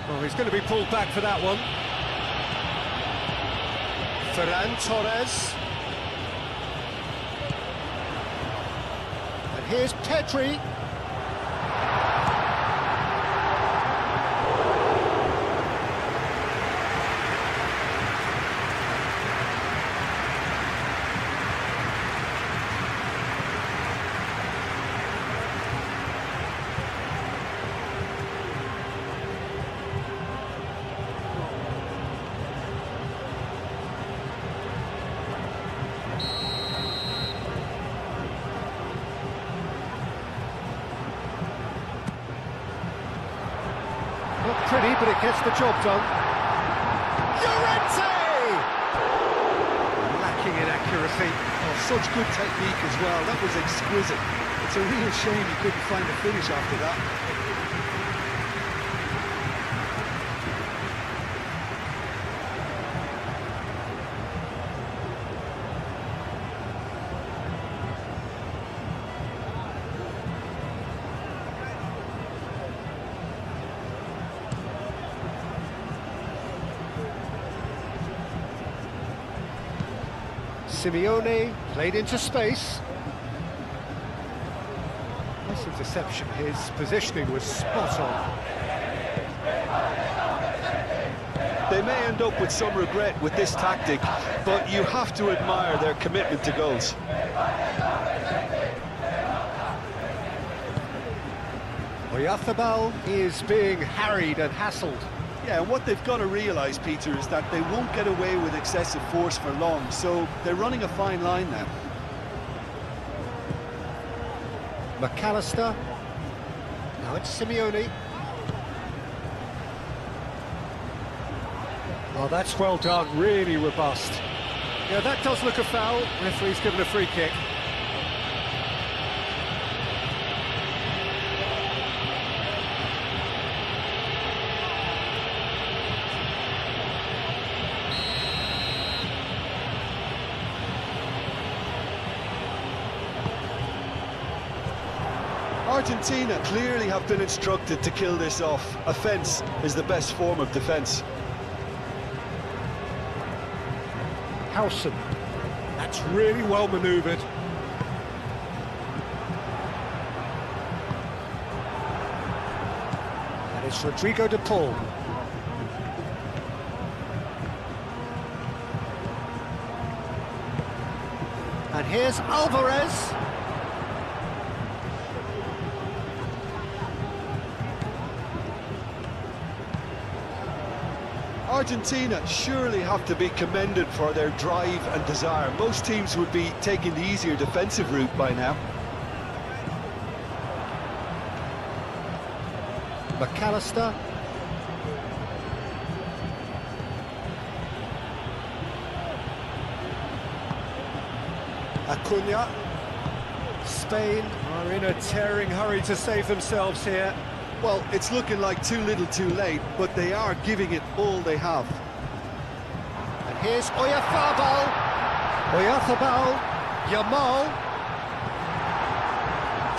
Well, he's going to be pulled back for that one. Ferran Torres. And here's Pedri. Not pretty, but it gets the job done. Llorente! Lacking in accuracy. Oh, such good technique as well. That was exquisite. It's a real shame he couldn't find a finish after that. Simeone played into space. Nice interception. His positioning was spot on. They may end up with some regret with this tactic, but you have to admire their commitment to goals. Oyarzabal is being harried and hassled. Yeah, and what they've got to realise, Peter, is that they won't get away with excessive force for long, so they're running a fine line now. McAllister. Now it's Simeone. Oh, that's well done, really robust. Yeah, that does look a foul. Referee's given a free kick. Argentina clearly have been instructed to kill this off. Offence is the best form of defence. Howson. That's really well manoeuvred. And it's Rodrigo de Paul. And here's Alvarez. Argentina surely have to be commended for their drive and desire. Most teams would be taking the easier defensive route by now. McAllister. Acuna. Spain are in a tearing hurry to save themselves here. Well, it's looking like too little too late, but they are giving it all they have. And here's Oyarzabal. Oyarzabal. Yamal.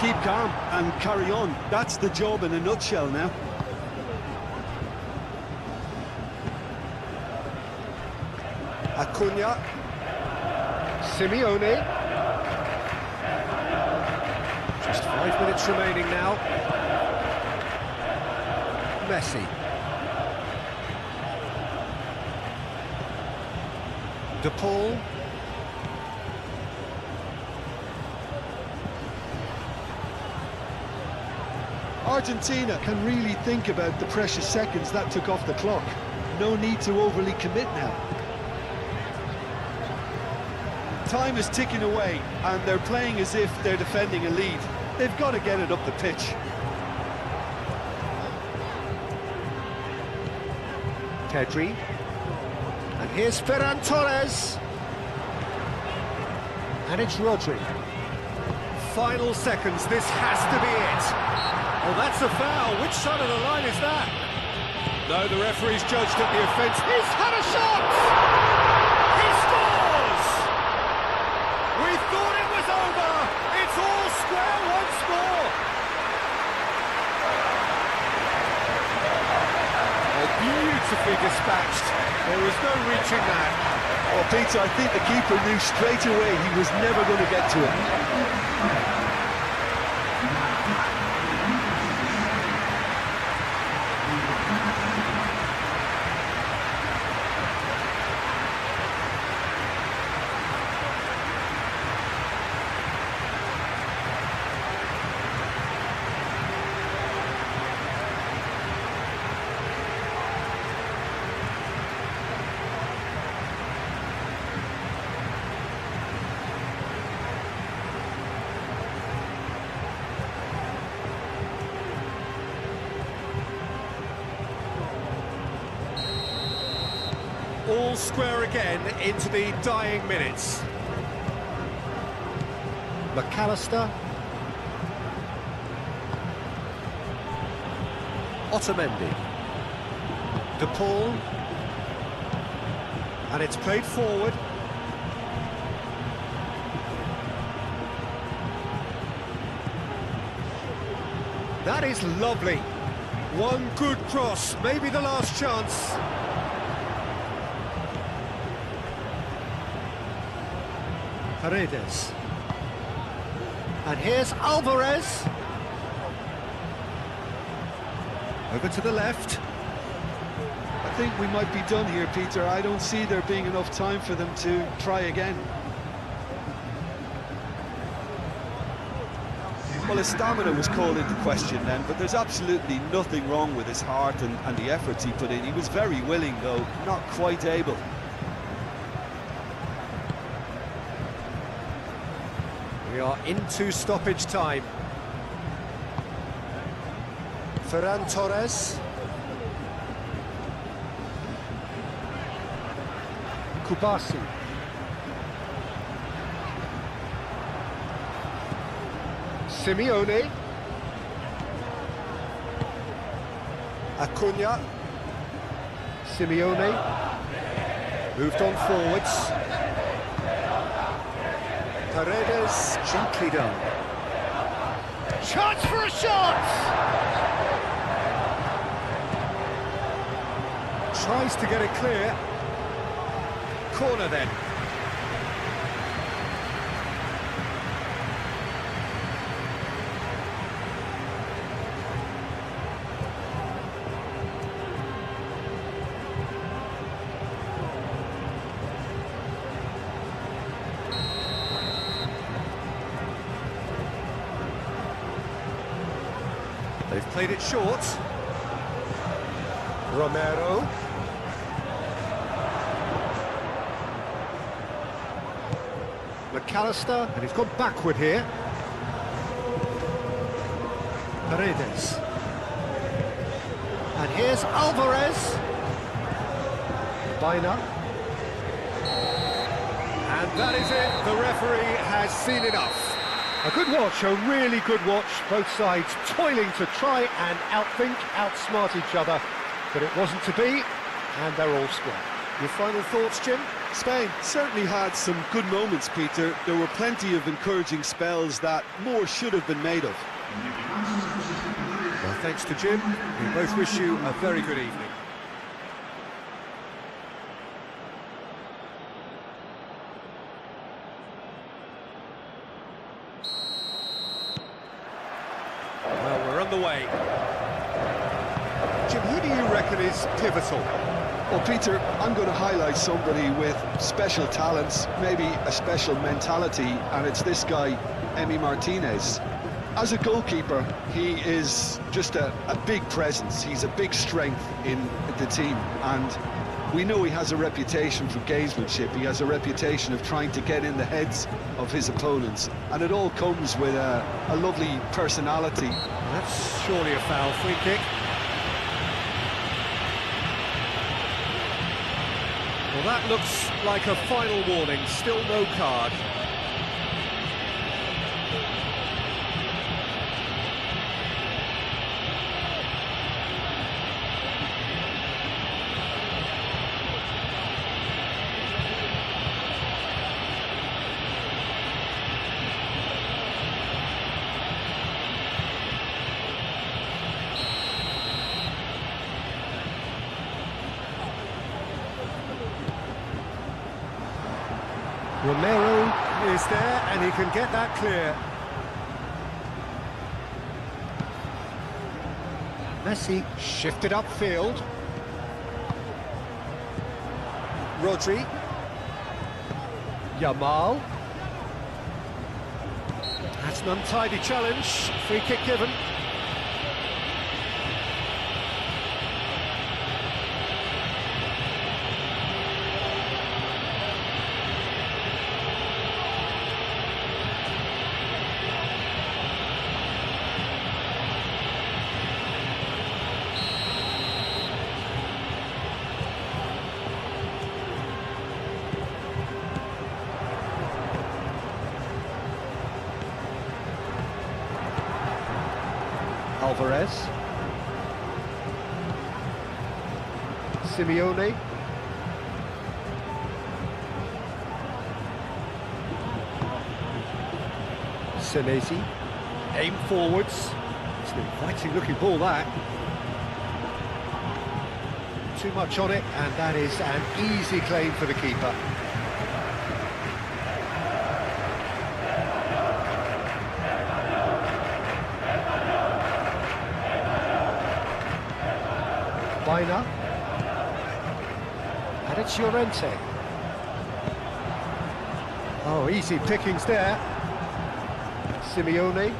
Keep calm and carry on. That's the job in a nutshell now. Acuna. Simeone. Just 5 minutes remaining now. Messi. De Paul. Argentina can really think about the precious seconds that took off the clock. No need to overly commit now. Time is ticking away, and they're playing as if they're defending a lead. They've got to get it up the pitch. Pedri. And here's Ferran Torres. And it's Rodri. Final seconds, this has to be it. Oh, that's a foul. Which side of the line is that? No, the referee's judged at the offence. He's had a shot! He scores! We thought it was over. It's all square once more. Oh, beautifully dispatched. There was no reaching that. Well, Peter, I think the keeper knew straight away he was never going to get to it. All square again into the dying minutes. McAllister. Otamendi. De Paul. And it's played forward. That is lovely. One good cross, maybe the last chance. Paredes. And here's Alvarez. Over to the left. I think we might be done here, Peter. I don't see there being enough time for them to try again. Well, his stamina was called into question then, but there's absolutely nothing wrong with his heart and the efforts he put in. He was very willing, though, not quite able. We are into stoppage time. Ferran Torres. Kubasi. Simeone. Acuna. Simeone. Moved on forwards. Paredes, gently done. Chance for a shot! Tries to get it clear. Corner then. They've played it short. Romero. McAllister, and he's gone backward here. Paredes. And here's Alvarez. Bina. And that is it. The referee has seen enough. A good watch, a really good watch. Both sides toiling to try and outthink, outsmart each other. But it wasn't to be, and they're all square. Your final thoughts, Jim? Spain certainly had some good moments, Peter. There were plenty of encouraging spells that more should have been made of. Well, thanks to Jim. We both wish you a very good evening. Well, we're on the way. Jim, who do you reckon is pivotal? Well, Peter, I'm going to highlight somebody with special talents, maybe a special mentality, and it's this guy, Emi Martinez. As a goalkeeper, he is just a big presence. He's a big strength in the team, and We know he has a reputation for gamesmanship. He has a reputation of trying to get in the heads of his opponents, and it all comes with a lovely personality. That's surely a foul. Free kick. Well, that looks like a final warning. Still no card. Romero is there, and he can get that clear. Messi shifted upfield. Rodri. Yamal. That's an untidy challenge. Free kick given. Alvarez. Simeone. Senesi. Aim forwards. It's an inviting looking ball, that. Too much on it, and that is an easy claim for the keeper. Baina. And it's Llorente. Oh, easy pickings there. Simeone.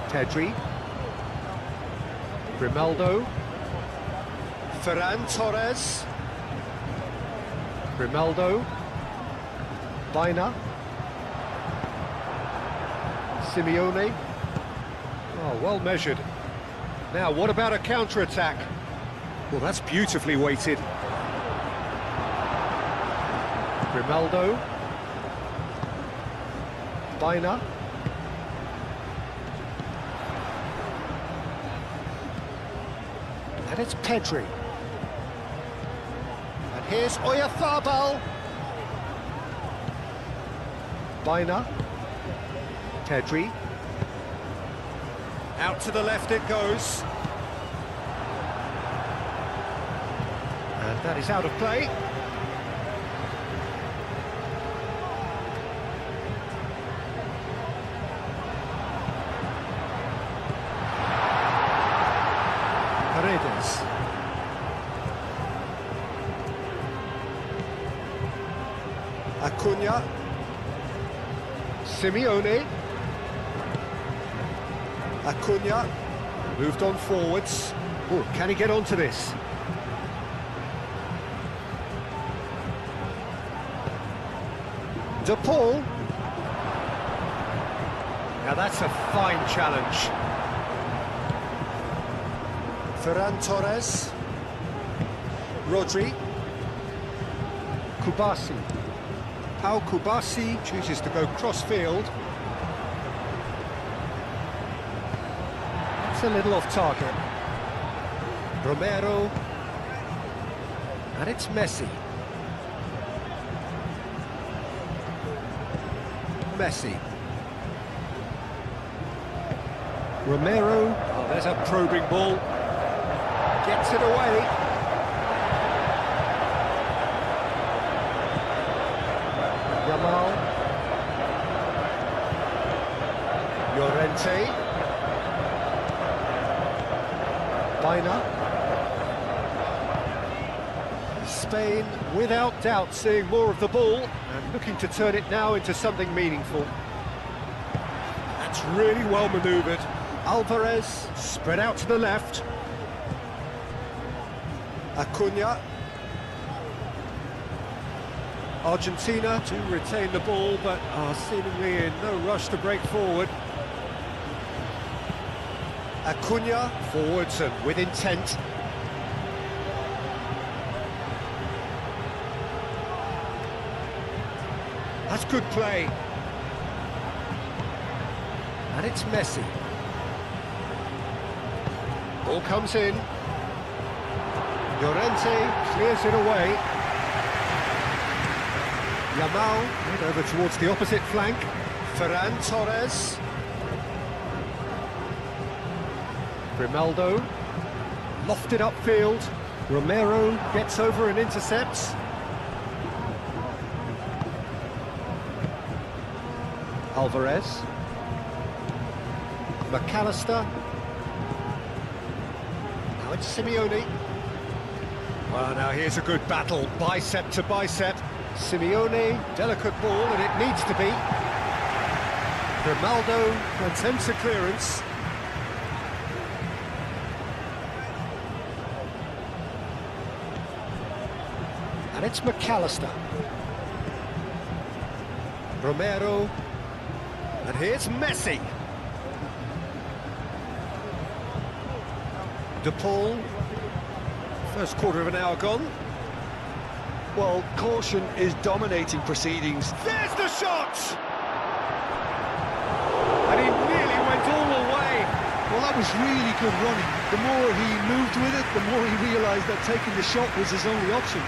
Pedri. Grimaldo. Ferran Torres. Grimaldo. Baina. Simeone. Oh, well measured. Now, what about a counter-attack? Well, that's beautifully weighted. Grimaldo. Baina. And it's Pedri. And here's Oyarzabal. Baina. Pedri. Out to the left it goes. And that is out of play. Paredes. Acuna. Simeone. Acuna moved on forwards. Oh, can he get onto this? De Paul. Now that's a fine challenge. Ferran Torres. Rodri. Kubasi. Pau Kubasi chooses to go cross-field. A little off target. Romero. And it's Messi. Messi. Romero. Oh, there's a probing ball. Gets it away. Yamal. Llorente. Baina. Spain, without doubt, seeing more of the ball and looking to turn it now into something meaningful. That's really well manoeuvred. Alvarez spread out to the left. Acuna. Argentina to retain the ball, but are seemingly in no rush to break forward. Acuna forwards and with intent. That's good play. And it's Messi. Ball comes in. Llorente clears it away. Yamal head over towards the opposite flank. Ferran Torres. Grimaldo. Lofted upfield. Romero gets over and intercepts. Alvarez. McAllister. Now it's Simeone. Well, now here's a good battle, bicep to bicep. Simeone, delicate ball, and it needs to be. Grimaldo attempts a clearance. And it's McAllister. Romero. And here's Messi. De Paul. First quarter of an hour gone. Well, caution is dominating proceedings. There's the shot! And he nearly went all the way. Well, that was really good running. The more he moved with it, the more he realised that taking the shot was his only option.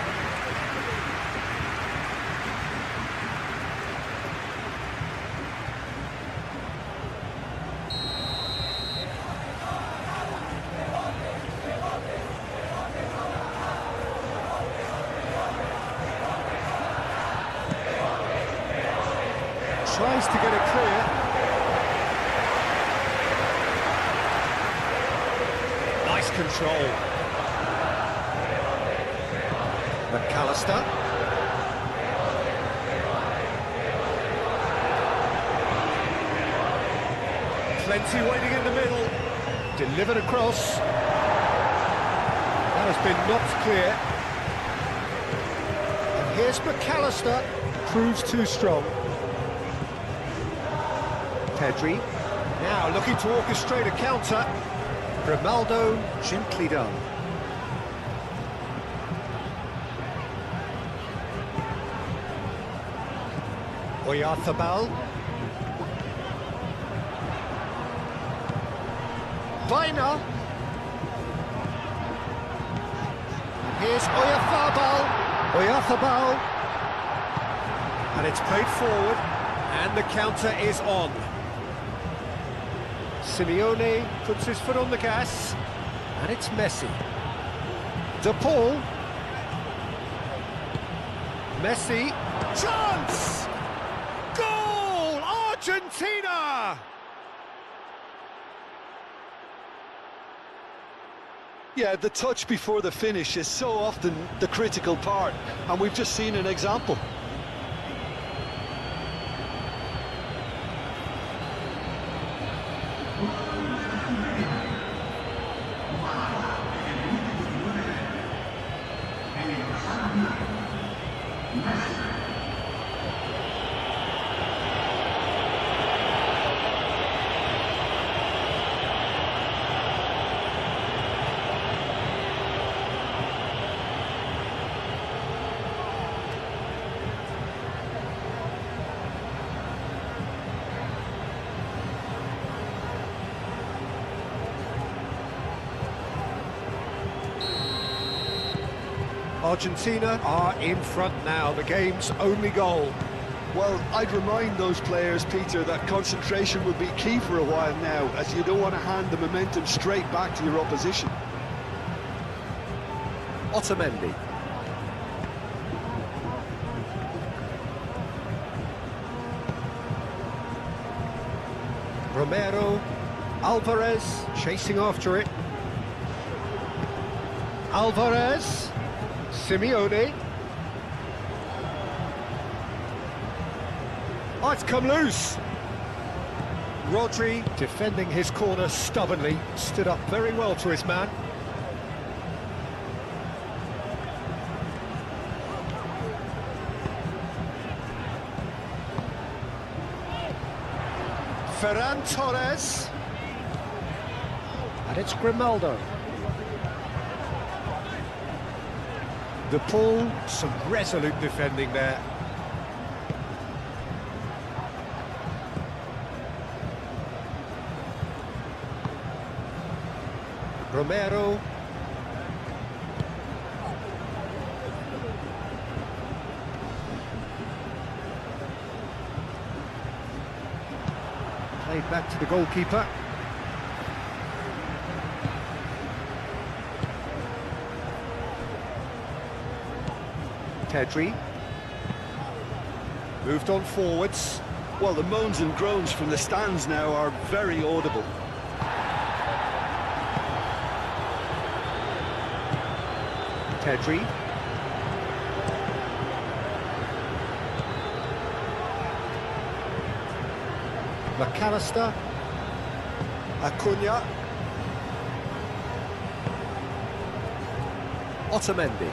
Tries to get it clear. Nice control. McAllister. Plenty waiting in the middle. Delivered across. That has been knocked clear. And here's McAllister. Proves too strong. Pedri, now looking to orchestrate a counter. Grimaldo, gently done. Oyarzabal. Vaina. Here's Oyarzabal. And it's played forward, and the counter is on. Simeone puts his foot on the gas, and it's Messi. De Paul. Messi. Chance! Goal! Argentina! Yeah, the touch before the finish is so often the critical part, and we've just seen an example. Argentina are in front now, the game's only goal. Well, I'd remind those players, Peter, that concentration will be key for a while now, as you don't want to hand the momentum straight back to your opposition. Otamendi. Romero. Alvarez chasing after it. Alvarez. Simeone. Oh, it's come loose. Rodri defending his corner stubbornly, stood up very well to his man. Ferran Torres. And it's Grimaldo. The pull, some resolute defending there. Romero. Played back to the goalkeeper. Pedri. Moved on forwards. Well, the moans and groans from the stands now are very audible. Pedri. McAllister. Acuna. Otamendi.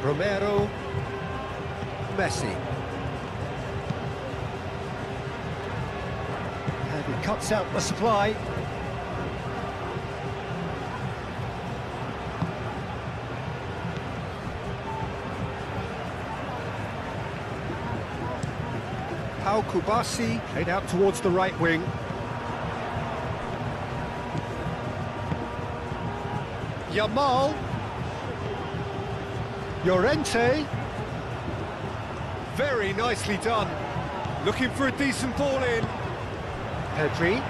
Romero. Messi. And he cuts out the supply. Pau Kubasi played out towards the right wing. Yamal. Llorente. Very nicely done. Looking for a decent ball in. Pedri.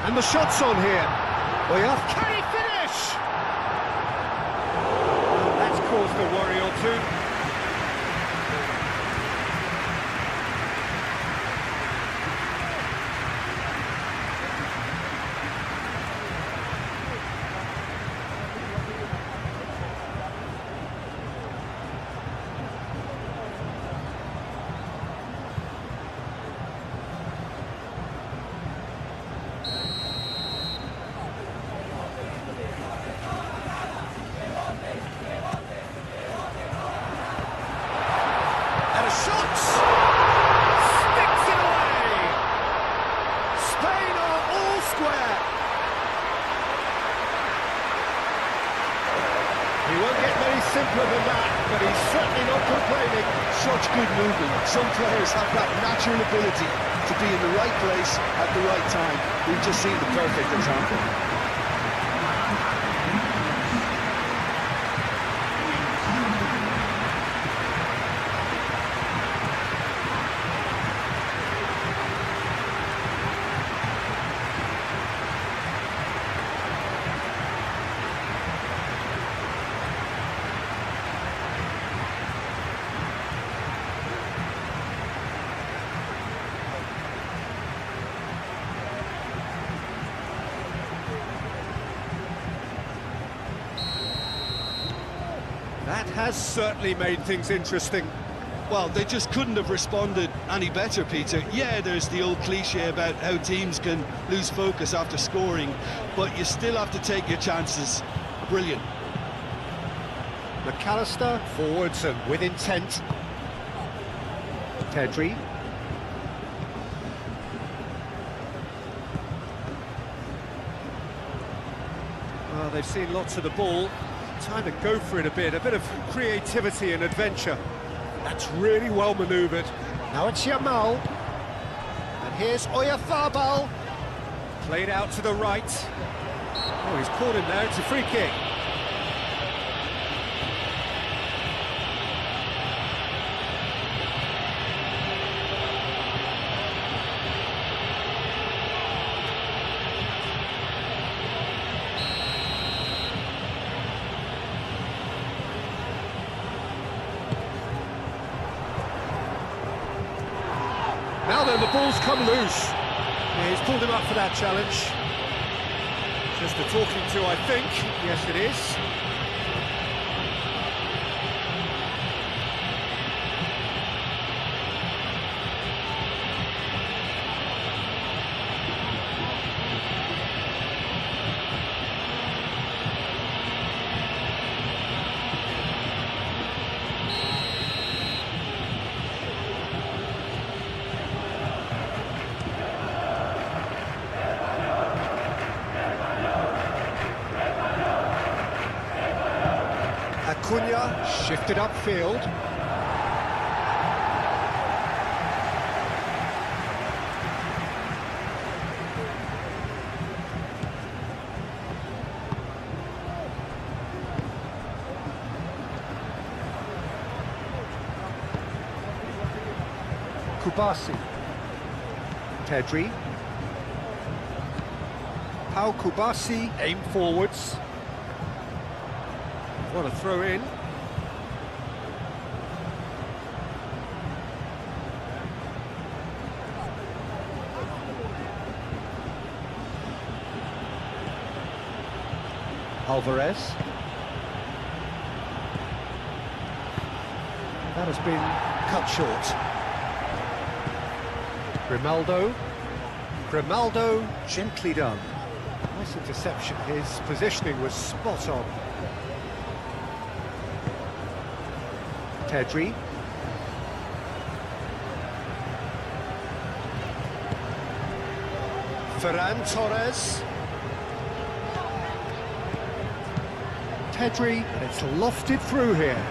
And the shot's on here. Can he finish? That's caused a worry or two. Simpler than that, but he's certainly not complaining. Such good movement. Some players have that natural ability to be in the right place at the right time. We've just seen the perfect example. That has certainly made things interesting. Well, they just couldn't have responded any better, Peter. Yeah, there's the old cliche about how teams can lose focus after scoring, but you still have to take your chances. Brilliant. McAllister, forwards and with intent. Pedri. Well, they've seen lots of the ball. Time to go for it a bit of creativity and adventure. That's really well manoeuvred. Now it's Yamal. And here's Oyarzabal. Played out to the right. Oh, he's caught him there, it's a free kick. Now then, the ball's come loose. Yeah, he's pulled him up for that challenge. Just a talking to, I think. Yes, it is. Acuna shifted upfield. Kubasi. Pedri. Pau Kubasi aim forwards. What a throw in. Alvarez. That has been cut short. Grimaldo, gently done. Nice interception, his positioning was spot on. Pedri. Ferran Torres. Pedri, and it's lofted through here.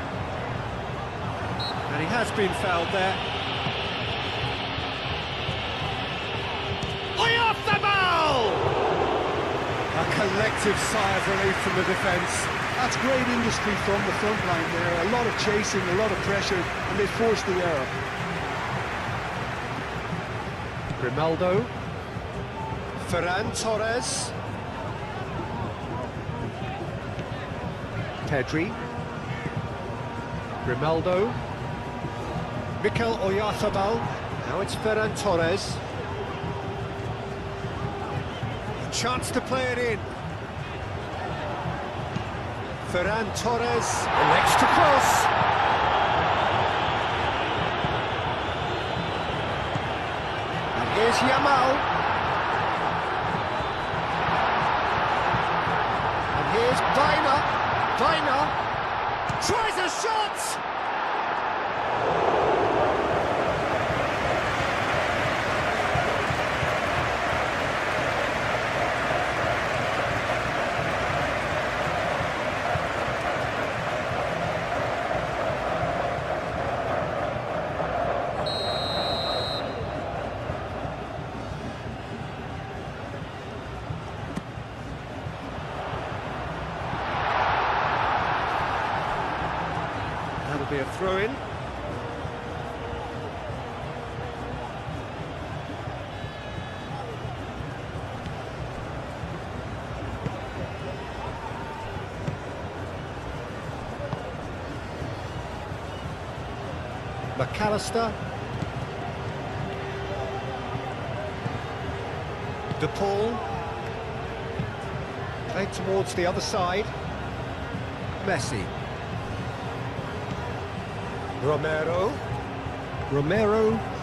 And he has been fouled there. A collective sigh of relief from the defence. That's great industry from the front line there. A lot of chasing, a lot of pressure, and they forced the error. Grimaldo. Ferran Torres. Pedri. Grimaldo. Mikel Oyarzabal. Now it's Ferran Torres. Chance to play it in. Ferran Torres elects to cross. And here's Yamal. And here's Baina tries a shot. That'll be a throw-in. McAllister. De Paul. Played towards the other side. Messi. Romero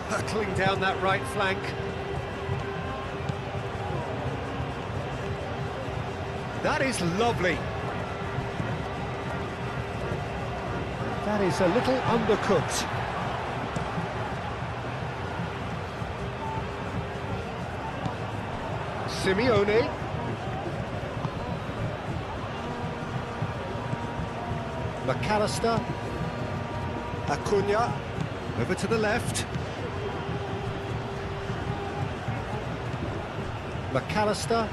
hurtling down that right flank. That is lovely. That is a little undercooked. Simeone. McAllister. Acuna, over to the left. McAllister.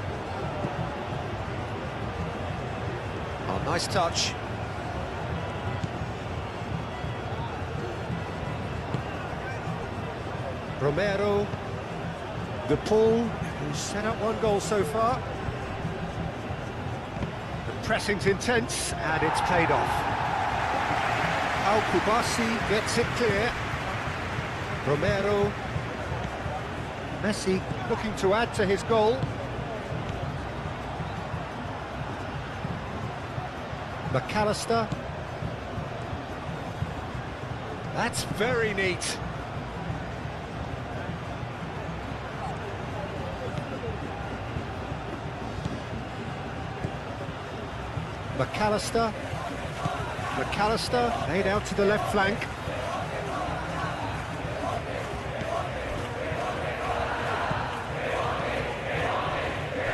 Oh, nice touch. Romero. De Paul, who's set up one goal so far. The pressing's intense, and it's paid off. Kubasi gets it clear. Romero. Messi looking to add to his goal. McAllister. That's very neat. McAllister laid out to the left flank.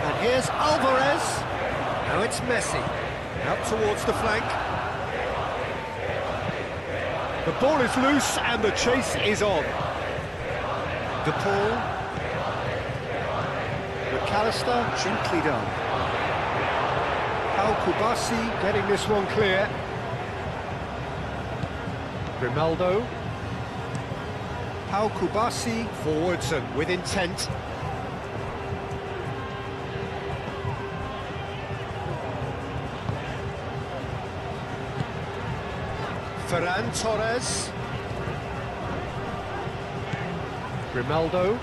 And here's Alvarez. Now it's Messi. Out towards the flank. The ball is loose and the chase is on. De Paul. McAllister, gently done. Al Kubasi getting this one clear. Grimaldo. Pau Kubasi forwards and with intent. Ferran Torres. Grimaldo.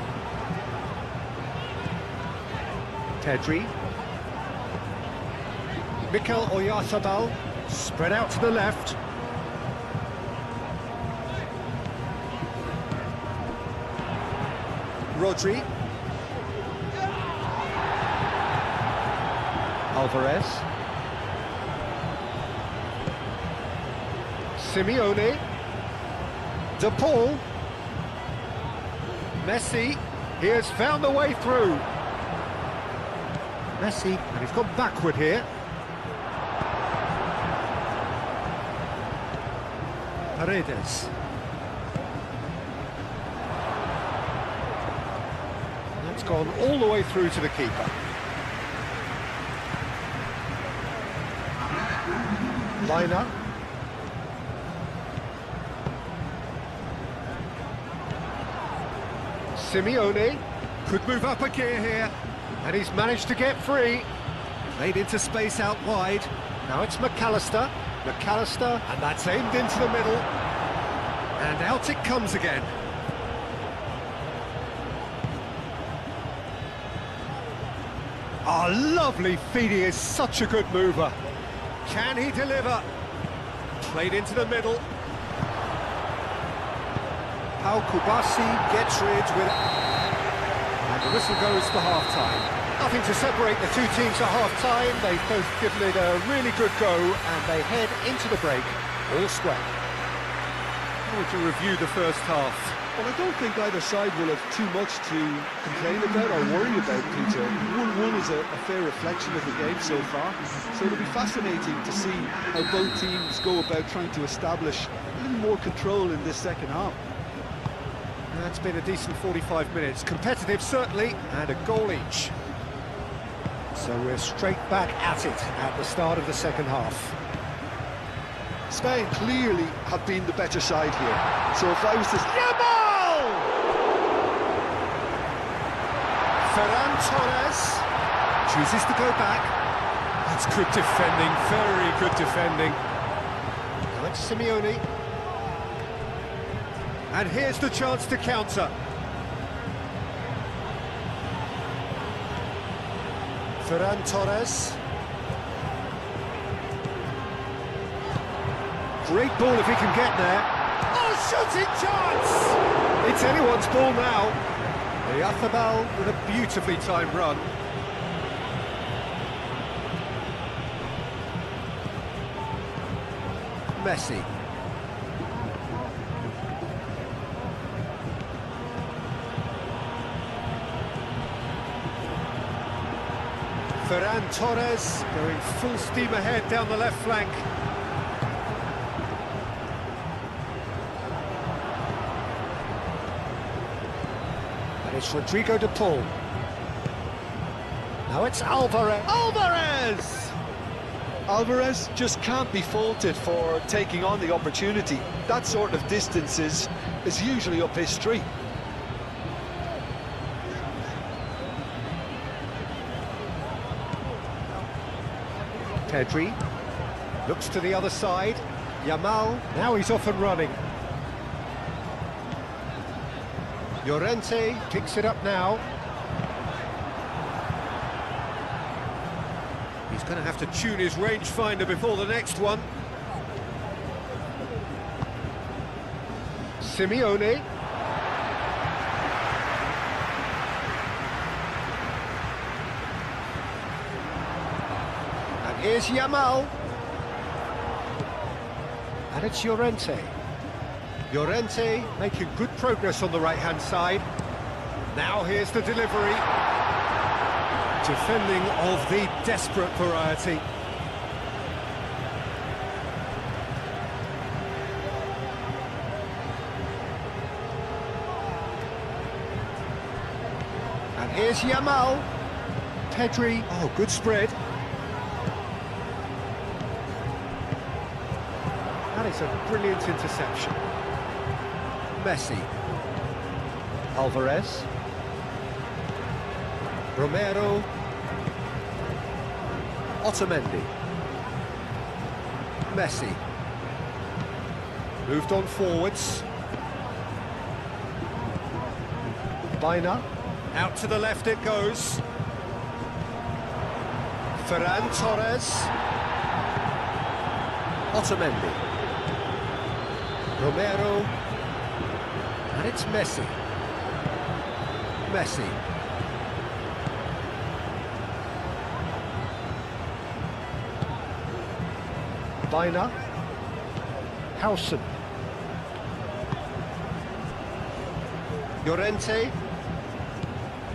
Pedri. Mikel Oyarzabal, spread out to the left. Rodri. Alvarez. Simeone. De Paul. Messi. He has found the way through. Messi, and he's gone backward here. Paredes. That's gone all the way through to the keeper. Liner. Simeone could move up a gear here, and he's managed to get free. Played into space out wide. Now it's McAllister. McAllister, and that's aimed into the middle. And out it comes again. Oh, lovely feed. He is such a good mover. Can he deliver? Played into the middle. Pau Kubasi gets rid with... And the whistle goes for half-time. Nothing to separate the two teams at half-time. They've both given it a really good go, and they head into the break all square. How would you review the first half? Well, I don't think either side will have too much to complain about or worry about, Peter. 1-1 is a fair reflection of the game so far, so it'll be fascinating to see how both teams go about trying to establish a little more control in this second half. That's been a decent 45 minutes. Competitive, certainly, and a goal each. So we're straight back at it at the start of the second half. Spain clearly have been the better side here. So if I was to... Yamal! Ferran Torres chooses to go back. That's good defending, very good defending. Now it's Simeone. And here's the chance to counter. Ferran Torres. Great ball if he can get there. Oh, shooting chance! It's anyone's ball now. Oyarzabal with a beautifully timed run. Messi. Ferran Torres going full steam ahead down the left flank. And it's Rodrigo de Paul. Now it's Alvarez. Alvarez! Alvarez just can't be faulted for taking on the opportunity. That sort of distance is usually up his street. Pedri looks to the other side. Yamal, now he's off and running. Llorente picks it up now. He's going to have to tune his rangefinder before the next one. Simeone. Here's Yamal. And it's Llorente. Llorente making good progress on the right-hand side. Now here's the delivery. Defending of the desperate variety. Here's Yamal. Pedri. Oh, good spread. That is a brilliant interception. Messi. Alvarez. Romero. Otamendi. Messi. Moved on forwards. Baina. Out to the left it goes. Ferran Torres. Otamendi. Romero. And it's Messi. Messi. Baina. Howson. Llorente.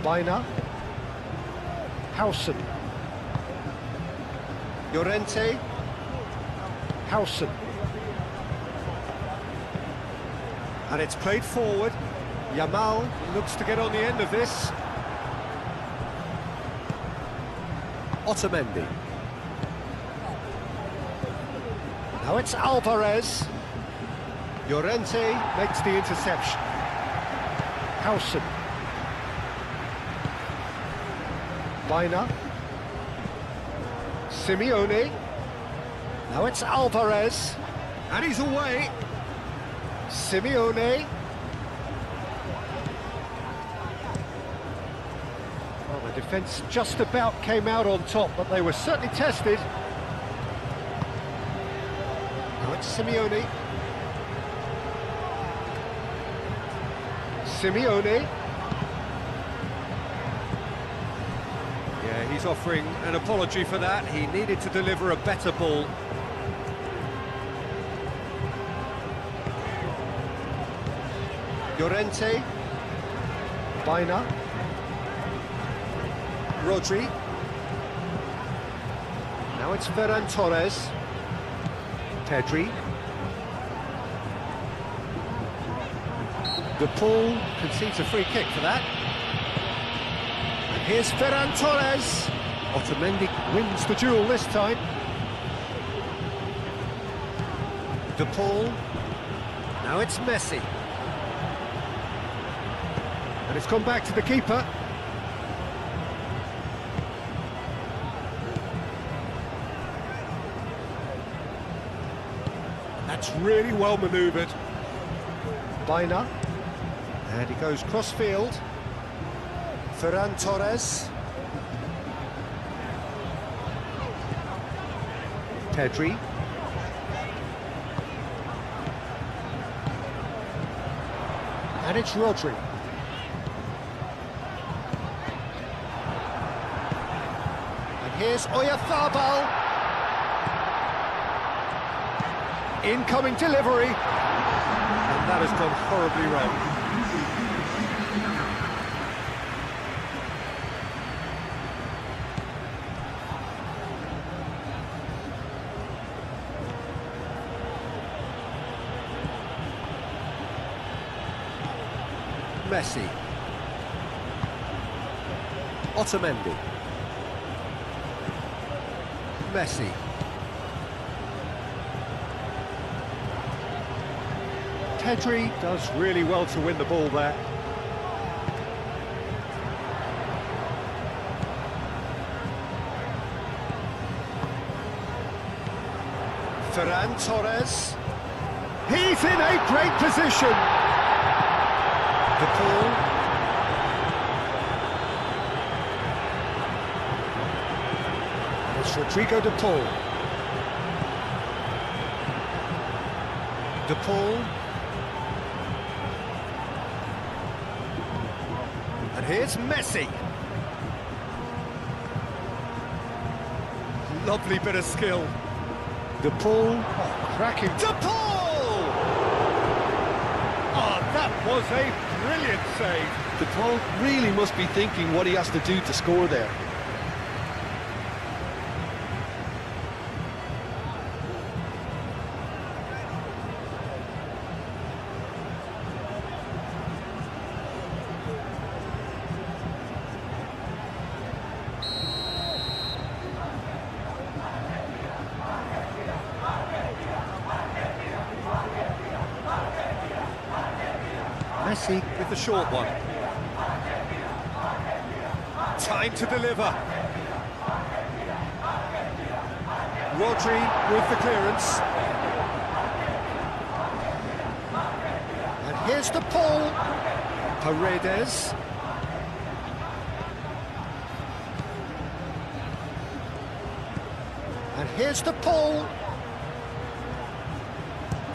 Baina. Howson. Llorente. Howson. And it's played forward. Yamal looks to get on the end of this. Otamendi. Now it's Alvarez. Llorente makes the interception. Howson. Baina. Simeone. Now it's Alvarez. And he's away. Simeone. Well, the defence just about came out on top, but they were certainly tested. Now it's Simeone. Simeone. Yeah, he's offering an apology for that. He needed to deliver a better ball. Llorente. Baina. Rodri. Now it's Ferran Torres. Pedri. De Paul concedes a free kick for that. And here's Ferran Torres. Otamendi wins the duel this time. De Paul. Now it's Messi. And it's gone back to the keeper. That's really well manoeuvred. Baina. And he goes cross-field. Ferran Torres. Pedri. And it's Rodri. And here's Oyarzabal. Incoming delivery. And that has gone horribly wrong. Messi. Otamendi. Messi. Pedri does really well to win the ball there. Ferran Torres. He's in a great position. De Paul. And it's Rodrigo De Paul. De Paul. And here's Messi. Lovely bit of skill. De Paul. Oh, cracking. De Paul! Oh, that was a brilliant save. De Paul really must be thinking what he has to do to score there. Kubasi with the short one. Time to deliver. Rodri with the clearance. And here's the pull. Paredes. And here's the pull.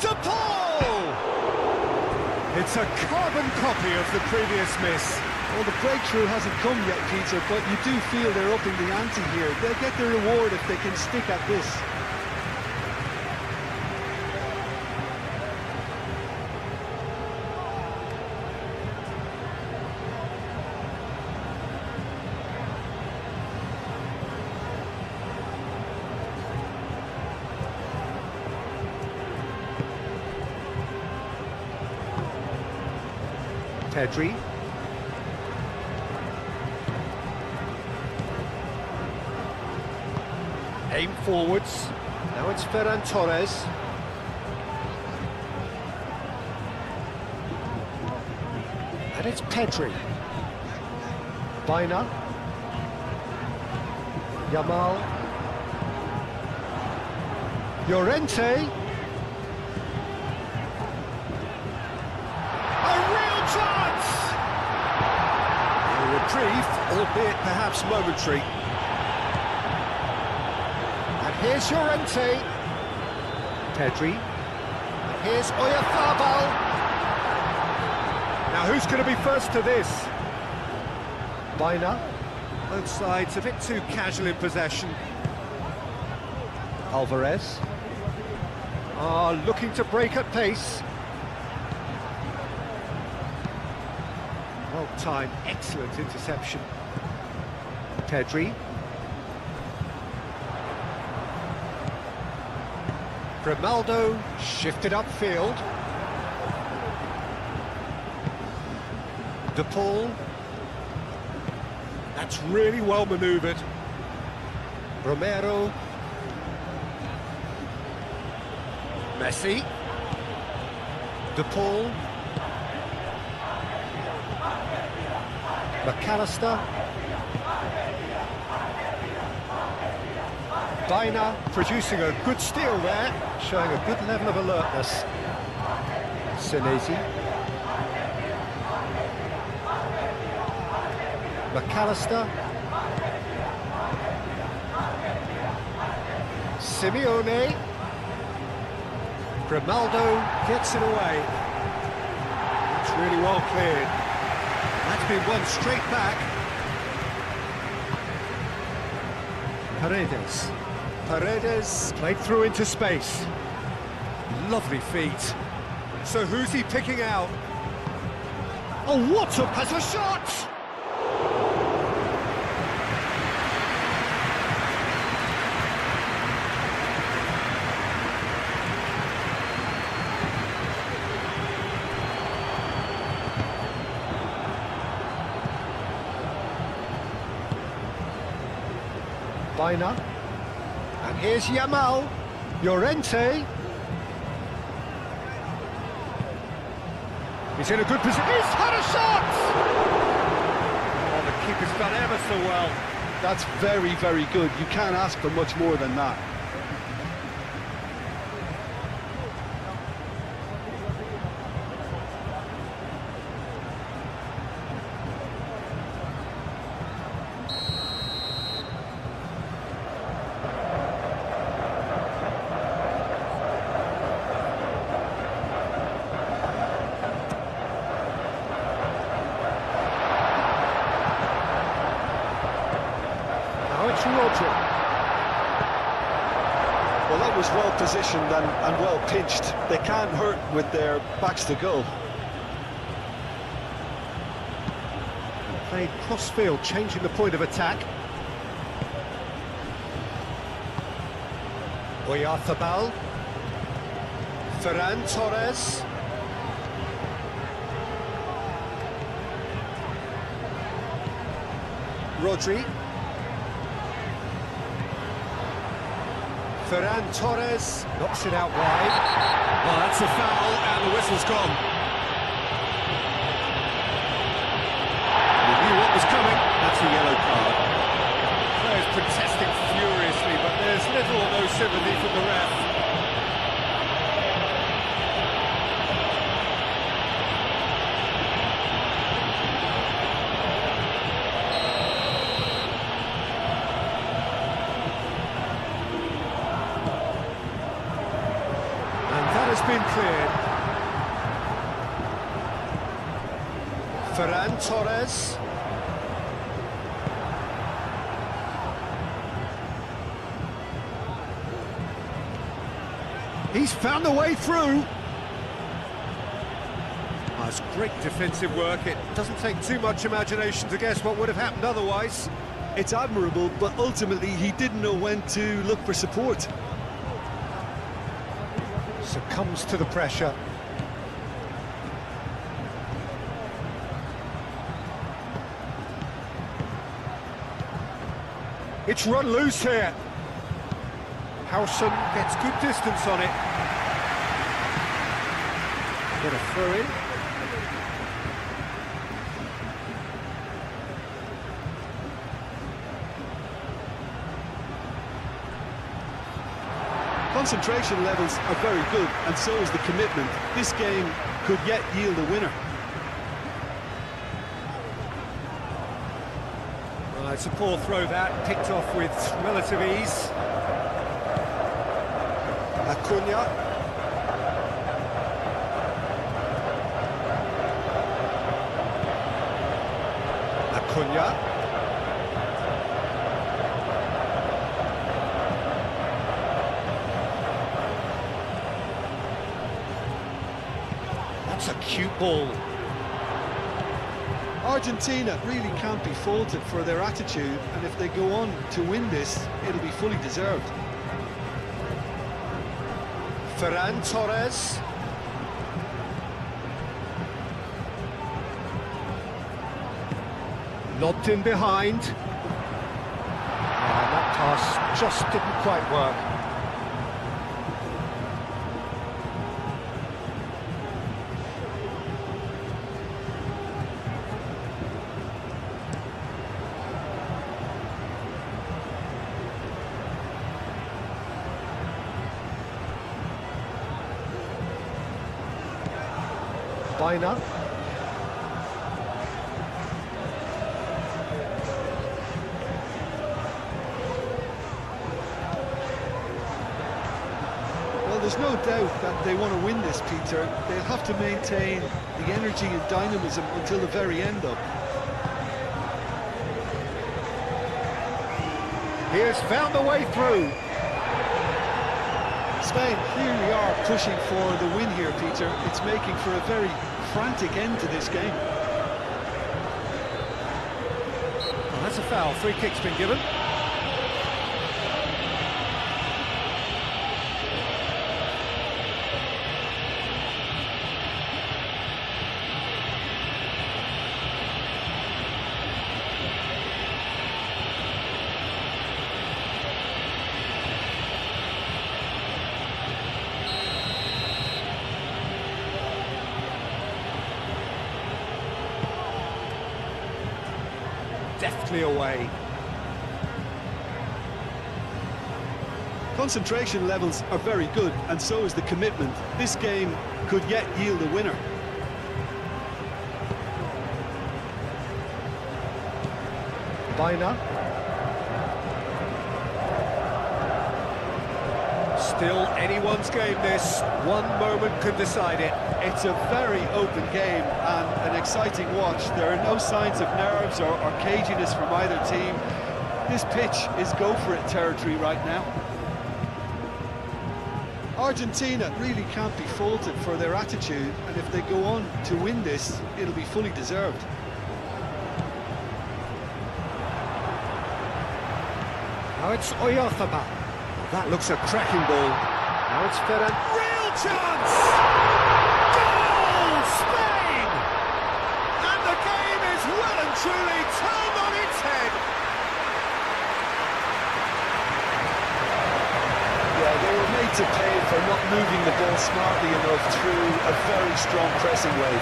De Paul! It's a carbon copy of the previous miss. Well, the breakthrough hasn't come yet, Peter, but you do feel they're upping the ante here. They'll get the reward if they can stick at this. Pedri. Aim forwards. Now it's Ferran Torres. And it's Pedri. Baina. Yamal. Llorente. Reprieve, albeit perhaps momentary. And here's Llorente. Pedri. And here's Oyarzabal. Now who's going to be first to this? Baina. Both sides a bit too casual in possession. Alvarez. Looking to break at pace. Well-timed, excellent interception. Pedri. Grimaldo shifted upfield. De Paul. That's really well manoeuvred. Romero. Messi. De Paul. McAllister. Baina producing a good steal there, showing a good level of alertness. Senesi. McAllister. Simeone. Grimaldo gets it away. That's really well cleared. That's been won straight back. Paredes. Paredes played through into space. Lovely feet. So who's he picking out? Oh, what has a shot! Baina. And here's Yamal. Llorente. He's in a good position. He's had a shot! Oh, the keeper's done ever so well. That's very, very good. You can't ask for much more than that. Rodri. Well, that was well positioned and well pitched. They can't hurt with their backs to goal. Played cross-field, changing the point of attack. Oyarzabal. Ferran Torres. Rodri. Ferran Torres knocks it out wide. Well, that's a foul, and the whistle's gone. protesting furiously, but there's little or no sympathy from the ref. Has been cleared. Ferran Torres. He's found a way through. That's great defensive work. It doesn't take too much imagination to guess what would have happened otherwise. It's admirable, but ultimately he didn't know when to look for support. Succumbs to the pressure. It's run loose here. Howson gets good distance on it. Get a throw in. Concentration levels are very good, and so is the commitment. This game could yet yield a winner. Well, it's a poor throw that, picked off with relative ease. Acuna. Acuna. That's a cute ball. Argentina really can't be faulted for their attitude, and if they go on to win this, it'll be fully deserved. Ferran Torres. Lobbed in behind. And that pass just didn't quite work. Biner. Well, there's no doubt that they want to win this, Peter. They'll have to maintain the energy and dynamism until the very end, though. He has found a way through. Spain clearly are pushing for the win here, Peter. It's making for a very frantic end to this game. Well, that's a foul. Free kick's been given. Deftly away. Concentration levels are very good, and so is the commitment. This game could yet yield a winner. Biner. Still anyone's game this. One moment could decide it. It's a very open game and an exciting watch. There are no signs of nerves or caginess from either team. This pitch is go-for-it territory right now. Argentina really can't be faulted for their attitude, and if they go on to win this, it'll be fully deserved. Now it's Oyarzabal. That looks a cracking ball. Now it's Ferran. Real chance! Goal! Spain! And the game is well and truly turned on its head. Yeah, they were made to pay for not moving the ball smartly enough through a very strong pressing wave.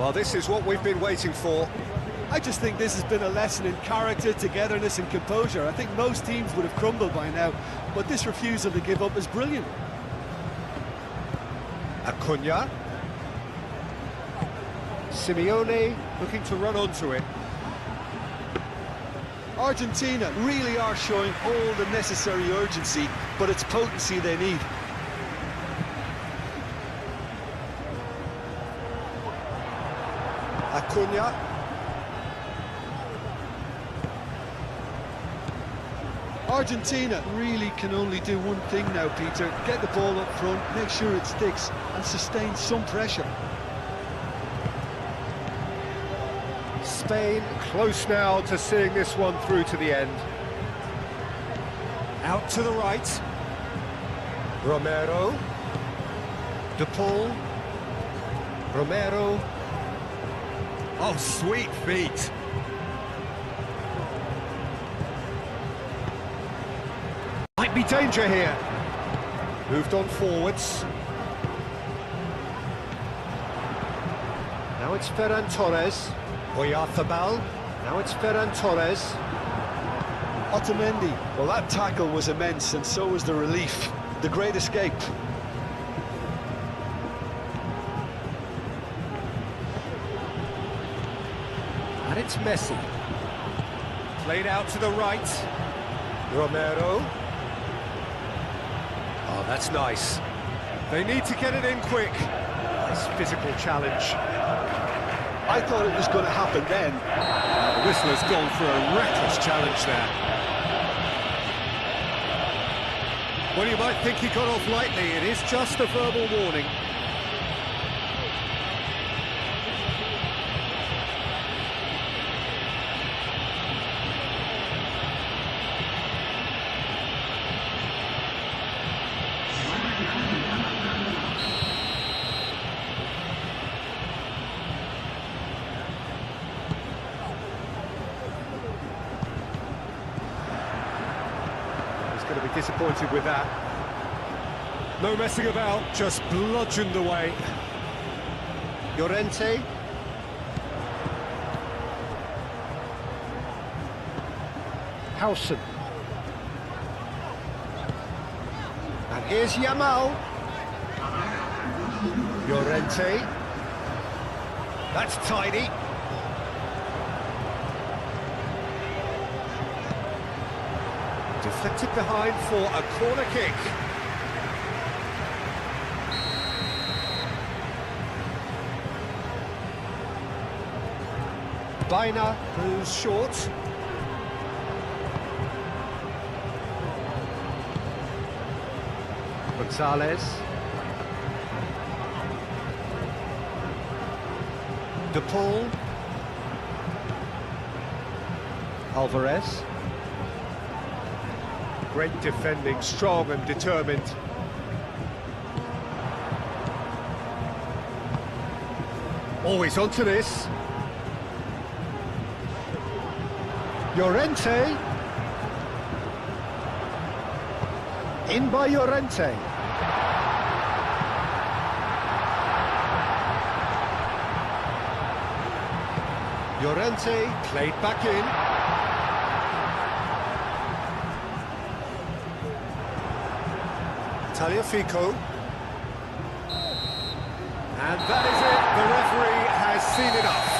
Well, this is what we've been waiting for. I just think this has been a lesson in character, togetherness and composure. I think most teams would have crumbled by now, but this refusal to give up is brilliant. Acuna. Simeone looking to run onto it. Argentina really are showing all the necessary urgency, but it's potency they need. Acuna. Argentina really can only do one thing now, Peter. Get the ball up front, make sure it sticks, and sustain some pressure. Spain close now to seeing this one through to the end. Out to the right. Romero. De Paul. Romero. Oh, sweet feet. Might be danger here. Moved on forwards. Now it's Ferran Torres. Oyarzabal. Now it's Ferran Torres. Otamendi, well, that tackle was immense, and so was the relief. The great escape. And it's Messi. Played out to the right. Romero. Oh, that's nice. They need to get it in quick. Nice physical challenge. I thought it was going to happen then. The whistler's gone for a reckless challenge there. Well, you might think he got off lightly. It is just a verbal warning. Going to be disappointed with that. No messing about, just bludgeoned away. Llorente. Howson. And here's Yamal. Llorente. That's tidy. Deflected behind for a corner kick. Baina goes short. Gonzalez. De Paul. Alvarez. Great defending, strong and determined. Always onto this. Llorente. In by Llorente. Llorente played back in. Tagliafico. And that is it. The referee has seen enough.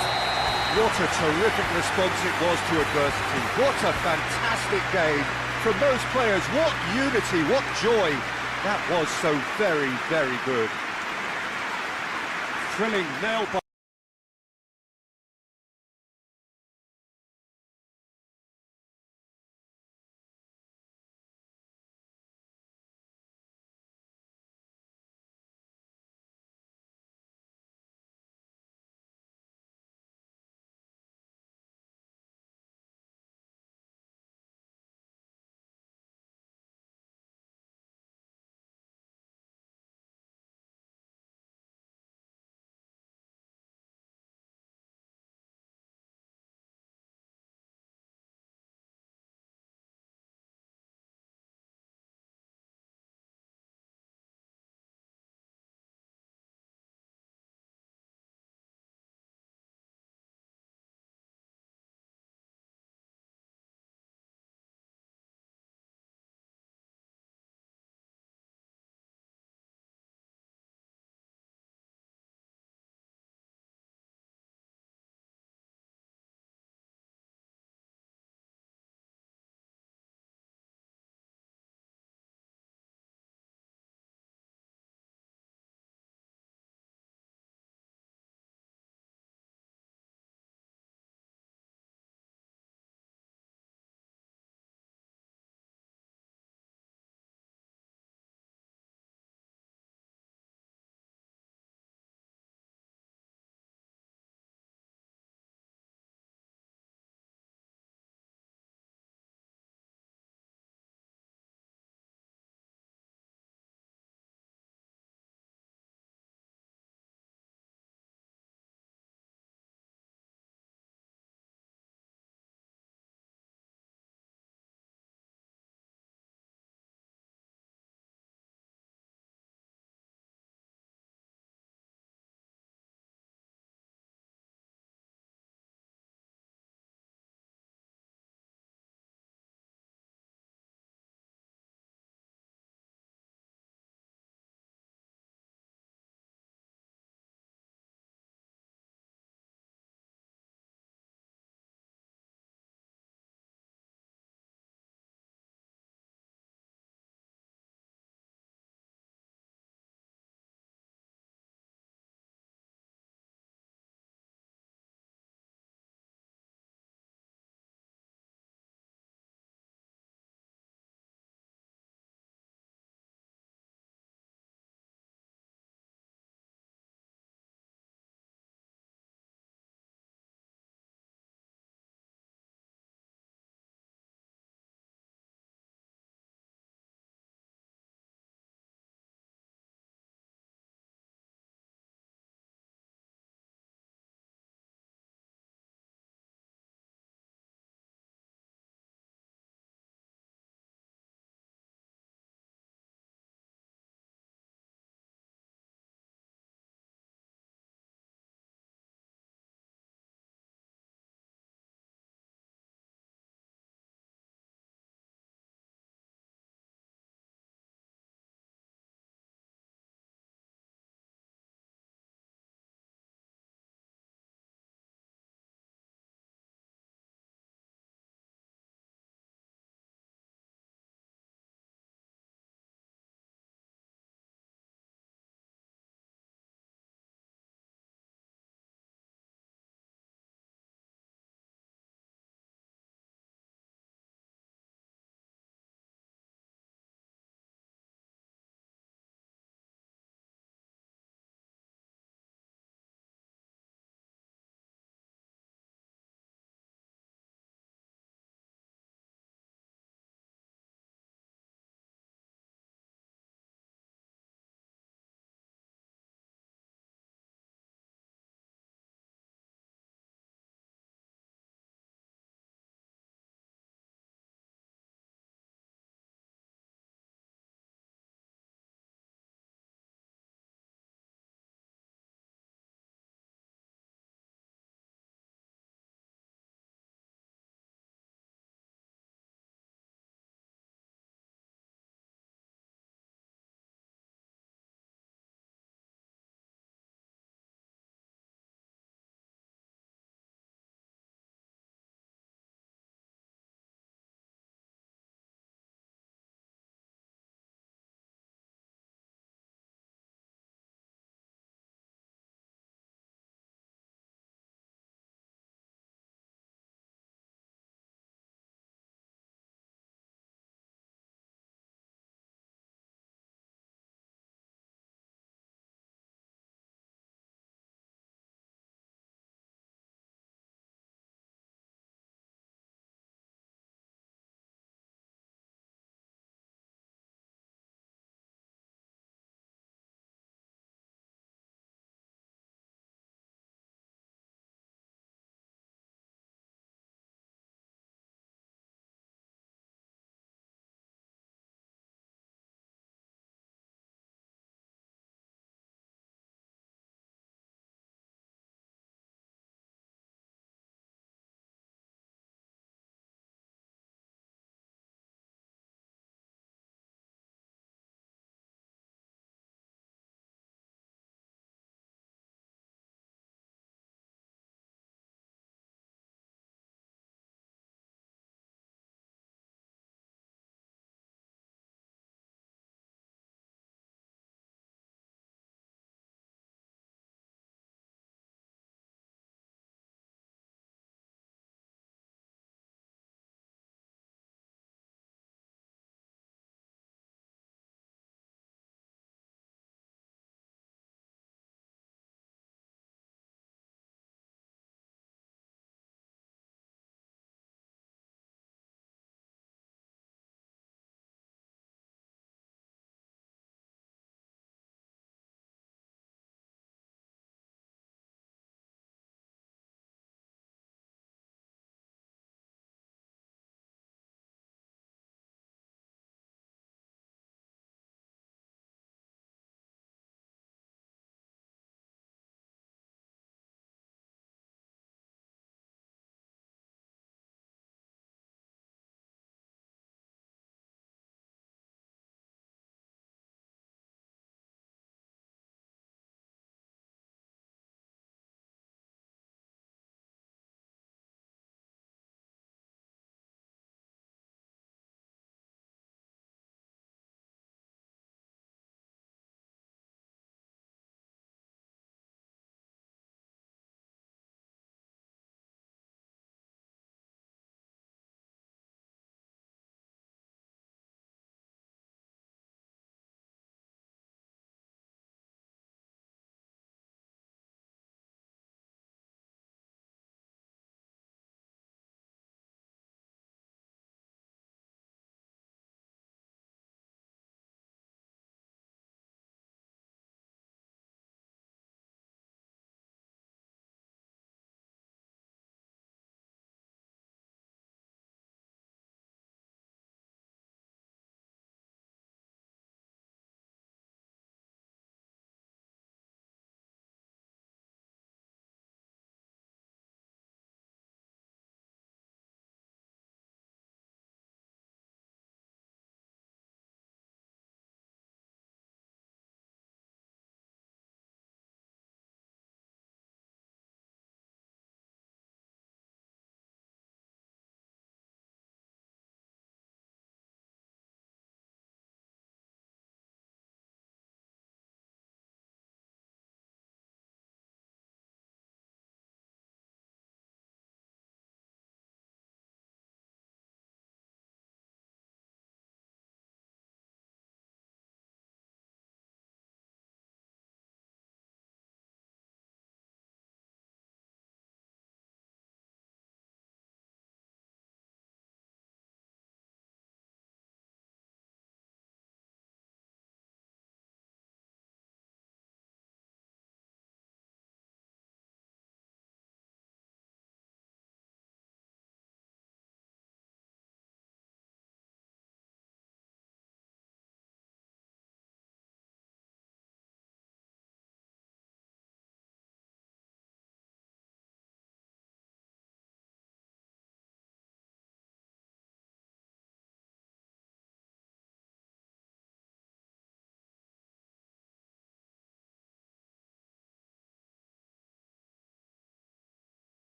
What a terrific response it was to adversity. What a fantastic game from those players. What unity, what joy. That was so very, very good. Thrilling nail-biter.